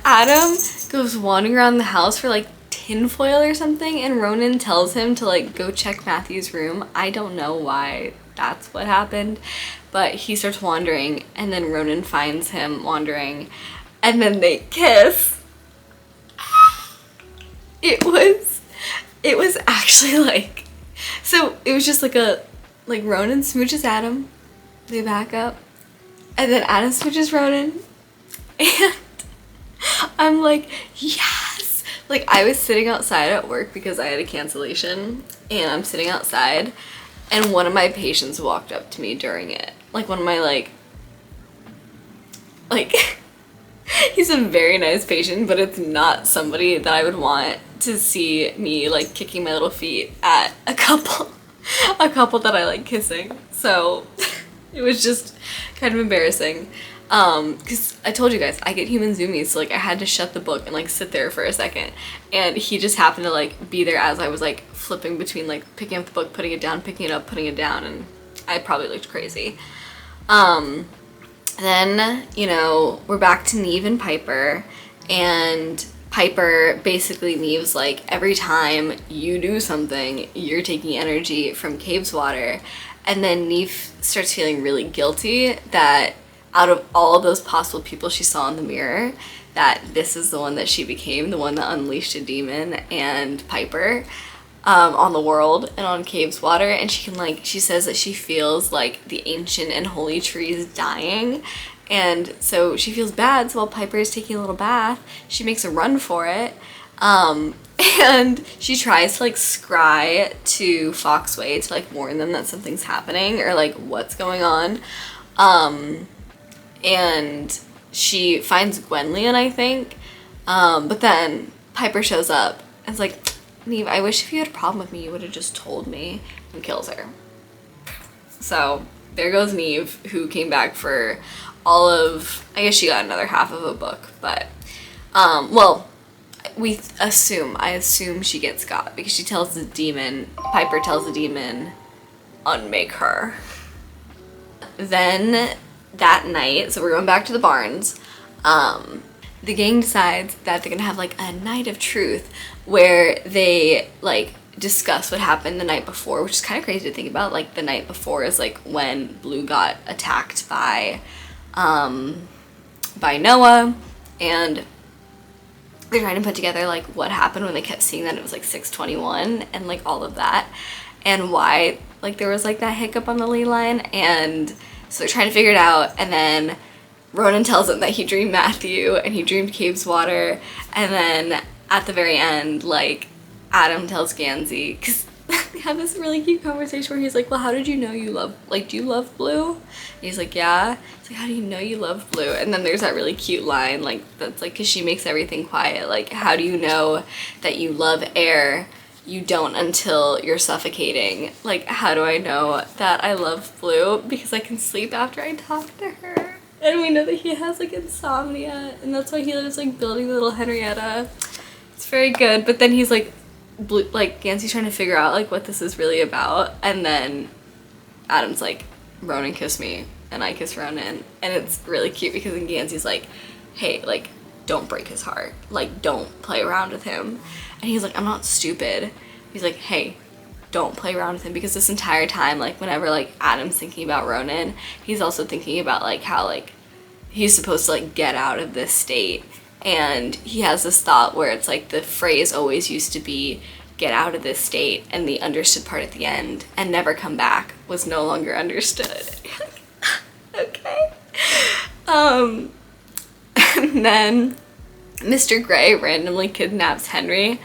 Adam goes wandering around the house for like tinfoil or something, and Ronan tells him to like go check Matthew's room. I don't know why that's what happened, but he starts wandering and then Ronan finds him wandering and then they kiss. It was actually like, so it was just like Ronan smooches Adam, they back up, and then Adam smooches Ronan, and I'm like, yes! Like, I was sitting outside at work because I had a cancellation, and I'm sitting outside, and one of my patients walked up to me during it. Like, one of my, like, he's a very nice patient, but it's not somebody that I would want to see me, like, kicking my little feet at a couple that I like kissing. So, it was just kind of embarrassing. Because I told you guys, I get human zoomies, so like I had to shut the book and like sit there for a second, and he just happened to like be there as I was like flipping between like picking up the book, putting it down, picking it up, putting it down, and I probably looked crazy. Then, you know, we're back to Neve and Piper, and Piper basically, Neve's like, every time you do something, you're taking energy from Cave's water. And then Neve starts feeling really guilty that out of all of those possible people she saw in the mirror, that this is the one that she became, the one that unleashed a demon and Piper. On the world and on Cave's water, and she can like, she says that she feels like the ancient and holy tree is dying, and so she feels bad. So while Piper is taking a little bath, she makes a run for it, and she tries to like scry to Foxway to like warn them that something's happening or like what's going on, and she finds Gwenllian, I think, but then Piper shows up and it's like, Neve, I wish if you had a problem with me, you would have just told me, and kills her. So there goes Neve, who came back for all of, I guess she got another half of a book, but, well, I assume she gets Scott, because she tells the demon, Piper tells the demon, unmake her. Then that night, so we're going back to the barns, the gang decides that they're gonna have like a night of truth where they like discuss what happened the night before, which is kind of crazy to think about. Like the night before is like when Blue got attacked by Noah, and they're trying to put together like what happened when they kept seeing that it was like 621 and like all of that, and why like there was like that hiccup on the ley line, and so they're trying to figure it out. And then Ronan tells him that he dreamed Matthew and he dreamed Cave's water, and then at the very end, like, Adam tells Gansey, because they have this really cute conversation where he's like, well, how did you know you love, like, do you love Blue? And he's like, yeah. It's like, how do you know you love Blue? And then there's that really cute line, like, that's like, because she makes everything quiet, like, how do you know that you love air? You don't until you're suffocating. Like, how do I know that I love Blue? Because I can sleep after I talk to her. And we know that he has like insomnia, and that's why he lives like building the little Henrietta. It's very good. But then he's like, Gansey's trying to figure out like what this is really about, and then Adam's like, Ronan kissed me, and I kissed Ronan, and it's really cute because then Gansey's like, hey, like, don't break his heart, like, don't play around with him, and he's like, I'm not stupid. He's like, hey, don't play around with him, because this entire time, like, whenever like Adam's thinking about Ronan, he's also thinking about like how like he's supposed to like get out of this state, and he has this thought where it's like the phrase always used to be get out of this state, and the understood part at the end and never come back was no longer understood. Okay. And then Mr. Grey randomly kidnaps Henry.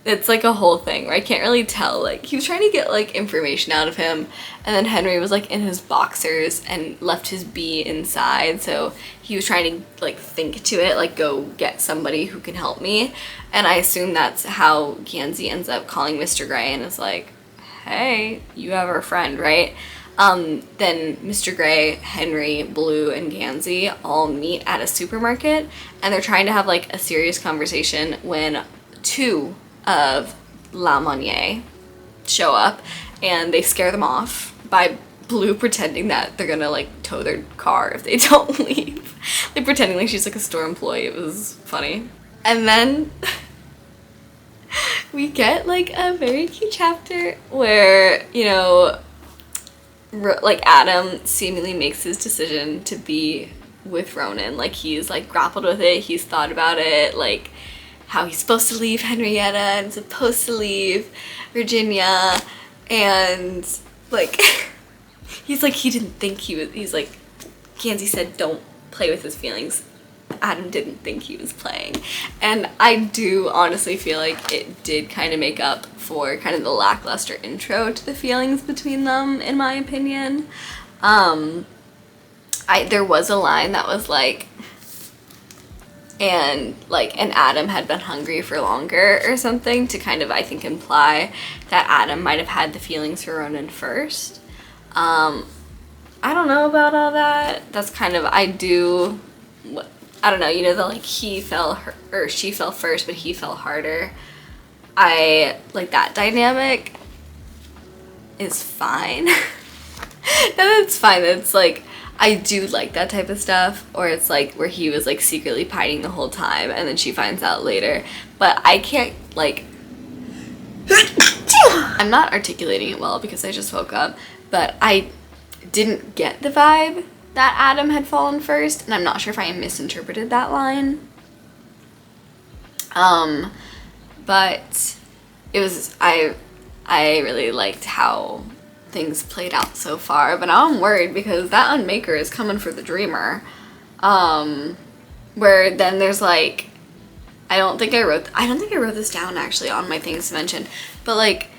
It's like a whole thing where I can't really tell, like, he was trying to get like information out of him, and then Henry was like in his boxers and left his bee inside, so he was trying to like think to it, like, go get somebody who can help me. And I assume that's how Gansey ends up calling Mr. Grey and is like, hey, you have our friend, right? Then Mr. Grey, Henry, Blue, and Gansey all meet at a supermarket, and they're trying to have like a serious conversation when two of La Monnier show up, and they scare them off by Blue pretending that they're gonna like tow their car if they don't leave. Like pretending like she's like a store employee. It was funny. And then we get like a very cute chapter where, you know, like Adam seemingly makes his decision to be with Ronan. Like he's like grappled with it, he's thought about it, like how he's supposed to leave Henrietta and supposed to leave Virginia, and like he's like, he didn't think he was, he's like, Gansey said don't play with his feelings. Adam didn't think he was playing. And I do honestly feel like it did kind of make up for kind of the lackluster intro to the feelings between them, in my opinion. There was a line that was like, and Adam had been hungry for longer or something, to kind of, I think, imply that Adam might have had the feelings for Ronan first. I don't know about all that. That's kind of, I don't know, you know, the like he fell or she fell first but he fell harder. I like that dynamic is fine. That's fine. It's like, I do like that type of stuff, or it's like where he was like secretly pining the whole time and then she finds out later. But I can't like, I'm not articulating it well because I just woke up, but I didn't get the vibe that Adam had fallen first, and I'm not sure if I misinterpreted that line. But it was, I really liked how things played out so far, but now I'm worried because that Unmaker is coming for the Dreamer. Where then there's like, I don't think I wrote this down actually on my things to mention, but like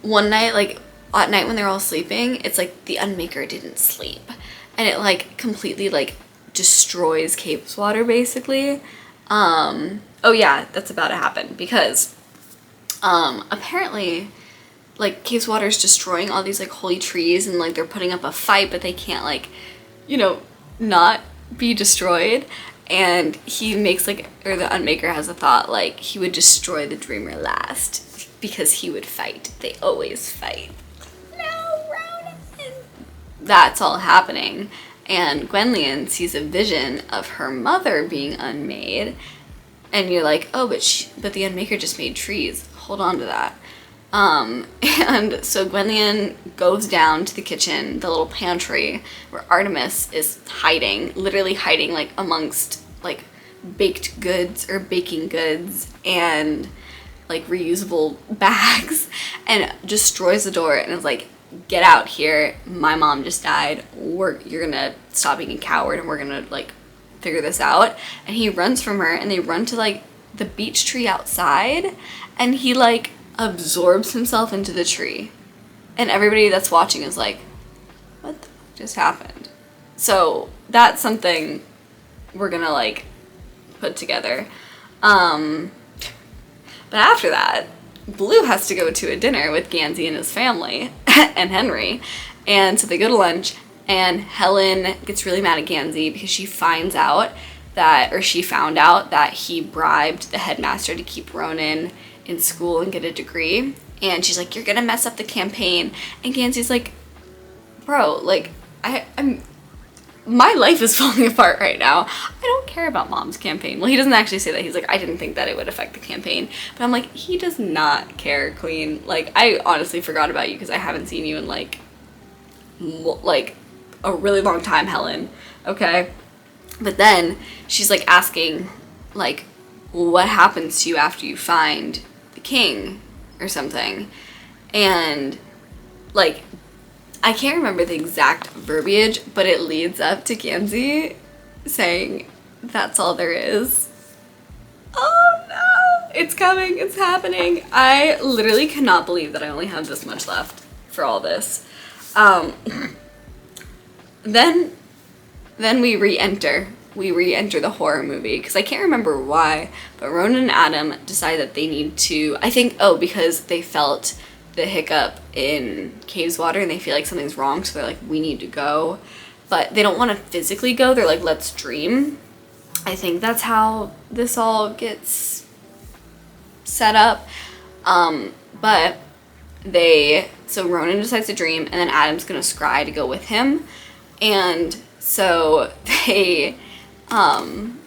one night, like at night when they're all sleeping, it's like the Unmaker didn't sleep, and it like completely like destroys Cape's Water basically. Oh yeah, that's about to happen because apparently like Cape's Water is destroying all these like holy trees, and like they're putting up a fight, but they can't like, you know, not be destroyed. And he makes like, or the Unmaker has a thought like he would destroy the Dreamer last because he would fight. They always fight. No, Ronan. That's all happening. And Gwenllian sees a vision of her mother being unmade. And you're like, oh, but the Unmaker just made trees. Hold on to that. And so Gwenllian goes down to the kitchen, the little pantry, where Artemis is hiding, literally hiding like amongst like baked goods or baking goods and like reusable bags, and destroys the door and is like, get out here, my mom just died, you're gonna stop being a coward and we're gonna like figure this out. And he runs from her, and they run to like the beech tree outside, and he like absorbs himself into the tree, and everybody that's watching is like, what the fuck just happened? So that's something we're gonna like put together. But after that, Blue has to go to a dinner with Gansey and his family and Henry, and so they go to lunch, and Helen gets really mad at Gansey because she found out that he bribed the headmaster to keep Ronan in school and get a degree, and she's like, you're gonna mess up the campaign. And Gansey's like, bro, like I'm my life is falling apart right now. I don't care about mom's campaign. Well, he doesn't actually say that. He's like, I didn't think that it would affect the campaign. But I'm like, he does not care, Queen. Like, I honestly forgot about you because I haven't seen you in like a really long time, Helen. Okay? But then she's like asking, like, what happens to you after you find the king or something? And like, I can't remember the exact verbiage, but it leads up to Gansey saying, that's all there is. Oh no! It's coming, it's happening. I literally cannot believe that I only have this much left for all this. Then we re-enter the horror movie, because I can't remember why, but Ronan and Adam decide that they need to, I think, because they felt the hiccup in Cave's Water and they feel like something's wrong, so they're like, we need to go. But they don't want to physically go, they're like, let's dream. I think that's how this all gets set up. But so Ronan decides to dream, and then Adam's gonna scry to go with him. And so they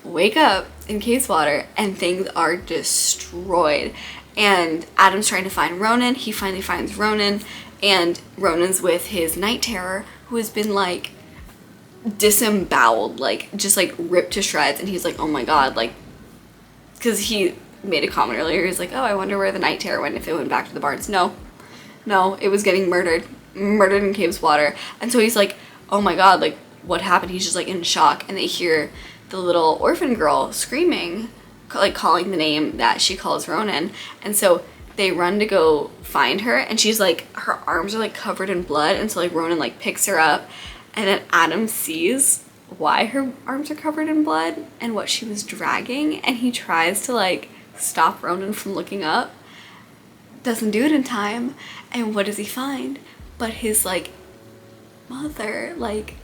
wake up in Cave's Water and things are destroyed. And Adam's trying to find Ronan. He finally finds Ronan, and Ronan's with his Night Terror, who has been like disemboweled, like just like ripped to shreds. And he's like, oh my god, like, because he made a comment earlier, he's like, oh, I wonder where the Night Terror went, if it went back to the barns. No, it was getting murdered in Cave's Water. And so he's like, oh my god, like, what happened? He's just like in shock, and they hear the little orphan girl screaming, like calling the name that she calls Ronan. And so they run to go find her, and she's like, her arms are like covered in blood, and so like Ronan like picks her up, and then Adam sees why her arms are covered in blood and what she was dragging, and he tries to like stop Ronan from looking up, doesn't do it in time, and what does he find but his like mother, like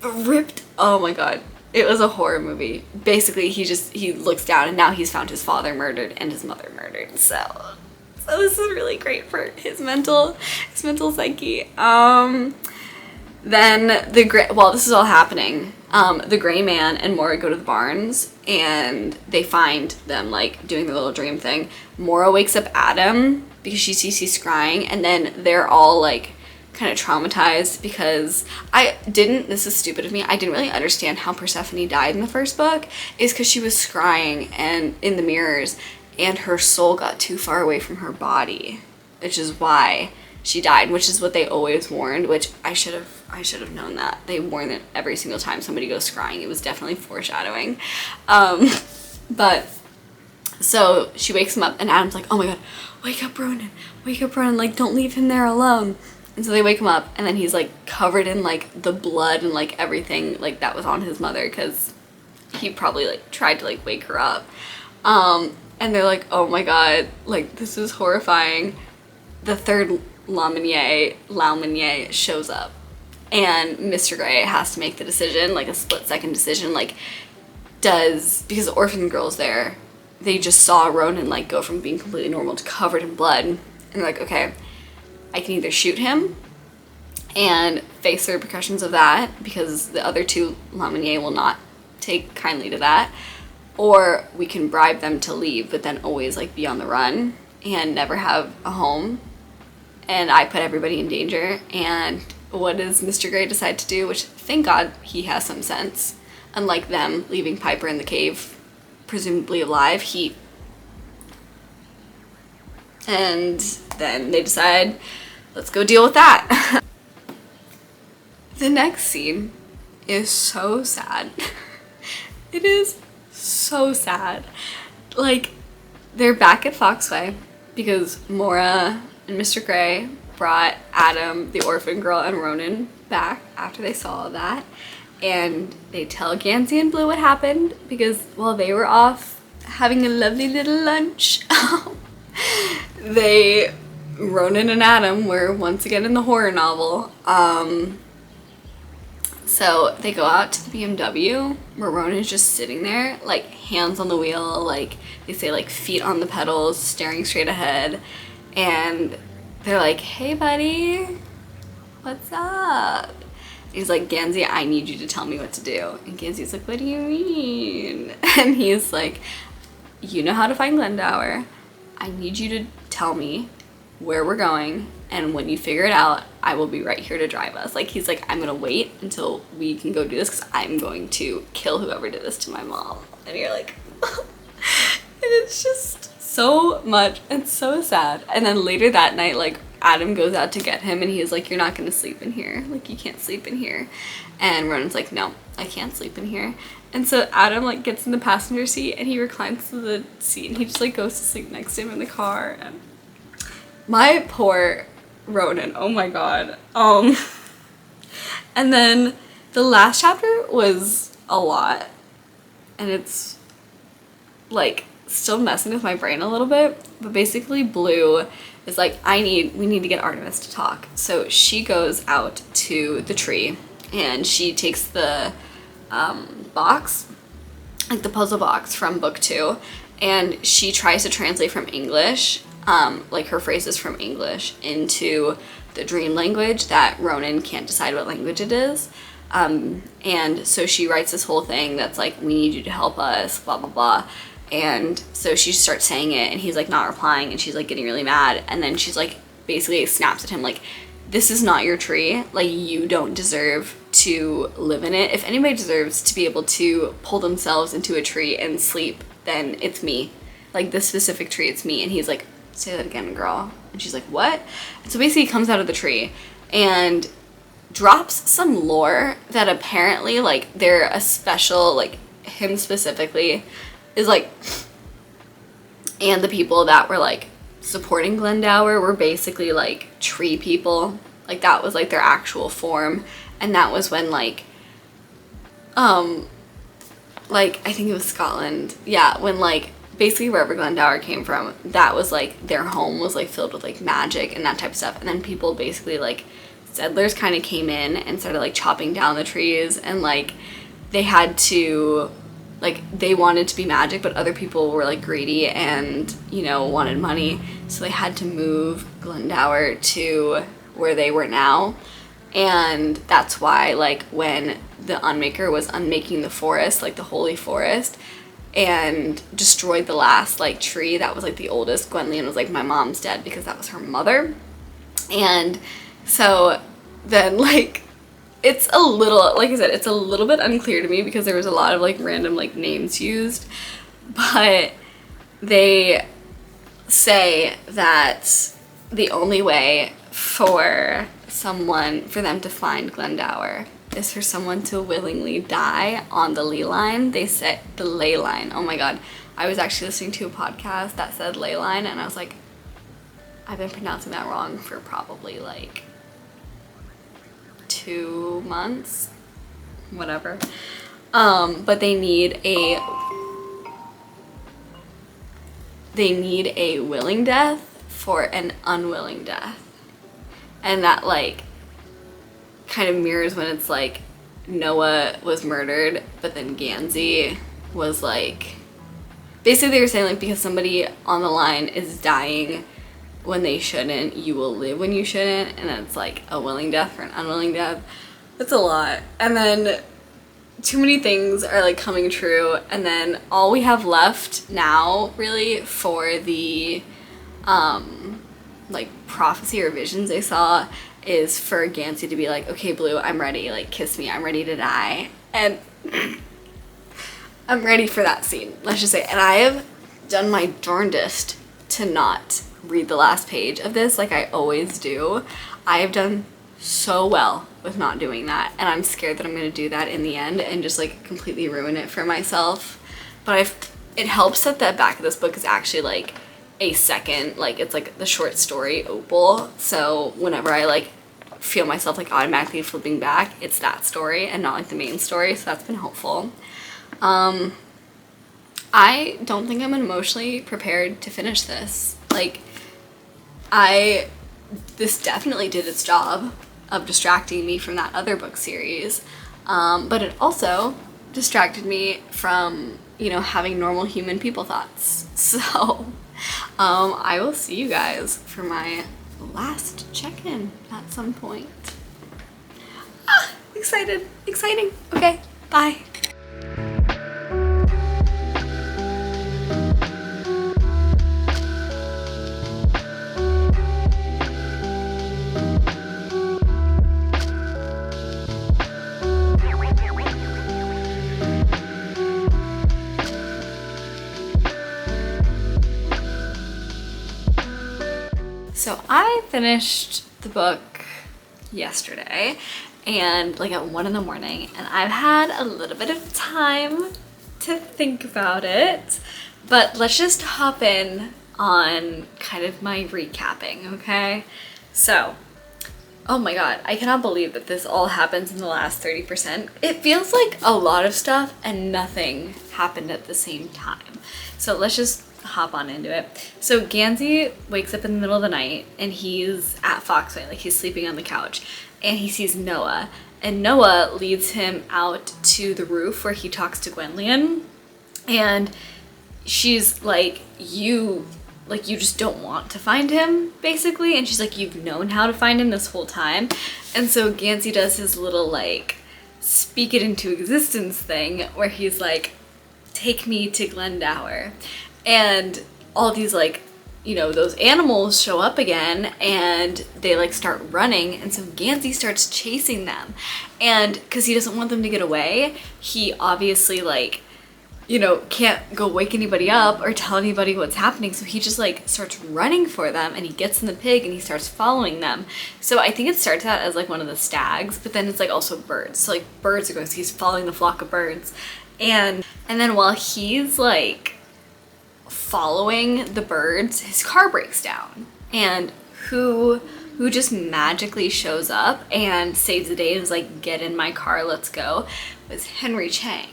ripped. Oh my god, it was a horror movie. Basically he looks down, and now he's found his father murdered and his mother murdered. So this is really great for his mental psyche. Then while this is all happening, the gray man and Mora go to the barns and they find them like doing the little dream thing. Mora wakes up Adam because she sees he's scrying, and then they're all like kind of traumatized because this is stupid of me, I didn't really understand how Persephone died in the first book, is because she was scrying and in the mirrors and her soul got too far away from her body, which is why she died, which is what they always warned, which I should have known that. They warn it every single time somebody goes scrying. It was definitely foreshadowing. But so she wakes him up and Adam's like, oh my god, wake up Ronan, like don't leave him there alone. And so they wake him up and then he's like covered in like the blood and like everything like that was on his mother because he probably like tried to like wake her up. And they're like, oh my god, like this is horrifying. The third Laumanier shows up and Mr. Grey has to make the decision, like a split-second decision, like because the orphan girl's there, they just saw Ronan like go from being completely normal to covered in blood, and they're like, okay, I can either shoot him and face the repercussions of that because the other two Laumanier will not take kindly to that, or we can bribe them to leave but then always like be on the run and never have a home. And I put everybody in danger. And what does Mr. Grey decide to do? Which, thank God, he has some sense. Unlike them leaving Piper in the cave, presumably alive, and then they decide, let's go deal with that. The next scene is so sad. It is so sad. Like, they're back at Foxway because Mora and Mr. Grey brought Adam, the orphan girl, and Ronan back after they saw all that. And they tell Gansey and Blue what happened because while they were off having a lovely little lunch, Ronan and Adam were once again in the horror novel. So they go out to the BMW where Ronan's just sitting there, like hands on the wheel, like they say like feet on the pedals, staring straight ahead. And they're like, hey buddy, what's up? He's like, Gansey, I need you to tell me what to do. And Gansey's like, what do you mean? And he's like, you know how to find Glendower. I need you to tell me where we're going, and when you figure it out, I will be right here to drive us. Like, he's like, I'm gonna wait until we can go do this because I'm going to kill whoever did this to my mom. And you're like, and it's just so much and so sad. And then later that night, like, Adam goes out to get him and he's like, you're not gonna sleep in here, like you can't sleep in here. And Ronan's like, no, I can't sleep in here. And so Adam like gets in the passenger seat and he reclines to the seat and he just like goes to sleep next to him in the car. And my poor Ronan, oh my god. And then the last chapter was a lot and it's like still messing with my brain a little bit, but basically Blue is like, we need to get Artemis to talk. So she goes out to the tree and she takes the box, like the puzzle box from book 2, and she tries to translate from English, like her phrases from English into the dream language that Ronan can't decide what language it is. And so she writes this whole thing that's like, we need you to help us, blah, blah, blah. And so she starts saying it and he's like not replying and she's like getting really mad. And then she's like basically snaps at him like, this is not your tree. Like, you don't deserve to live in it. If anybody deserves to be able to pull themselves into a tree and sleep, then it's me. Like, this specific tree, it's me. And he's like, say that again, girl. And she's like, what? And so basically he comes out of the tree and drops some lore that apparently like they're a special, like him specifically is like, and the people that were like supporting Glendower were basically like tree people. Like, that was like their actual form. And that was when like I think it was Scotland, yeah, when like basically wherever Glendower came from, that was like their home was like filled with like magic and that type of stuff. And then people basically like settlers kind of came in and started like chopping down the trees, and like they had to, like, they wanted to be magic, but other people were like greedy and, you know, wanted money, so they had to move Glendower to where they were now. And that's why, like, when the Unmaker was unmaking the forest, like the holy forest, and destroyed the last, like, tree that was, like, the oldest, Gwenllian was like, my mom's dead, because that was her mother. And so then, like, it's a little, like I said, it's a little bit unclear to me because there was a lot of, like, random, like, names used. But they say that the only way for them to find Glendower is for someone to willingly die on the ley line. They said the ley line. Oh my god. I was actually listening to a podcast that said ley line, and I was like, I've been pronouncing that wrong for probably like 2 months. Whatever. But they need a willing death for an unwilling death. And that, like, kind of mirrors when it's like Noah was murdered, but then Gansey was like, basically they were saying, like, because somebody on the line is dying when they shouldn't, you will live when you shouldn't, and then it's like a willing death for an unwilling death. That's a lot. And then too many things are, like, coming true, and then all we have left now really for the like prophecy or visions they saw is for Gansey to be like, okay, Blue, I'm ready, like, kiss me, I'm ready to die. And I'm ready for that scene, let's just say. And I have done my darndest to not read the last page of this like I always do. I have done so well with not doing that, and I'm scared that I'm going to do that in the end and just, like, completely ruin it for myself. But it helps that the back of this book is actually, like, a second, like, it's like the short story Opal, so whenever I, like, feel myself, like, automatically flipping back, it's that story and not, like, the main story, so that's been helpful. I don't think I'm emotionally prepared to finish this. Like, this definitely did its job of distracting me from that other book series, but it also distracted me from, you know, having normal human people thoughts. So I will see you guys for my last check-in at some point. Exciting. Okay, bye. So I finished the book yesterday, and, like, at 1 a.m, and I've had a little bit of time to think about it, but let's just hop in on kind of my recapping, okay? So, oh my god, I cannot believe that this all happens in the last 30%. It feels like a lot of stuff and nothing happened at the same time. So let's just hop on into it. So Gansey wakes up in the middle of the night and he's at Foxway, like, he's sleeping on the couch, and he sees Noah, and Noah leads him out to the roof where he talks to Gwenllian, and she's like, you just don't want to find him, basically, and she's like, you've known how to find him this whole time. And so Gansey does his little, like, speak it into existence thing where he's like, take me to Glendower. And all these, like, you know, those animals show up again and they, like, start running, and so Gansey starts chasing them, and because he doesn't want them to get away, he obviously, like, you know, can't go wake anybody up or tell anybody what's happening, so he just, like, starts running for them, and he gets in the pig and he starts following them. So I think it starts out as, like, one of the stags, but then it's, like, also birds, so, like, birds are going, so he's following the flock of birds, and then while he's, like, following the birds, his car breaks down, and who just magically shows up and saves the day and is like, get in my car, let's go, was Henry Chang.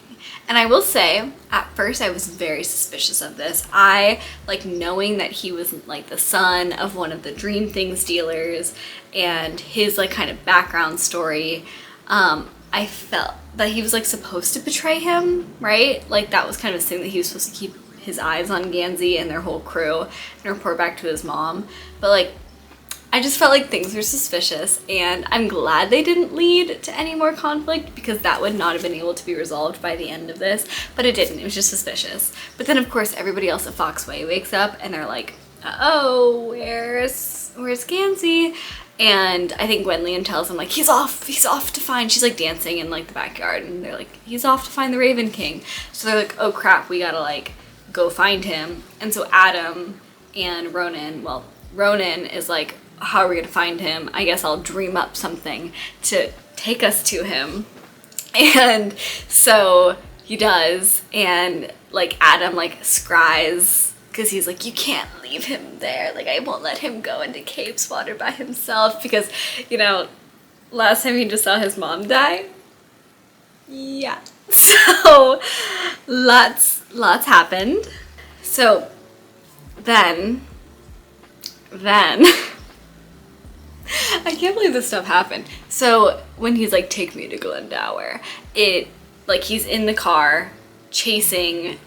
And I will say, at first I was very suspicious of this. I, like, knowing that he was, like, the son of one of the Dream Things dealers and his, like, kind of background story, I felt that he was, like, supposed to betray him, right? Like, that was kind of his thing, that he was supposed to keep his eyes on Gansey and their whole crew and report back to his mom. But, like, I just felt like things were suspicious, and I'm glad they didn't lead to any more conflict because that would not have been able to be resolved by the end of this, but it didn't. It was just suspicious. But then, of course, everybody else at Foxway wakes up and they're like, uh-oh, where's Gansey? And I think Gwenllian tells him, like, he's off to find, she's like dancing in like the backyard, and they're like, he's off to find the Raven King. So they're like, oh crap, we gotta like go find him. And so Adam and Ronan, well, Ronan is like, how are we gonna find him? I guess I'll dream up something to take us to him. And so he does, and like Adam like scries, because he's like, you can't leave him there, like I won't let him go into Caveswater by himself, because, you know, last time he just saw his mom die. Yeah. So lots happened. So then I can't believe this stuff happened. So when he's like, take me to Glendower, it, like, he's in the car chasing,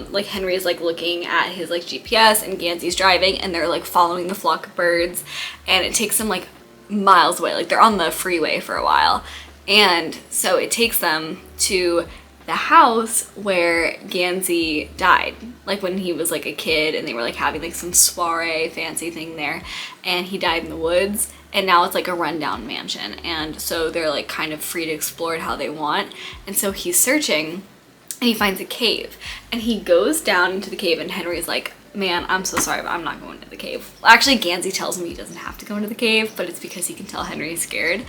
like Henry's like looking at his like GPS and Gansey's driving, and they're like following the flock of birds, and it takes them like miles away. Like they're on the freeway for a while. And so it takes them to the house where Gansey died, like when he was like a kid, and they were like having like some soiree fancy thing there, and he died in the woods, and now it's like a rundown mansion, and so they're like kind of free to explore it how they want. And so he's searching, and he finds a cave, and he goes down into the cave, and Henry's like, man, I'm so sorry, but I'm not going to the cave. Well, actually, Gansey tells him he doesn't have to go into the cave, but it's because he can tell Henry's scared.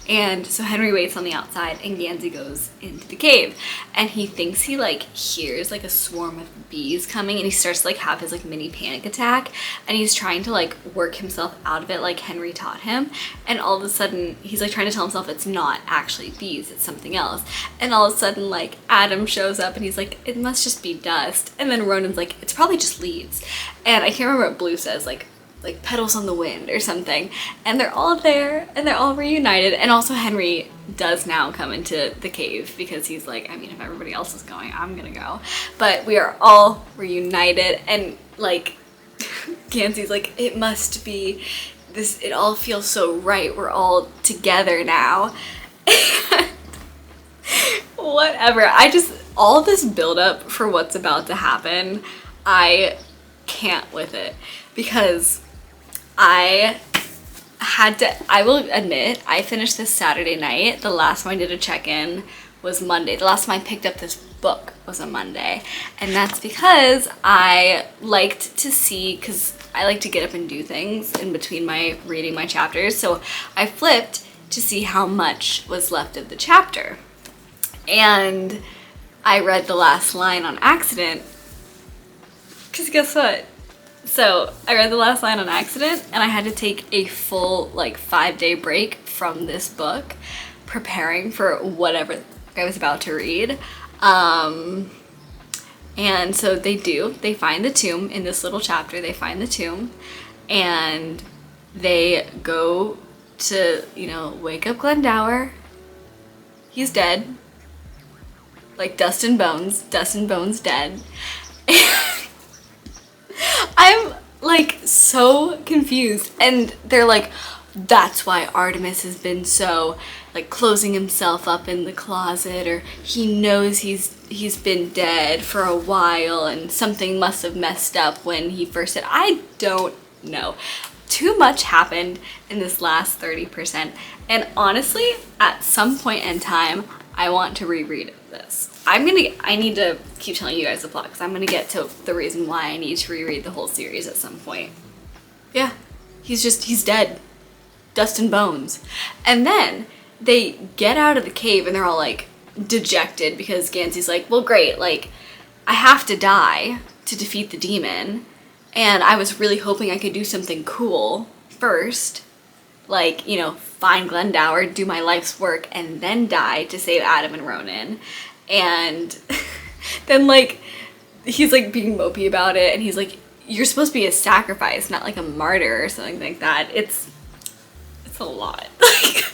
And so Henry waits on the outside, and Gansey goes into the cave. And he thinks he, like, hears, like, a swarm of bees coming, and he starts to, like, have his, like, mini panic attack. And he's trying to, like, work himself out of it like Henry taught him. And all of a sudden, he's, like, trying to tell himself it's not actually bees, it's something else. And all of a sudden, like, Adam shows up, and he's like, it must just be dust. And then Ronan's like, it's probably just leaves. And I can't remember what Blue says, like petals on the wind or something. And they're all there, and they're all reunited. And also Henry does now come into the cave, because he's like, I mean, if everybody else is going, I'm gonna go. But we are all reunited, and like Gansey's like, it must be this, it all feels so right, we're all together now. Whatever. All this buildup for what's about to happen, I can't with it, because I will admit, I finished this Saturday night. The last time I did a check-in was Monday. The last time I picked up this book was a Monday. And that's because I liked to see, because I like to get up and do things in between my reading my chapters. So I flipped to see how much was left of the chapter. And I read the last line on accident, because guess what? So I read the last line on accident, and I had to take a full like 5-day break from this book, preparing for whatever I was about to read. And so they find the tomb in this little chapter. They find the tomb, and they go to, you know, wake up Glendower. He's dead. Like dust and bones dead. I'm like so confused, and they're like, that's why Artemis has been so like closing himself up in the closet, or he knows he's been dead for a while, and something must have messed up when he first said, I don't know. Too much happened in this last 30%, and honestly, at some point in time, I want to reread this. I need to keep telling you guys the plot, because I'm gonna get to the reason why I need to reread the whole series at some point. Yeah, he's dead. Dust and bones. And then they get out of the cave, and they're all like dejected, because Gansey's like, well great, like I have to die to defeat the demon, and I was really hoping I could do something cool first, like, you know, find Glendower, do my life's work, and then die to save Adam and Ronan. And then like he's like being mopey about it, and he's like, you're supposed to be a sacrifice, not like a martyr or something like that. It's a lot. Like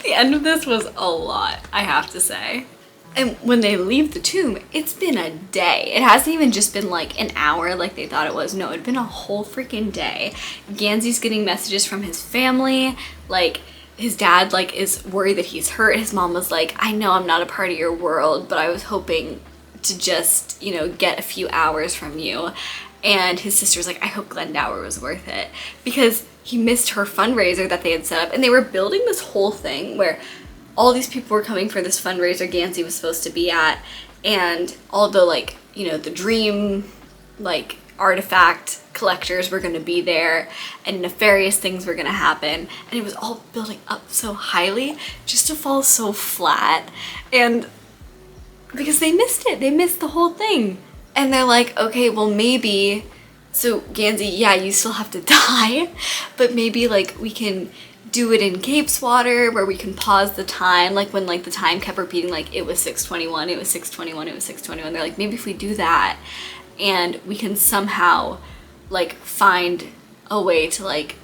the end of this was a lot, I have to say. And when they leave the tomb, it's been a day. It hasn't even just been like an hour like they thought it was. No, it'd been a whole freaking day. Ganzi's getting messages from his family. Like, his dad, like, is worried that he's hurt. His mom was like, I know I'm not a part of your world, but I was hoping to just, you know, get a few hours from you. And his sister's like, I hope Glendower was worth it. Because he missed her fundraiser that they had set up. And they were building this whole thing where all these people were coming for this fundraiser Gansey was supposed to be at, and all the, like, you know, the dream, like, artifact collectors were going to be there, and nefarious things were going to happen, and it was all building up so highly just to fall so flat. And because they missed it, they missed the whole thing, and they're like, okay, well, maybe, so Gansey, yeah, you still have to die, but maybe, like, we can do it in Capeswater where we can pause the time, like when, like, the time kept repeating, like, it was 6:21, it was 6:21, it was 6:21. They're like, maybe if we do that and we can somehow, like, find a way to, like,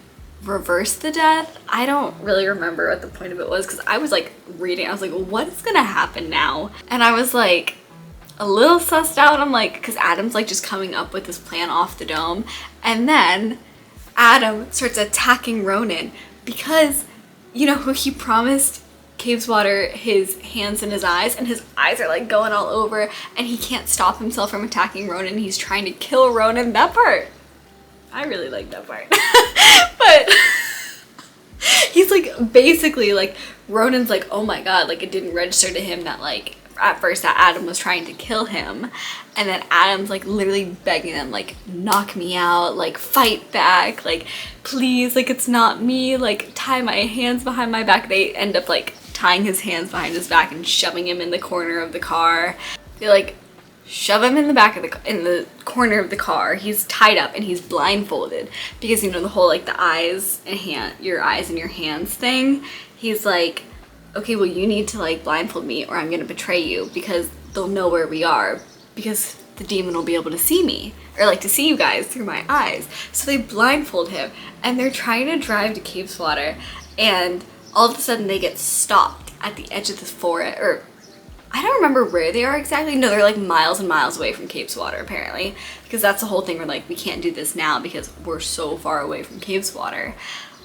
reverse the death. I don't really remember what the point of it was, because I was, like, reading, I was like, what is gonna happen now? And I was like a little sussed out. I'm like, because Adam's, like, just coming up with this plan off the dome, and then Adam starts attacking Ronan because, you know, who he promised Capeswater his hands and his eyes, and his eyes are, like, going all over, and he can't stop himself from attacking Ronan. He's trying to kill Ronan. That part, I really like that part. But he's, like, basically, like, Ronan's like, oh my god, like, it didn't register to him that, like, at first that Adam was trying to kill him, and then Adam's, like, literally begging them, like, knock me out, like, fight back, like, please, like, it's not me, like, tie my hands behind my back. They end up, like, tying his hands behind his back and shoving him in the corner of the car. They, like, shove him in the back of in the corner of the car. He's tied up and he's blindfolded because, you know, the whole, like, the eyes and your eyes and your hands thing. He's like, okay, well, you need to, like, blindfold me or I'm gonna betray you, because they'll know where we are, because the demon will be able to see me, or, like, to see you guys through my eyes. So they blindfold him, and they're trying to drive to Capeswater, and all of a sudden they get stopped at the edge of the forest, or I don't remember where they are exactly. No, they're, like, miles and miles away from Capeswater, apparently, because that's the whole thing. We're like, we can't do this now because we're so far away from Capeswater.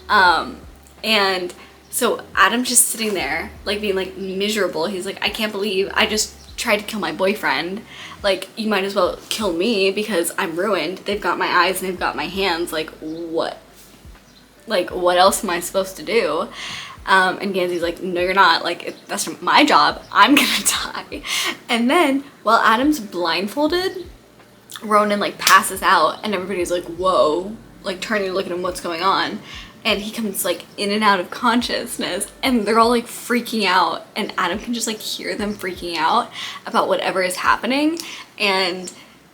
And so Adam's just sitting there, like, being, like, miserable. He's like, I can't believe I just tried to kill my boyfriend. Like, you might as well kill me because I'm ruined. They've got my eyes and they've got my hands. Like, what? Like, what else am I supposed to do? And Gansey's like, no, you're not. Like, that's not my job. I'm gonna die. And then, while Adam's blindfolded, Ronan, like, passes out, and everybody's like, whoa. Like, turning to look at him, what's going on? And he comes, like, in and out of consciousness, and they're all, like, freaking out, and Adam can just, like, hear them freaking out about whatever is happening, and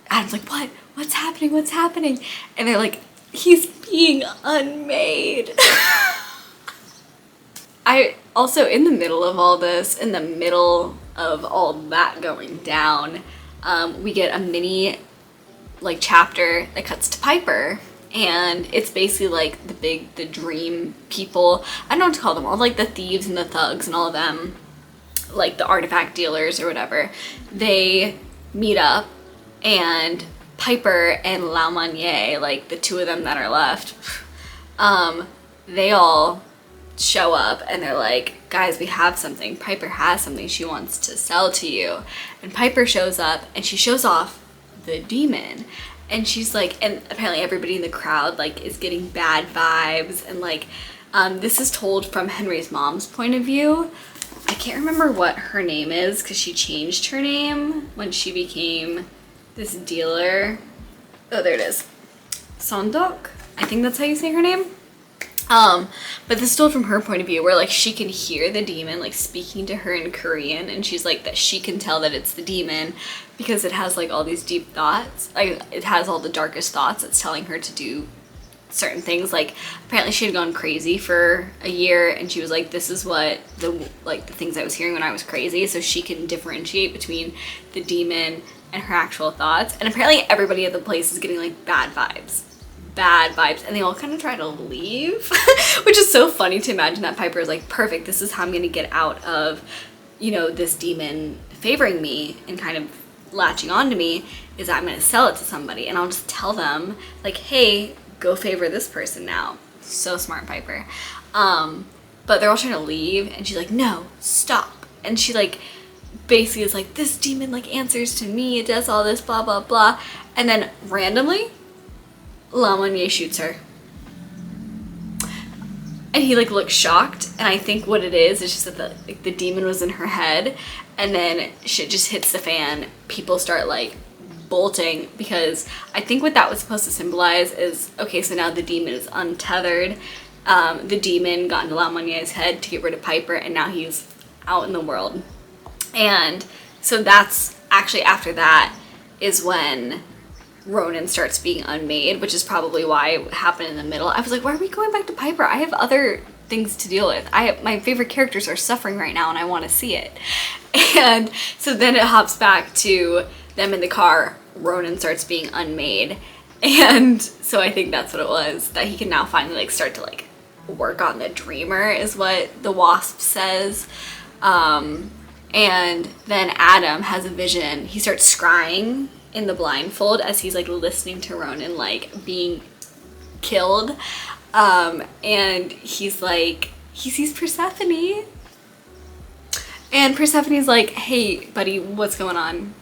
Adam's like, what? What's happening? What's happening? And they're like, he's being unmade. I also, in the middle of all this, in the middle of all that going down, we get a mini, like, chapter that cuts to Piper. And it's basically, like, the dream people. I don't know what to call them. All, like, the thieves and the thugs and all of them, like, the artifact dealers or whatever. They meet up, and Piper and Laumanier, like, the two of them that are left, they all show up, and they're like, guys, we have something. Piper has something she wants to sell to you. And Piper shows up, and she shows off the demon. And she's like, and apparently everybody in the crowd, like, is getting bad vibes, and, like, this is told from Henry's mom's point of view. I can't remember what her name is, because she changed her name when she became this dealer. Oh, there it is. Sondok? I think that's how you say her name. But this is told from her point of view, where, like, she can hear the demon, like, speaking to her in Korean, and she's like, that she can tell that it's the demon because it has, like, all these deep thoughts. Like, it has all the darkest thoughts. It's telling her to do certain things. Like, apparently she had gone crazy for a year, and she was like, this is what the things I was hearing when I was crazy, so she can differentiate between the demon and her actual thoughts. And apparently everybody at the place is getting, like, bad vibes, and they all kind of try to leave, which is so funny to imagine that Piper is like, perfect, this is how I'm gonna get out of you know, this demon favoring me and kind of latching on to me is I'm going to sell it to somebody, and I'll just tell them, like, hey, go favor this person now. So smart, Piper. But they're all trying to leave, and she's like, no, stop. And she, like, basically is like, this demon, like, answers to me, it does all this, blah, blah, blah. And then randomly, La Monnier shoots her. And he, like, looks shocked, and I think what it is just that the demon was in her head, and then shit just hits the fan. People start, like, bolting, because I think what that was supposed to symbolize is, okay, so now the demon is untethered. The demon got into La Monnier's head to get rid of Piper, and now he's out in the world. And so that's actually, after that is when Ronan starts being unmade, which is probably why it happened in the middle. I was like, why are we going back to Piper? I have other things to deal with. My favorite characters are suffering right now, and I want to see it. And so then it hops back to them in the car. Ronan starts being unmade, and so I think that's what it was, that he can now finally, like, start to, like, work on the dreamer, is what the Wasp says. And then Adam has a vision. He starts scrying in the blindfold as he's, like, listening to Ronan, like, being killed. And he's like, he sees Persephone, and Persephone's like, hey buddy, what's going on?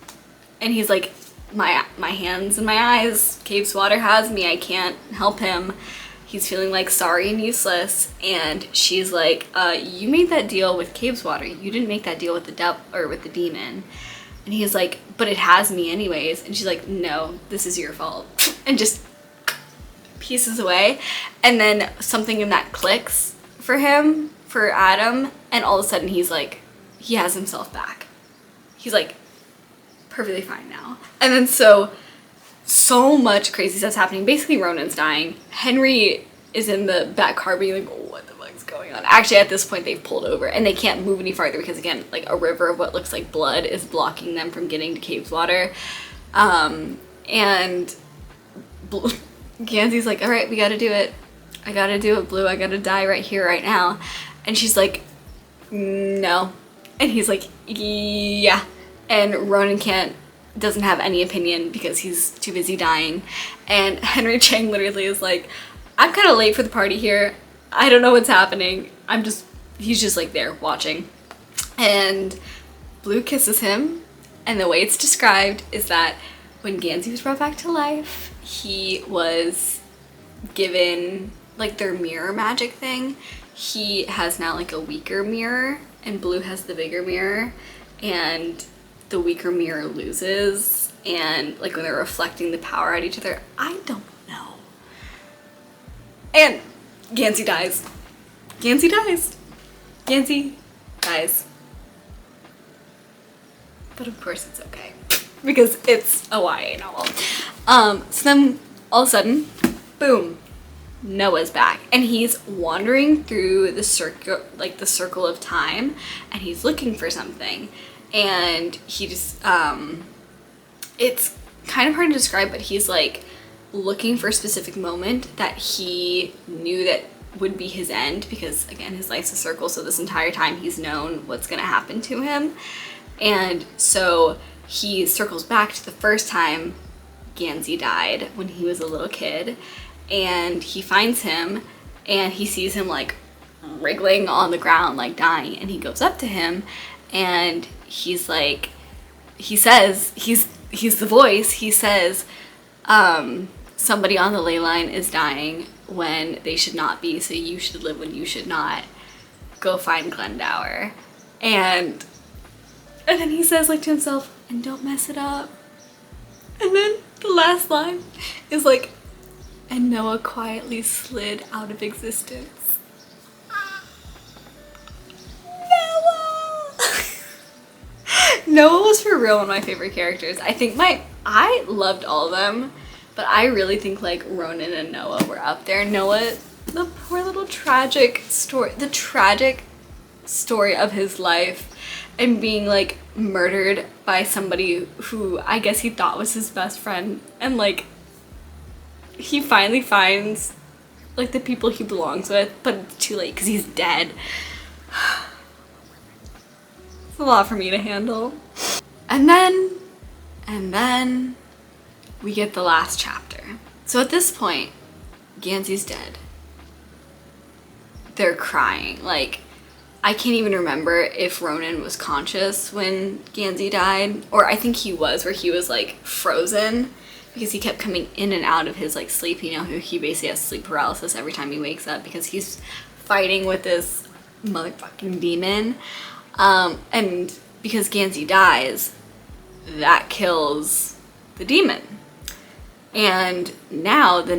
And he's like, my hands and my eyes, Caves Water has me, I can't help him, he's feeling, like, sorry and useless. And she's like, you made that deal with Caves Water, you didn't make that deal with the demon. And he's like, but it has me anyways. And she's like, no, this is your fault. And just pieces away. And then something in that clicks for him, for Adam, and all of a sudden he's like, he has himself back. He's like perfectly fine now. And then so much crazy stuff's happening. Basically, Ronan's dying. Henry is in the back car being like, oh, what the fuck's going on? Actually, at this point, they've pulled over, and they can't move any farther because, again, like, a river of what looks like blood is blocking them from getting to Caves Water. And Gansey's like, all right, we gotta do it. I gotta do it, Blue. I gotta die right here, right now. And she's like, no. And he's like, yeah. And Ronan doesn't have any opinion because he's too busy dying. And Henry Chang literally is like, I'm kind of late for the party here. I don't know what's happening. He's just, like, there watching. And Blue kisses him. And the way it's described is that when Gansey was brought back to life, he was given, like, their mirror magic thing. He has now, like, a weaker mirror, and Blue has the bigger mirror, and the weaker mirror loses, and, like, when they're reflecting the power at each other, I don't know. And Gansey dies. Gansey dies. Gansey dies. But of course it's okay, because it's a YA novel. So then all of a sudden, boom, Noah's back, and he's wandering through the circle, like the circle of time, and he's looking for something, and he just, it's kind of hard to describe, but he's, like, looking for a specific moment that he knew that would be his end, because, again, his life's a circle, so this entire time he's known what's gonna happen to him. And so he circles back to the first time Gansey died, when he was a little kid, and he finds him, and he sees him, like, wriggling on the ground, like, dying, and he goes up to him, and he's like, he says, he's the voice, he says, somebody on the ley line is dying when they should not be, so you should live when you should not. Go find Glendower. And then he says, like, to himself, and don't mess it up. And then the last line is like, and Noah quietly slid out of existence. Noah! Noah was for real one of my favorite characters. I loved all of them, but I really think, like, Ronan and Noah were up there. Noah, the poor little tragic story of his life, and being, like, murdered by somebody who I guess he thought was his best friend, and, like, he finally finds, like, the people he belongs with, but it's too late because he's dead. It's a lot for me to handle. And then we get the last chapter. So at this point, Gansey's dead. They're crying. Like, I can't even remember if Ronan was conscious when Gansey died, or I think he was, where he was like frozen because he kept coming in and out of his like sleep. You know, he basically has sleep paralysis every time he wakes up because he's fighting with this motherfucking demon. And because Gansey dies, that kills the demon. And now the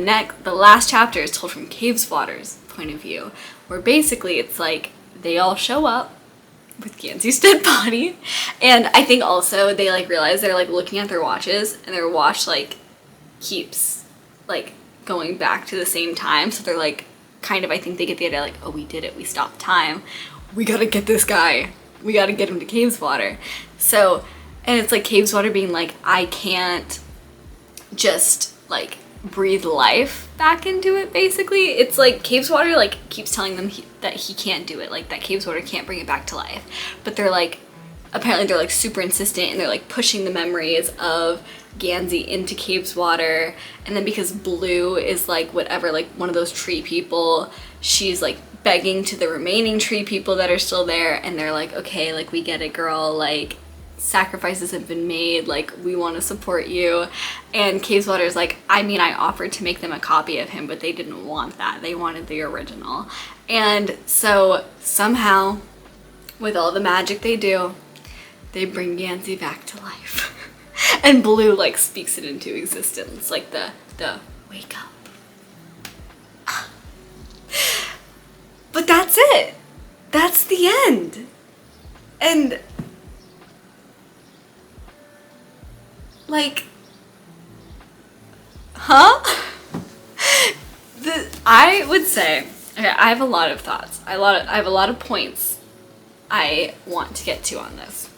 last chapter is told from Caveswater's point of view, where basically it's like they all show up with Gansey's dead body, and I think also they like realize they're like looking at their watches, and their watch like keeps like going back to the same time, so they're like kind of, I think they get the idea like, oh, we did it, we stopped time, we gotta get this guy, we gotta get him to Caveswater. So, and it's like Caveswater being like, I can't just like breathe life back into it, basically. It's like Caveswater like keeps telling them that he can't do it, like that Caveswater can't bring it back to life, but they're like, apparently they're like super insistent, and they're like pushing the memories of Gansey into Caveswater. And then because Blue is like whatever, like one of those tree people, she's like begging to the remaining tree people that are still there, and they're like, okay, like we get it, girl, like sacrifices have been made, like we want to support you. And Caveswater's like, I mean, I offered to make them a copy of him, but they didn't want that, they wanted the original. And so somehow, with all the magic they do, they bring Gansey back to life. And Blue like speaks it into existence, like the wake up. But that's it. That's the end. And like, huh? I would say, okay, I have a lot of thoughts. I have a lot of points I want to get to on this.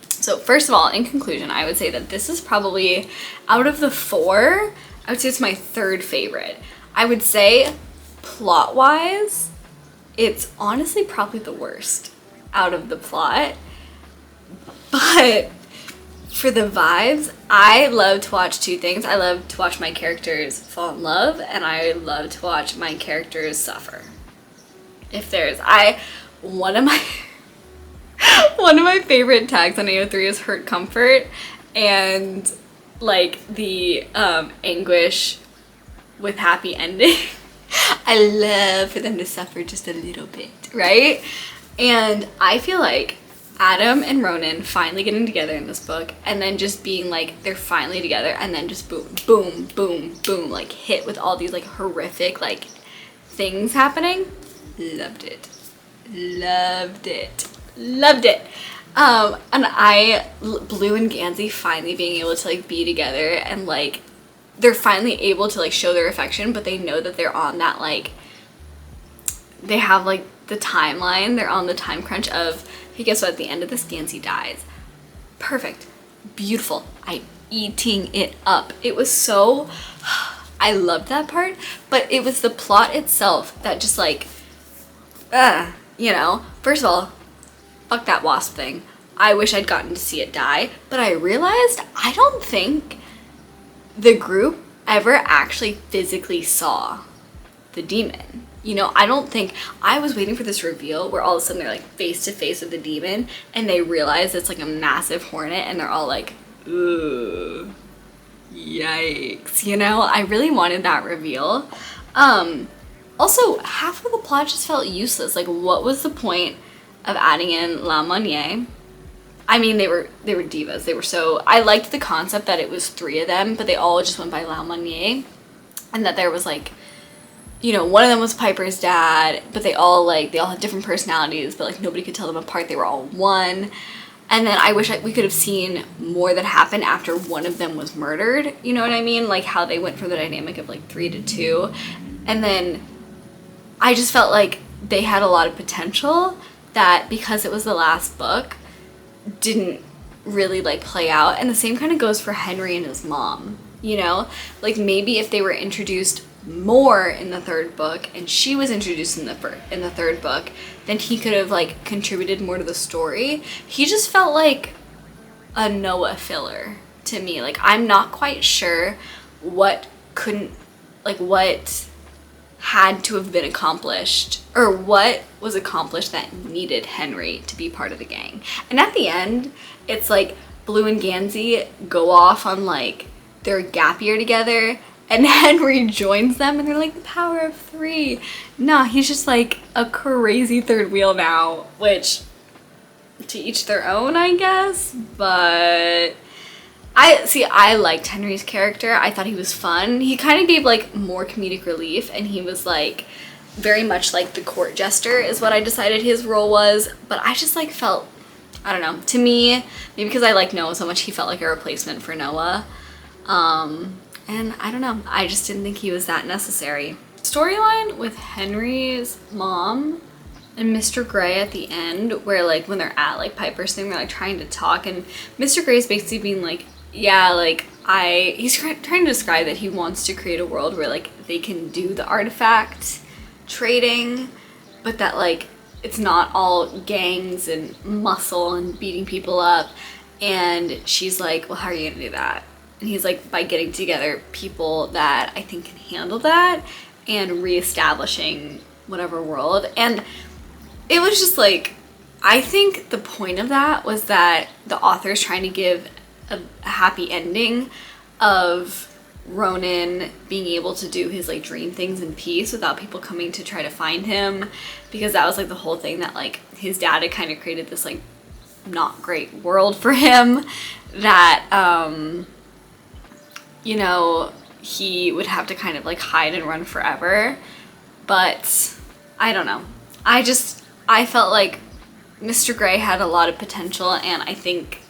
So first of all, in conclusion, I would say that this is probably, out of the 4, I would say it's my 3rd favorite. I would say plot-wise, it's honestly probably the worst out of the plot. But for the vibes, I love to watch 2 things. I love to watch my characters fall in love, and I love to watch my characters suffer. If there's, one of my favorite tags on AO3 is Hurt Comfort, and like the anguish with happy ending. I love for them to suffer just a little bit, right? And I feel like Adam and Ronan finally getting together in this book, and then just being like, they're finally together, and then just boom, boom, boom, boom, like hit with all these like horrific like things happening. Loved it. Loved it. Loved it. And Blue and Gansey finally being able to like be together, and like they're finally able to like show their affection, but they know that they're on that like, they have like the timeline, they're on the time crunch of, hey, guess what, at the end of this Gansey dies. Perfect. Beautiful. I'm eating it up. It was so, I loved that part, but it was the plot itself that just like, you know, first of all, fuck that wasp thing. I wish I'd gotten to see it die, but I realized I don't think the group ever actually physically saw the demon. You know, I don't think, I was waiting for this reveal where all of a sudden they're like face to face with the demon, and they realize it's like a massive hornet, and they're all like, ooh, yikes, you know? I really wanted that reveal. Also, half of the plot just felt useless. Like, what was the point of adding in La Monnier? I mean, they were divas. They were so, I liked the concept that it was 3 of them, but they all just went by La Monnier, and that there was like, you know, one of them was Piper's dad, but they all had different personalities, but like nobody could tell them apart. They were all one. And then I wish we could have seen more that happened after one of them was murdered. You know what I mean? Like how they went from the dynamic of like 3 to 2. And then I just felt like they had a lot of potential that, because it was the last book, didn't really like play out. And the same kind of goes for Henry and his mom, you know? Like maybe if they were introduced more in the third book and she was introduced in the third book, then he could have like contributed more to the story. He just felt like a Noah filler to me. Like, I'm not quite sure what had to have been accomplished, or what was accomplished that needed Henry to be part of the gang. And at the end, it's like Blue and Gansey go off on like their gap year together, and Henry joins them, and they're like the power of 3. No, he's just like a crazy third wheel now, which to each their own, I guess. But I liked Henry's character. I thought he was fun. He kind of gave like more comedic relief, and he was like very much like the court jester is what I decided his role was. But I just like felt, I don't know, to me, maybe because I like Noah so much, he felt like a replacement for Noah. And I don't know, I just didn't think he was that necessary. Storyline with Henry's mom and Mr. Grey at the end, where like when they're at like Piper's thing, they're like trying to talk, and Mr. Grey's basically being like, yeah, like he's trying to describe that he wants to create a world where like they can do the artifact trading, but that like it's not all gangs and muscle and beating people up. And she's like, well, how are you gonna do that? And he's like, by getting together people that I think can handle that and reestablishing whatever world. And it was just like, I think the point of that was that the author is trying to give a happy ending of Ronan being able to do his like dream things in peace without people coming to try to find him, because that was like the whole thing, that like his dad had kind of created this like not great world for him that you know, he would have to kind of like hide and run forever. But I don't know, I felt like Mr. Grey had a lot of potential, and I think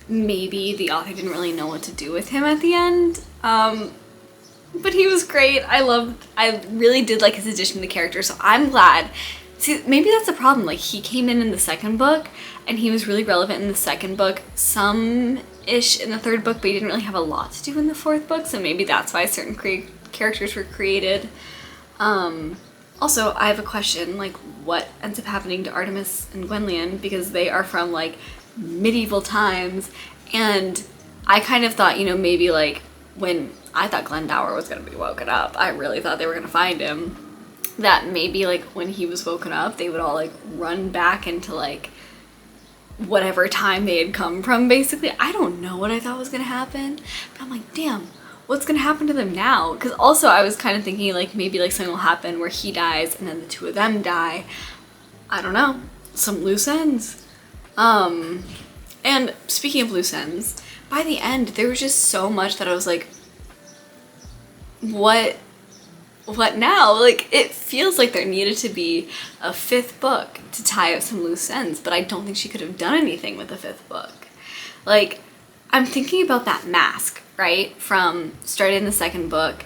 maybe the author didn't really know what to do with him at the end. But he was great. I really did like his addition to the character, so I'm glad. See, maybe that's the problem. Like, he came in the second book, and he was really relevant in the second book, some-ish in the third book, but he didn't really have a lot to do in the fourth book, so maybe that's why certain characters were created. Also, I have a question, like, what ends up happening to Artemis and Gwenllian, because they are from, like, medieval times, and I kind of thought, you know, maybe, like, when I thought Glendower was going to be woken up, I really thought they were going to find him, that maybe, like, when he was woken up, they would all, like, run back into, like, whatever time they had come from, basically. I don't know what I thought was going to happen, but I'm like, damn, what's going to happen to them now? Because also I was kind of thinking, like, maybe, like, something will happen where he dies and then the two of them die. I don't know. Some loose ends. And speaking of loose ends, by the end, there was just so much that I was like, what now? Like, it feels like there needed to be a fifth book to tie up some loose ends, but I don't think she could have done anything with the fifth book. Like, I'm thinking about that mask, right? From starting in the second book,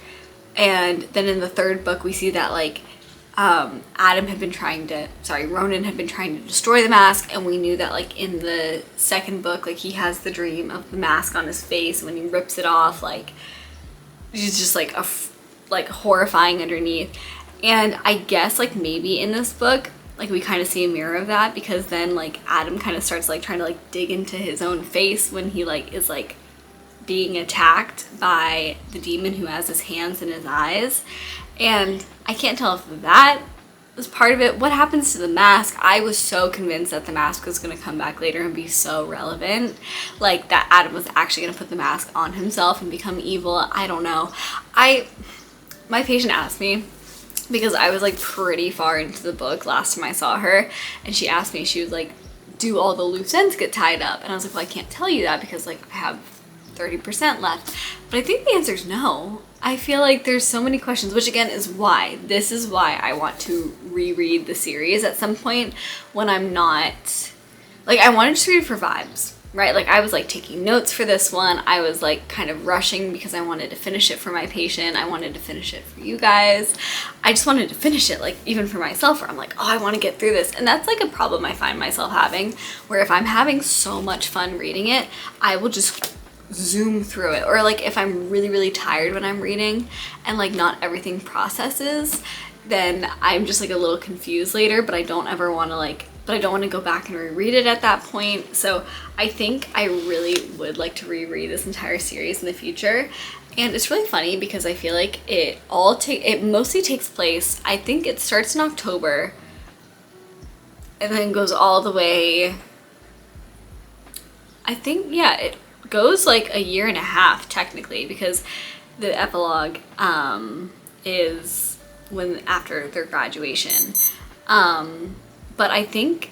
and then in the third book we see that, like, Ronan had been trying to destroy the mask, and we knew that, like, in the second book, like, he has the dream of the mask on his face, and when he rips it off, like, he's just, like, horrifying underneath. And I guess, like, maybe in this book, like, we kind of see a mirror of that, because then, like, Adam kind of starts, like, trying to, like, dig into his own face when he, like, is, like, being attacked by the demon who has his hands and his eyes. And I can't tell if that was part of it. What happens to the mask? I was so convinced that the mask was going to come back later and be so relevant. Like, that Adam was actually going to put the mask on himself and become evil. I don't know. My patient asked me, because I was, like, pretty far into the book last time I saw her, and she asked me, she was like, do all the loose ends get tied up? And I was like, well, I can't tell you that because, like, I have 30% left. But I think the answer is no. I feel like there's so many questions, which again is why. This is why I want to reread the series at some point when I'm not, like, I wanted to read it for vibes, right? Like, I was, like, taking notes for this one. I was, like, kind of rushing because I wanted to finish it for my patient. I wanted to finish it for you guys. I just wanted to finish it, like, even for myself, where I'm like, oh, I want to get through this. And that's, like, a problem I find myself having, where if I'm having so much fun reading it, I will just zoom through it, or like if I'm really, really tired when I'm reading and like not everything processes, then I'm just like a little confused later, but I don't ever want to go back and reread it at that point. So I think I really would like to reread this entire series in the future. And it's really funny because I feel like it mostly takes place, I think it starts in October and then goes all the way, I think, yeah, it goes like a year and a half technically, because the epilogue is when after their graduation. But I think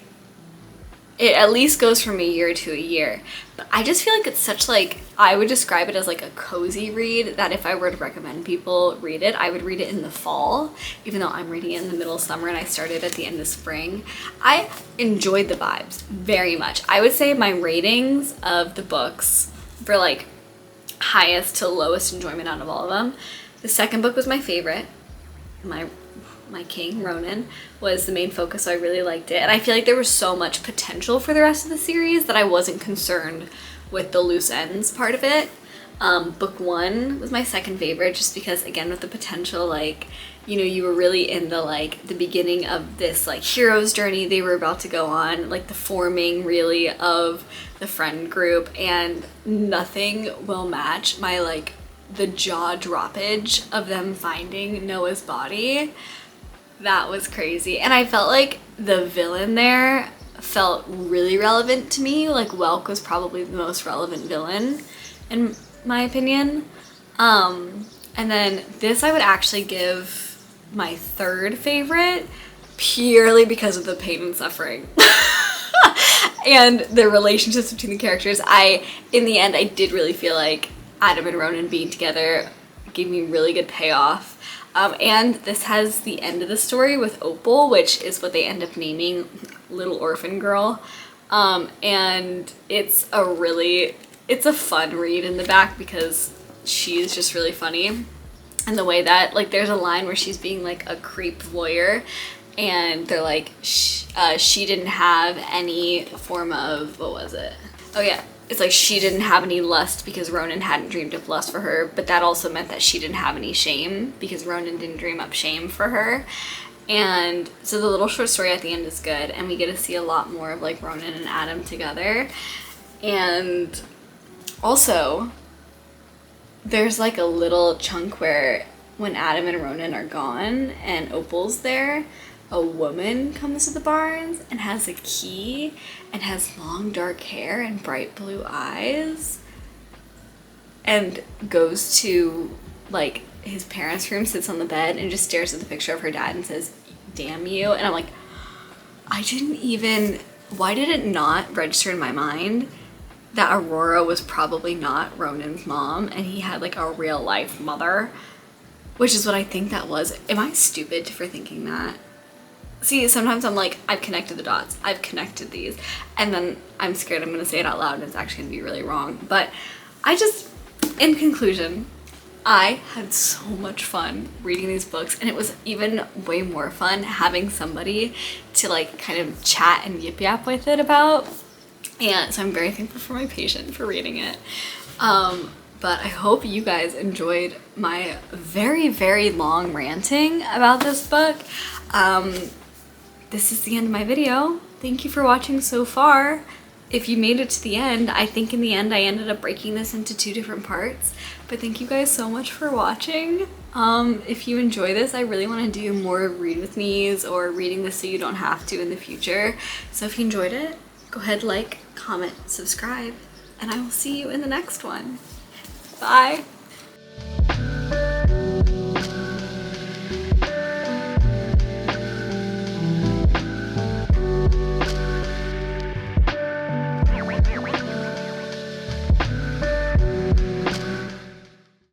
it at least goes from a year to a year. But I just feel like it's such like, I would describe it as like a cozy read, that if I were to recommend people read it, I would read it in the fall, even though I'm reading it in the middle of summer and I started at the end of spring. I enjoyed the vibes very much. I would say my ratings of the books for like highest to lowest enjoyment out of all of them, the second book was my favorite. My king, Ronan, was the main focus, so I really liked it. And I feel like there was so much potential for the rest of the series that I wasn't concerned with the loose ends part of it. Book one was my second favorite, just because, again, with the potential, like, you know, you were really in the, like, the beginning of this, like, hero's journey they were about to go on, like, the forming, really, of the friend group, and nothing will match my, like, the jaw droppage of them finding Noah's body. That was crazy. And I felt like the villain there felt really relevant to me. Like, Welk was probably the most relevant villain in my opinion. And then this I would actually give my third favorite, purely because of the pain and suffering and the relationships between the characters. In the end, I did really feel like Adam and Ronan being together gave me really good payoff. And this has the end of the story with Opal, which is what they end up naming Little Orphan Girl. And it's a fun read in the back because she's just really funny. And the way that, like, there's a line where she's being like a creep voyeur, and they're like, she didn't have any form of, what was it? Oh yeah. It's like she didn't have any lust because Ronan hadn't dreamed up lust for her, but that also meant that she didn't have any shame because Ronan didn't dream up shame for her. And so the little short story at the end is good, and we get to see a lot more of like Ronan and Adam together. And also, there's like a little chunk where when Adam and Ronan are gone and Opal's there, a woman comes to the barns and has a key and has long dark hair and bright blue eyes and goes to like his parents' room, sits on the bed and just stares at the picture of her dad and says, "Damn you." And I'm like, why did it not register in my mind that Aurora was probably not Ronan's mom and he had like a real life mother, which is what I think that was. Am I stupid for thinking that? See, sometimes I'm like, I've connected the dots. I've connected these. And then I'm scared I'm going to say it out loud and it's actually going to be really wrong. But in conclusion, I had so much fun reading these books, and it was even way more fun having somebody to like kind of chat and yip yap with it about. And so I'm very thankful for my patient for reading it. But I hope you guys enjoyed my very, very long ranting about this book. This is the end of my video. Thank you for watching so far. If you made it to the end, I think in the end I ended up breaking this into 2 different parts. But thank you guys so much for watching. If you enjoy this, I really want to do more read with me's or reading this so you don't have to in the future. So if you enjoyed it, go ahead, like, comment, subscribe, and I will see you in the next one. Bye.